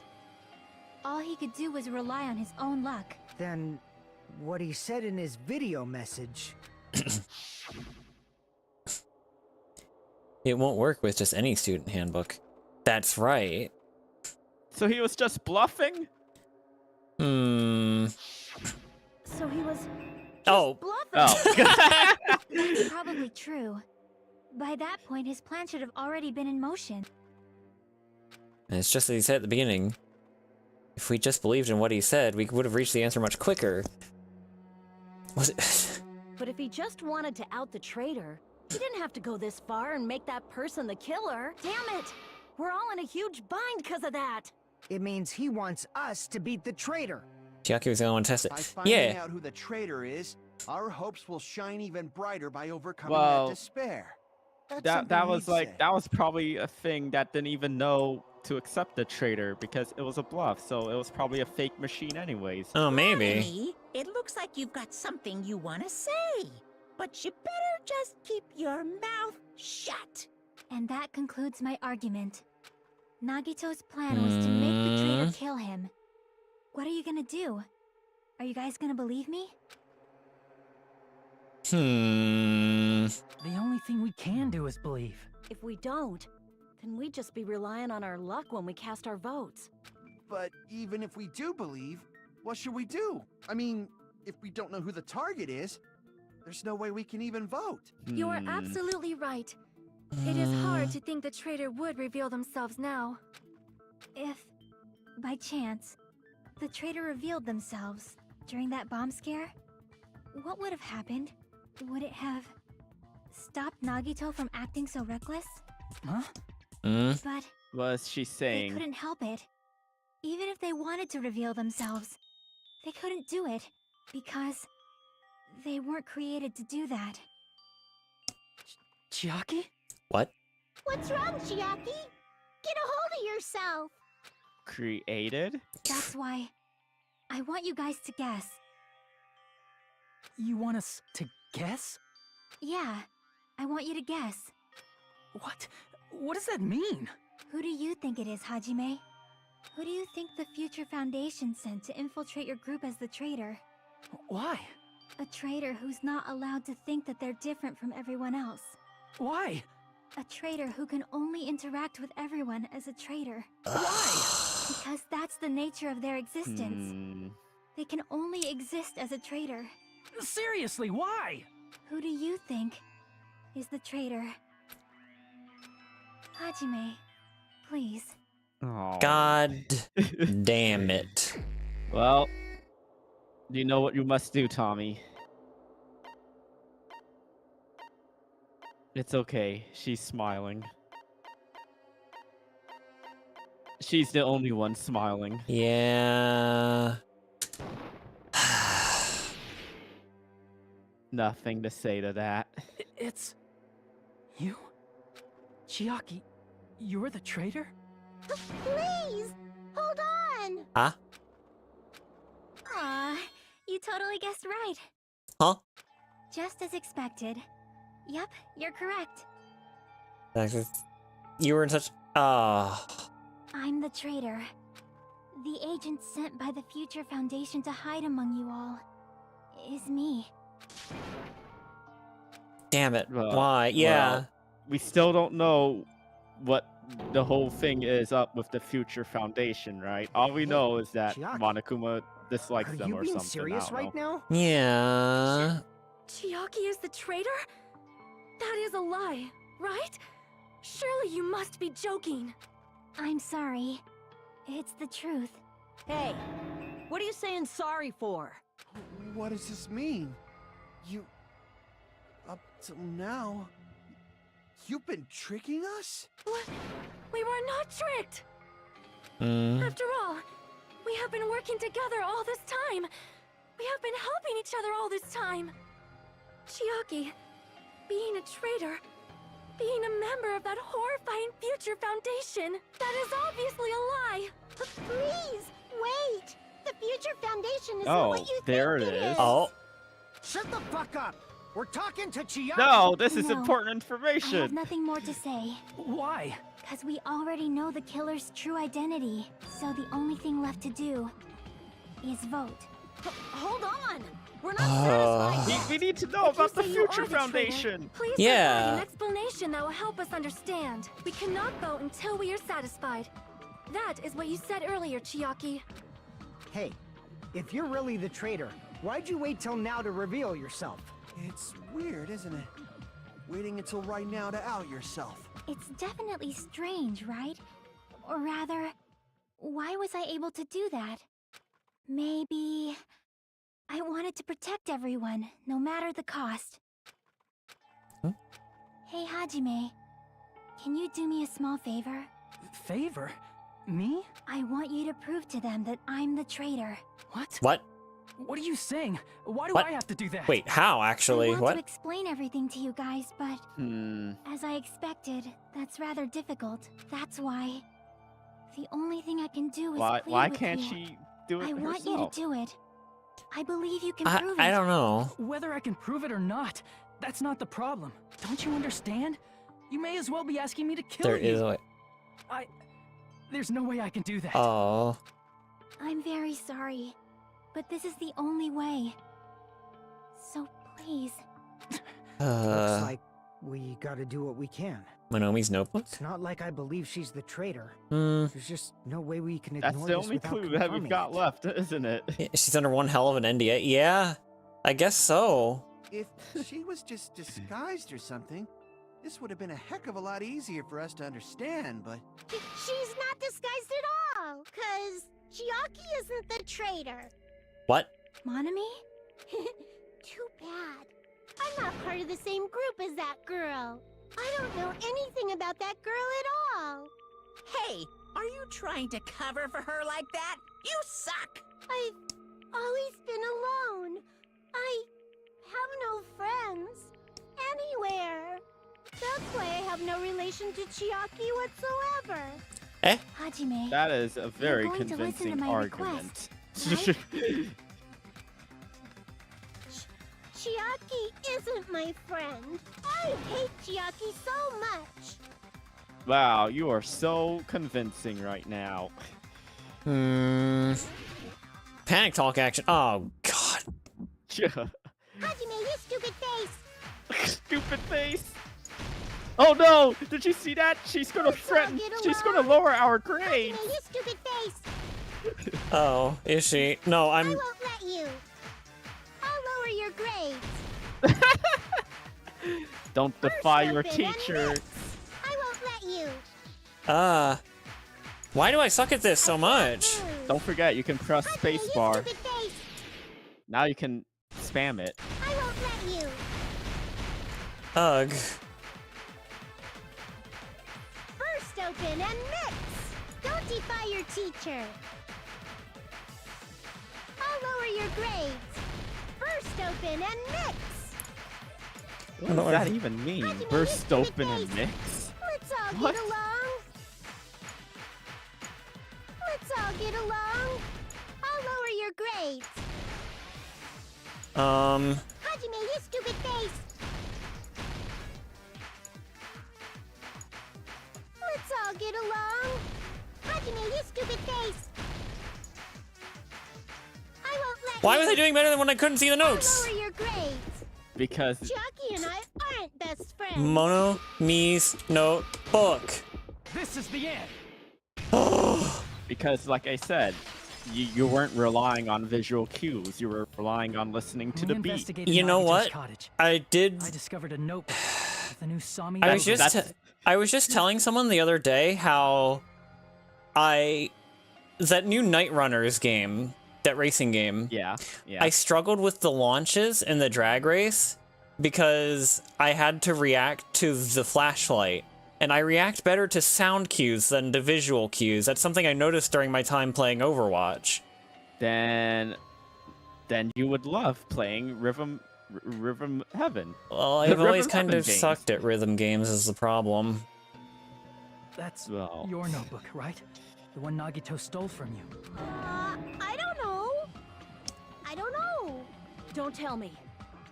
All he could do was rely on his own luck. Then what he said in his video message. It won't work with just any student handbook. That's right. So he was just bluffing? Hmm. So he was Oh. bluffing. Oh. That's probably true. By that point, his plan should have already been in motion. And it's just as he said at the beginning. If we just believed in what he said, we would have reached the answer much quicker. Was it? But if he just wanted to out the traitor, he didn't have to go this far and make that person the killer. Damn it! We're all in a huge bind because of that. It means he wants us to beat the traitor. Chiaki was the only one to test By it. finding Yeah. out who the traitor is, our hopes will shine even brighter by overcoming Well, that despair. That's that something was he'd like say. that was probably a thing that didn't even know to accept the traitor because it was a bluff, so it was probably a fake machine anyways. Oh, maybe. Bonnie, it looks like you've got something you want to say, but you better just keep your mouth shut. And that concludes my argument. Nagito's plan was to make the traitor kill him. What are you gonna do? Are you guys gonna believe me? Hmm. The only thing we can do is believe. If we don't, then we'd just be relying on our luck when we cast our votes. But even if we do believe, what should we do? I mean, if we don't know who the target is, there's no way we can even vote. You are absolutely right. It is hard to think the traitor would reveal themselves now. If, by chance, the traitor revealed themselves during that bomb scare, what would have happened? Would it have stopped Nagito from acting so reckless? Huh? But What's she they saying? couldn't help it. Even if they wanted to reveal themselves, they couldn't do it because they weren't created to do that. Chiaki? What? What's wrong, Chiaki? Get a hold of yourself. Created? That's why I want you guys to guess. You want us to guess? Yeah, I want you to guess. What? What does that mean? Who do you think it is, Hajime? Who do you think the Future Foundation sent to infiltrate your group as the traitor? Why? A traitor who's not allowed to think that they're different from everyone else. Why? A traitor who can only interact with everyone as a traitor. Why? Because that's the nature of their existence. They can only exist as a traitor. Seriously, why? Who do you think is the traitor? Hajime, please. Oh. God damn it. Well, you know what you must do, Tommy. It's okay. She's smiling. She's the only one smiling. Yeah. Nothing to say to that. It's... you? Chiaki, you're the traitor? Please, hold on. Huh? Aw, you totally guessed right. Huh? Just as expected. Yep, you're correct. You were in such... Ah. I'm the traitor. The agent sent by the Future Foundation to hide among you all is me. Damn it. Why? Yeah. Well, we still don't know what the whole thing is up with the Future Foundation, right? All we know is that Chiaki, Monokuma dislikes Are them you or being something. serious I don't right know. now? Yeah. Chiaki is the traitor? That is a lie, right? Surely you must be joking. I'm sorry. It's the truth. Hey, what are you saying sorry for? What does this mean? You... Up till now... You've been tricking us? What? We were not tricked! Mm. After all, we have been working together all this time. We have been helping each other all this time. Chiaki, being a traitor, being a member of that horrifying Future Foundation, that is obviously a lie. Please, wait. The Future Foundation is Oh, what you there think it is. Oh. Shut the fuck up! We're talking to Chiaki! No, this is No. important I have information. nothing more to say. Why? Because we already know the killer's true identity. So the only thing left to do is vote. Hold on! We're not satisfied yet. We need to know If you about the say you are Future the traitor, Foundation. Please Yeah. provide an explanation that will help us understand. We cannot vote until we are satisfied. That is what you said earlier, Chiaki. Hey, if you're really the traitor, why'd you wait till now to reveal yourself? It's weird, isn't it? Waiting until right now to out yourself. It's definitely strange, right? Or rather, why was I able to do that? Maybe... I wanted to protect everyone, no matter the cost. Hmm? Hey, Hajime. Can you do me a small favor? Favor? Me? I want you to prove to them that I'm the traitor. What? What? What are you saying? Why do What? I have to do that? Wait, how actually? I want What? to explain everything to you guys, but as I expected, that's rather difficult. That's why the only thing I can do is plead Why with can't you. she do it I want you herself? to do it. I believe you can prove it. I don't know. Whether I can prove it or not, that's not the problem. Don't you understand? You may as well be asking me to kill There you. is a way. There's no way I can do that. Oh. I'm very sorry, but this is the only way. So please. Looks like we gotta do what we can. Monomi's notebook? It's not like I believe she's the traitor. Hmm. There's just no way we can ignore That's this the only without clue that we've confirming got it. left, isn't it? Yeah, she's under one hell of an NDA. Yeah, I guess so. If she was just disguised or something, this would have been a heck of a lot easier for us to understand, but... She's not disguised at all, cause Chiaki isn't the traitor. What? Monami? Too bad. I'm not part of the same group as that girl. I don't know anything about that girl at all. Hey, are you trying to cover for her like that? You suck! I've always been alone. I have no friends anywhere. That's why I have no relation to Chiaki whatsoever. Eh? Hajime. That is a very going to listen to convincing my argument. Chiaki isn't my friend. I hate Chiaki so much. Wow, you are so convincing right now. Hmm. Panic talk action. Oh, God. Hajime, you stupid face. Stupid face. Oh no! Did you see that? She's gonna threaten. She's gonna lower our grades. Hajime, you stupid face. Oh, is she? No, I I'm... won't let you. I'll lower your grades. Don't defy your First open and teacher. mix. I won't let you. Why do I suck at this so much? Don't forget, you can press Hajime, you spacebar. stupid face. Now you can spam it. I won't let you. Ugh. First open and mix. Don't defy your teacher. I'll lower your grades. First open and mix. What does that even mean? Hajime, you Burst stupid open and face. mix? Let's all What? get along. Let's all get along. I'll lower your grades. Hajime, you stupid face. Let's all get along. Hajime, you stupid face. I won't let Why you. was I doing better than when I couldn't see the I'll notes? lower your grades. Because Chiaki and I aren't best friends. Monomi's notebook. This is the end. because like I said, you weren't relying on visual cues. You were relying on listening to When the we beat. investigated You know Nagito's what? Cottage, I did... I discovered a notebook with a new Sami. I was logo. just I was just telling someone the other day how that new Night Runners game, that racing game. Yeah, yeah. I struggled with the launches in the drag race because I had to react to the flashlight. And I react better to sound cues than to visual cues. That's something I noticed during my time playing Overwatch. Then you would love playing Rhythm Heaven. Well, The I've always Rhythm kind Heaven of games. sucked at rhythm games is the problem. That's Well. your notebook, right? The one Nagito stole from you. I don't know. I don't know. Don't tell me.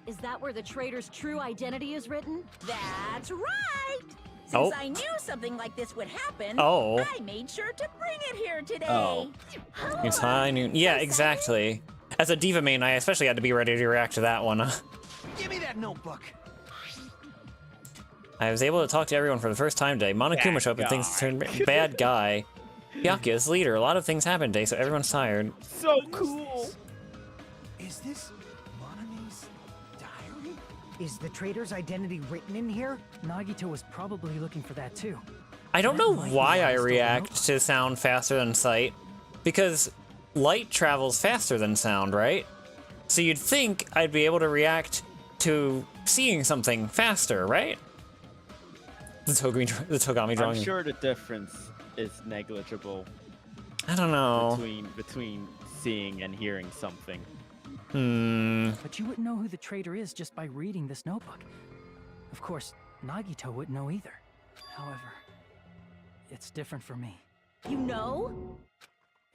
Is that where the traitor's true identity is written? That's right! Since Oh. I knew something like this would happen, Oh. I made sure to bring it here today. Oh. It's high noon. Yeah, exactly. As a Diva main, I especially had to be ready to react to that one. Give me that notebook. I was able to talk to everyone for the first time today. Monokuma showed up and things turned bad guy. Byakuya's leader. A lot of things happened today, so everyone's tired. So cool. Is this Monami's diary? Is the traitor's identity written in here? Nagito was probably looking for that too. I don't That know might be why why I I stole the react notebook. to sound faster than sight. Because light travels faster than sound, right? So you'd think I'd be able to react to seeing something faster, right? The Togami drawing. I'm sure the difference is negligible I don't know. between seeing and hearing something. But you wouldn't know who the traitor is just by reading this notebook. Of course, Nagito wouldn't know either. However, it's different for me. You know?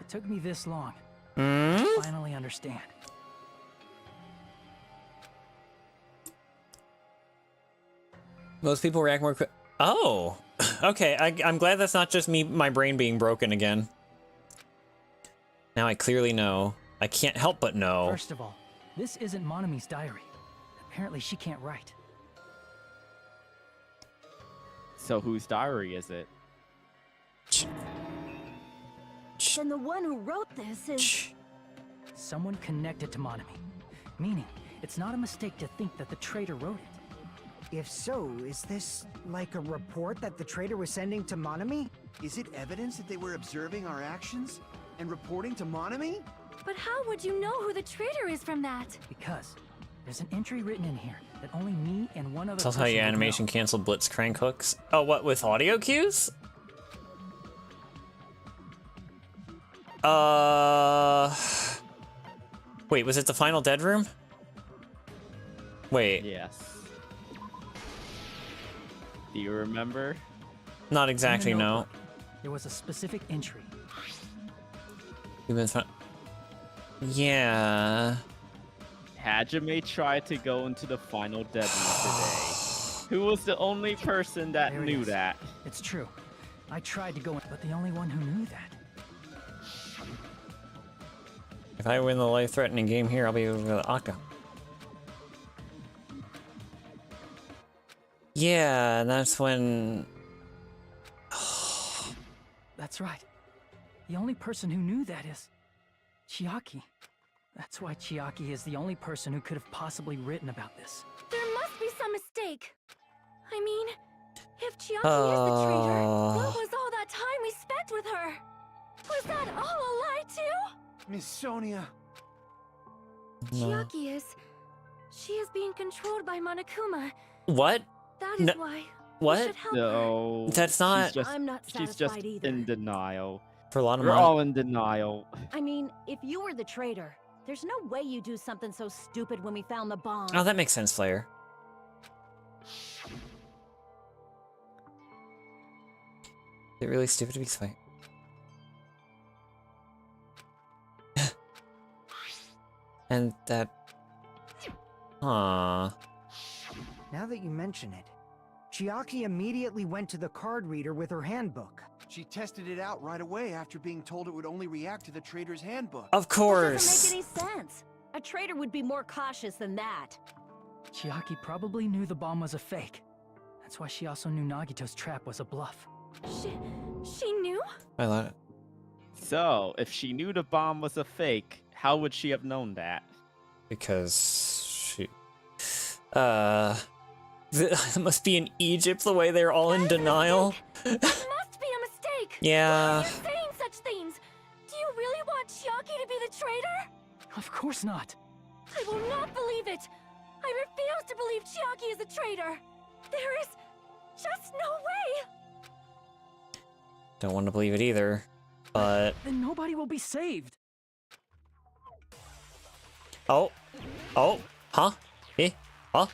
It took me this long Hmm? to finally understand. Most people react more quick. Oh! Okay, I'm glad that's not just me, my brain being broken again. Now I clearly know. I can't help but know. First of all, this isn't Monami's diary. Apparently she can't write. So whose diary is it? Then the one who wrote this is... Someone connected to Monami. Meaning, it's not a mistake to think that the traitor wrote it. If so, is this like a report that the traitor was sending to Monami? Is it evidence that they were observing our actions and reporting to Monami? But how would you know who the traitor is from that? Because there's an entry written in here that only me and one other Tell us how person your would animation know. canceled Blitz crank hooks. Oh, what, with audio cues? Wait, was it the final dead room? Wait, Yes. Do you remember? not In the exactly, no. notebook, there was a specific entry. You've been yeah. Hajime tried to go into the final dead room today. Who was the only person that There it knew is. that? It's true. I tried to go in, but the only one who knew that. If I win the life-threatening game here, I'll be over the Akka. Yeah, and that's when... That's right. The only person who knew that is Chiaki. That's why Chiaki is the only person who could have possibly written about this. There must be some mistake. I mean, if Chiaki is the traitor, what was all that time we spent with her? Was that all a lie too? Miss Sonia. No. Chiaki is... She is being controlled by Monokuma. What? That is No- why what? we should help her. No. That's not- She's just, I'm not she's just satisfied either. in denial. For a lot of We're money. all in denial. I mean, if you were the traitor, there's no way you do something so stupid when we found the bomb. Oh, that makes sense, Slayer. Is it really stupid to be spite? And that... Aww. Now that you mention it, Chiaki immediately went to the card reader with her handbook. She tested it out right away after being told it would only react to the traitor's handbook. Of That course! doesn't make any sense. A traitor would be more cautious than that. Chiaki probably knew the bomb was a fake. That's why she also knew Nagito's trap was a bluff. She knew? I love it. So, if she knew the bomb was a fake, how would she have known that? Because she... It must be in Egypt the way they're all in denial. That must be a mistake. Yeah. Why are you saying such things? Do you really want Chiaki to be the traitor? Of course not. I will not believe it. I refuse to believe Chiaki is a traitor. There is just no way. Don't want to believe it either. But... Then nobody will be saved. Oh. Oh. Huh? Eh? Huh?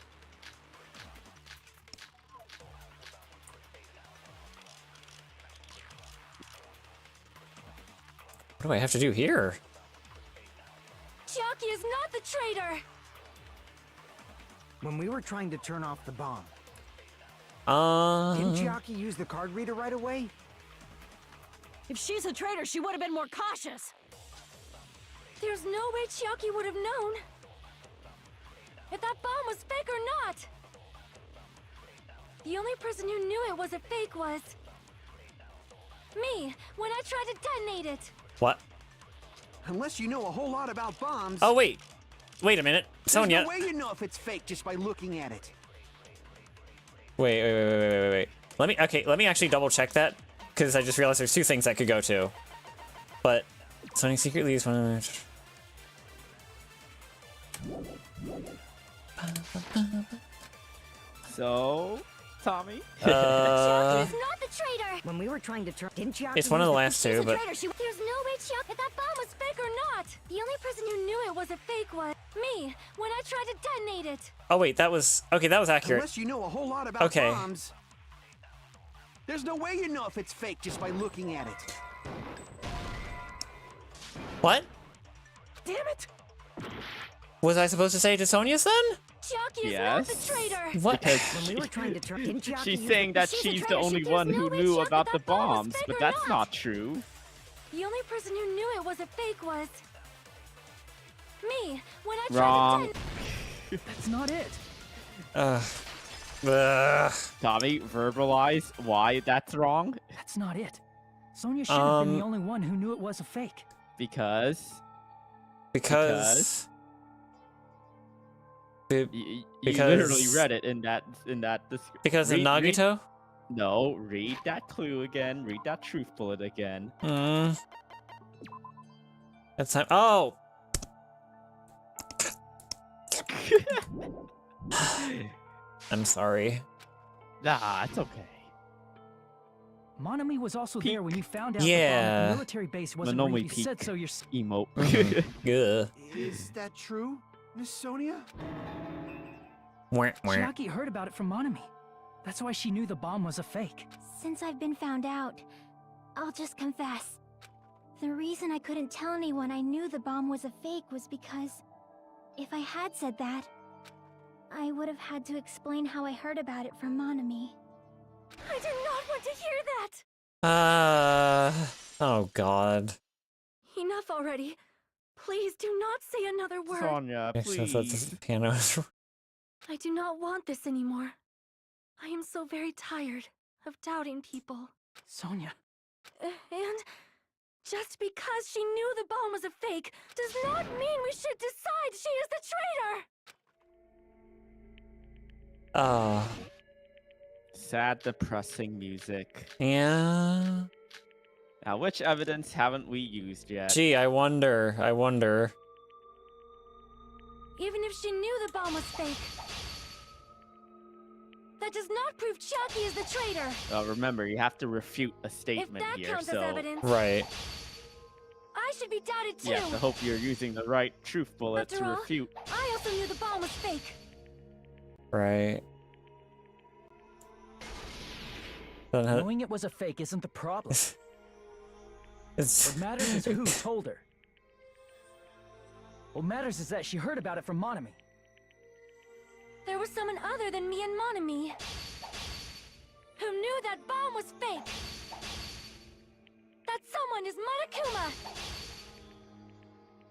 What do I have to do here? Chiaki is not the traitor. When we were trying to turn off the bomb, Uh... didn't Chiaki use the card reader right away? If she's a traitor, she would have been more cautious. There's no way Chiaki would have known if that bomb was fake or not. The only person who knew it was a fake was me when I tried to detonate it. What? Unless you know a whole lot about bombs. Oh, wait. Wait a minute. Sonia. There's no way you know if it's fake just by looking at it. Wait. Let me actually double check that. Because I just realized there's two things that could go to. But Sonia secretly is one of So, Tommy? Chiaki is not the traitor. When we were trying to turn, didn't Chiaki? It's one of use the the- last two, but... There's no way Chiaki, if that bomb was fake or not. The only person who knew it was a fake was me when I tried to detonate it. Oh, wait, that was... Okay, that was accurate. Unless you know a whole lot about Okay. bombs. There's no way you know if it's fake just by looking at it. What? Damn it! Was I supposed to say to Sonia's then? Chiaki is not Yes. the traitor. What? Because When we were trying to turn, didn't Chiaki? she's use saying that She's a she's the traitor. only There's one no who way knew Chiaki about the that bomb was bombs, fake but or that's not. not true. The only person who knew it was a fake was me when I tried Wrong. to detonate. That's not it. Ugh. Tommy, verbalize why that's wrong. That's not it. Sonia should have been the only one who knew it was a fake. Because Because you literally read it in that because of Nagito? No, read that clue again. Read that truth bullet again. That's time. Oh. I'm sorry. Nah, it's okay. Monami was also there when you found out the Yeah. military base wasn't Monomi where you peak. said so Emote. Good. Is that true, Miss Sonia? Chiaki heard about it from Monami. That's why she knew the bomb was a fake. Since I've been found out, I'll just confess. The reason I couldn't tell anyone I knew the bomb was a fake was because if I had said that, I would have had to explain how I heard about it from Monami. I do not want to hear that! Oh god. Enough already. Please do not say another word. Sonia, Since that's please. the piano. I do not want this anymore. I am so very tired of doubting people. Sonia. And just because she knew the bomb was a fake does not mean we should decide she is the traitor! Sad, depressing music. Yeah. Now, which evidence haven't we used yet? Gee, I wonder. Even if she knew the bomb was fake, that does not prove Chiaki is the traitor. Remember, you have to refute a statement If that here, counts so... as evidence, Right. I should be doubted too. Yeah, I hope you're using the right truth bullet After to all, refute. I also knew the bomb was fake. Right. Knowing it was a fake isn't the problem. What matters is who told her. What matters is that she heard about it from Monami. There was someone other than me and Monami who knew that bomb was fake. That someone is Monokuma.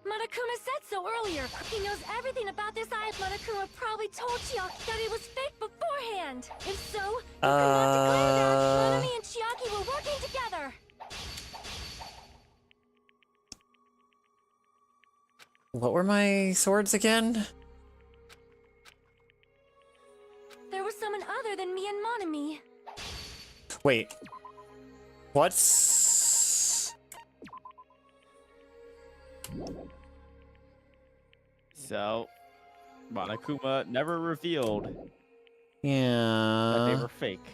Monokuma said so earlier. He knows everything about this island. Monokuma probably told Chiaki that it was fake beforehand. If so, you cannot declare that Monami and Chiaki were working together. What were my swords again? There was someone other than me and Monami. Wait. What's... So, Monokuma never revealed that they Yeah. were fake.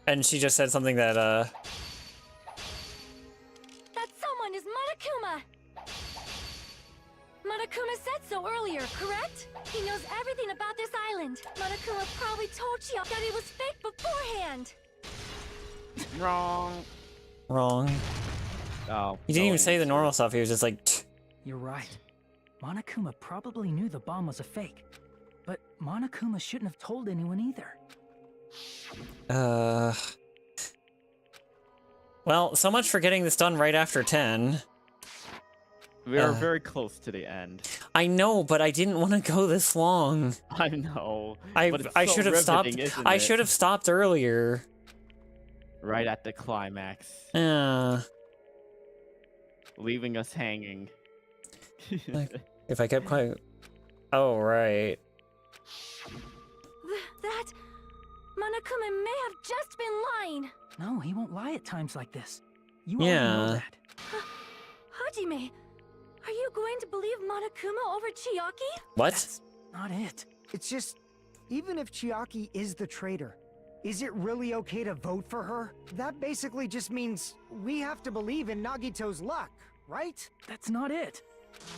And she just said something that, That someone is Monokuma. Monokuma said so earlier, correct? He knows everything about this island. Monokuma probably told Chiaki that it was fake beforehand. Wrong. Wrong. Oh. He didn't even say the normal stuff, he was just like, "Tch." You're right. Monokuma probably knew the bomb was a fake. But Monokuma shouldn't have told anyone either. Well, so much for getting this done right after 10. We are very close to the end. I know, but I didn't want to go this long. I know. I but it's I so should have stopped. riveting, isn't I it? should have stopped earlier. Right at the climax. Yeah. Leaving us hanging. Like, if I kept quiet. Oh, right. That... Monokuma may have just been lying. No, he won't lie at times like this. You already know Yeah. that. Hajime, are you going to believe Monokuma over Chiaki? What? That's not it. It's just, even if Chiaki is the traitor, is it really okay to vote for her? That basically just means we have to believe in Nagito's luck, right? That's not it.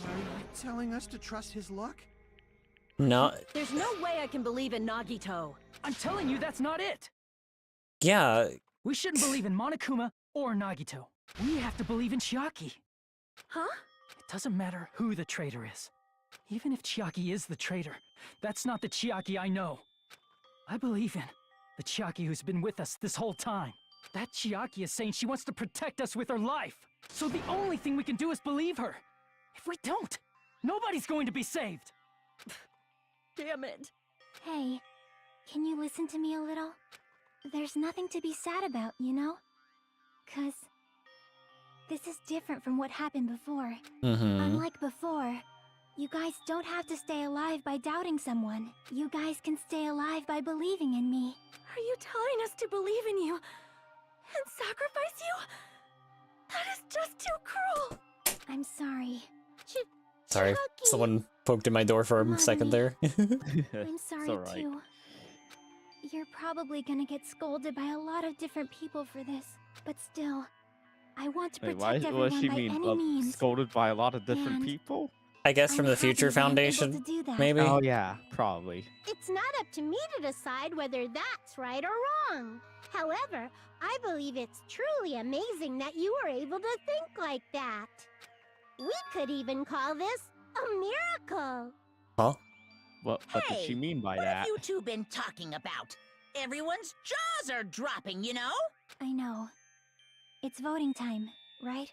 Are you telling us to trust his luck? No. There's no way I can believe in Nagito. I'm telling you, that's not it. Yeah. We shouldn't believe in Monokuma or Nagito. We have to believe in Chiaki. Huh? It doesn't matter who the traitor is. Even if Chiaki is the traitor, that's not the Chiaki I know. I believe in the Chiaki who's been with us this whole time. That Chiaki is saying she wants to protect us with her life. So the only thing we can do is believe her. If we don't, nobody's going to be saved. Damn it. Hey, can you listen to me a little? There's nothing to be sad about, you know? 'Cause this is different from what happened before. Unlike before, you guys don't have to stay alive by doubting someone. You guys can stay alive by believing in me. Are you telling us to believe in you and sacrifice you? That is just too cruel. I'm sorry. Sorry, Chucky. someone poked in my door for a second there. I'm sorry alright. too. You're probably gonna get scolded by a lot of different people for this, but still, I want to Wait, protect what everyone does she by mean? any means. Scolded by a lot of different And people? I guess from I'm the Future happy that I'm able Foundation, to do that. maybe? Oh yeah, probably. It's not up to me to decide whether that's right or wrong. However, I believe it's truly amazing that you were able to think like that. We could even call this a miracle. Huh? What did she Hey, mean by What that? have you two been talking about? Everyone's jaws are dropping, you know? I know. It's voting time, right?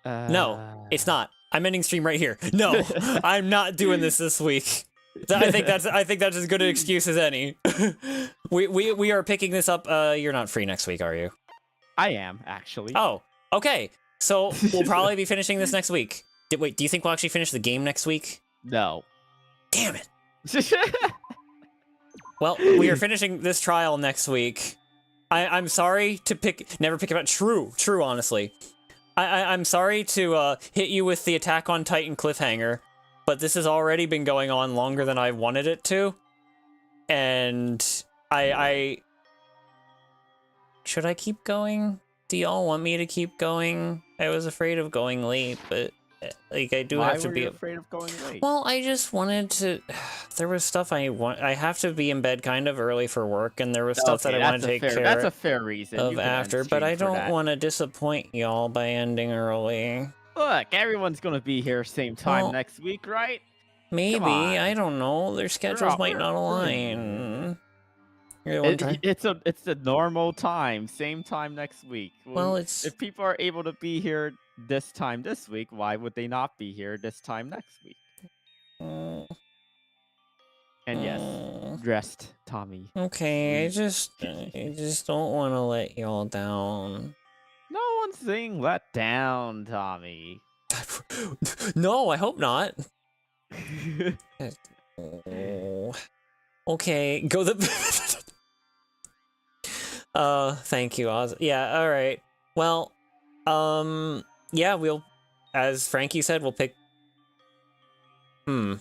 No, it's not. I'm ending stream right here. No, I'm not doing this week. I think that's as good an excuse as any. we are picking this up. You're not free next week, are you? I am, actually. Oh, okay. So we'll probably be finishing this next week. Wait, do you think we'll actually finish the game next week? No. Damn it. Well, we are finishing this trial next week. I'm sorry to never pick about true, honestly. I'm sorry to hit you with the Attack on Titan cliffhanger, but this has already been going on longer than I wanted it to. And should I keep going? Do y'all want me to keep going? I was afraid of going late, but like I do have to be afraid of going late. Well, I just wanted to. There was stuff I have to be in bed kind of early for work, and there was stuff that I want to take care That's a fair reason. of You can end after. But stream I for don't that. want to disappoint y'all by ending early. Look, everyone's gonna be here same time Well, next week, right? Maybe, on. I don't know. Their schedules might not align. You're the one trying- It's the normal time, same time next week. Well, it's if people are able to be here this time this week, why would they not be here this time next week? Mm, And yes, mm. dressed Tommy. Okay, I just don't want to let y'all down. No one's saying let down, Tommy. No, I hope not. Oh. Okay, go the. Thank you, Oz. Yeah, all right. Well, yeah, we'll, as Frankie said, we'll pick. I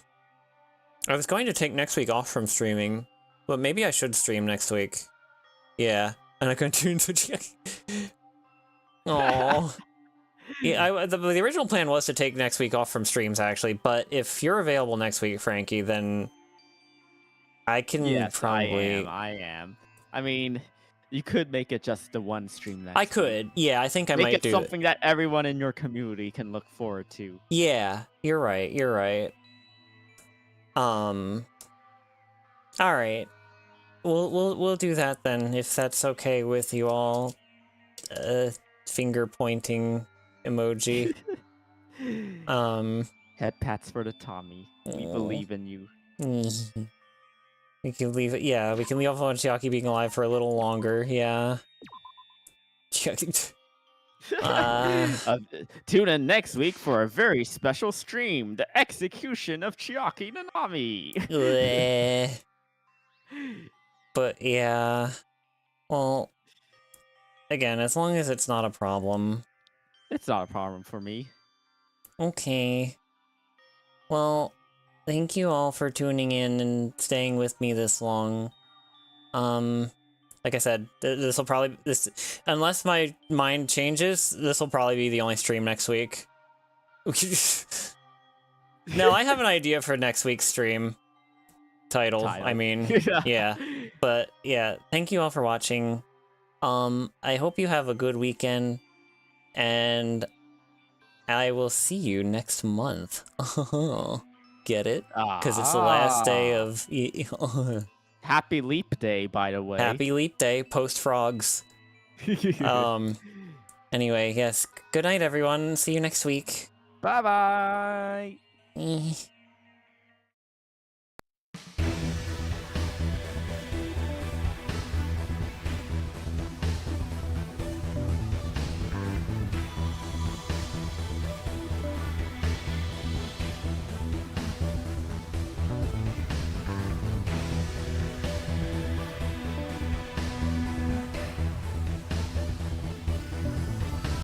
was going to take next week off from streaming, but maybe I should stream next week. Yeah, and I continue to. Oh. Yeah, the original plan was to take next week off from streams, actually, but if you're available next week, Frankie, then I can probably... I am. I mean, you could make it just the one stream next I could. Yeah, I think I Make might it do something that everyone in your community can look forward to. Yeah, you're right. You're right. All right. We'll do that then, if that's okay with you all. Finger pointing emoji. Head pats for the Tommy. We believe in you. We can leave it. Yeah, we can leave off on Chiaki being alive for a little longer. Yeah. Tune in next week for a very special stream, the execution of Chiaki Nanami. Bleh. But yeah, well, again, as long as it's not a problem. It's not a problem for me. Okay. Well, thank you all for tuning in and staying with me this long. Like I said, this will probably, unless my mind changes, this will probably be the only stream next week. No, I have an idea for next week's stream title. I mean, yeah. But yeah, thank you all for watching. I hope you have a good weekend, and I will see you next month. Get it? Because it's the last day of... Happy Leap Day, by the way. Happy Leap Day, post-frogs. Anyway, yes. Good night, everyone. See you next week. Bye-bye.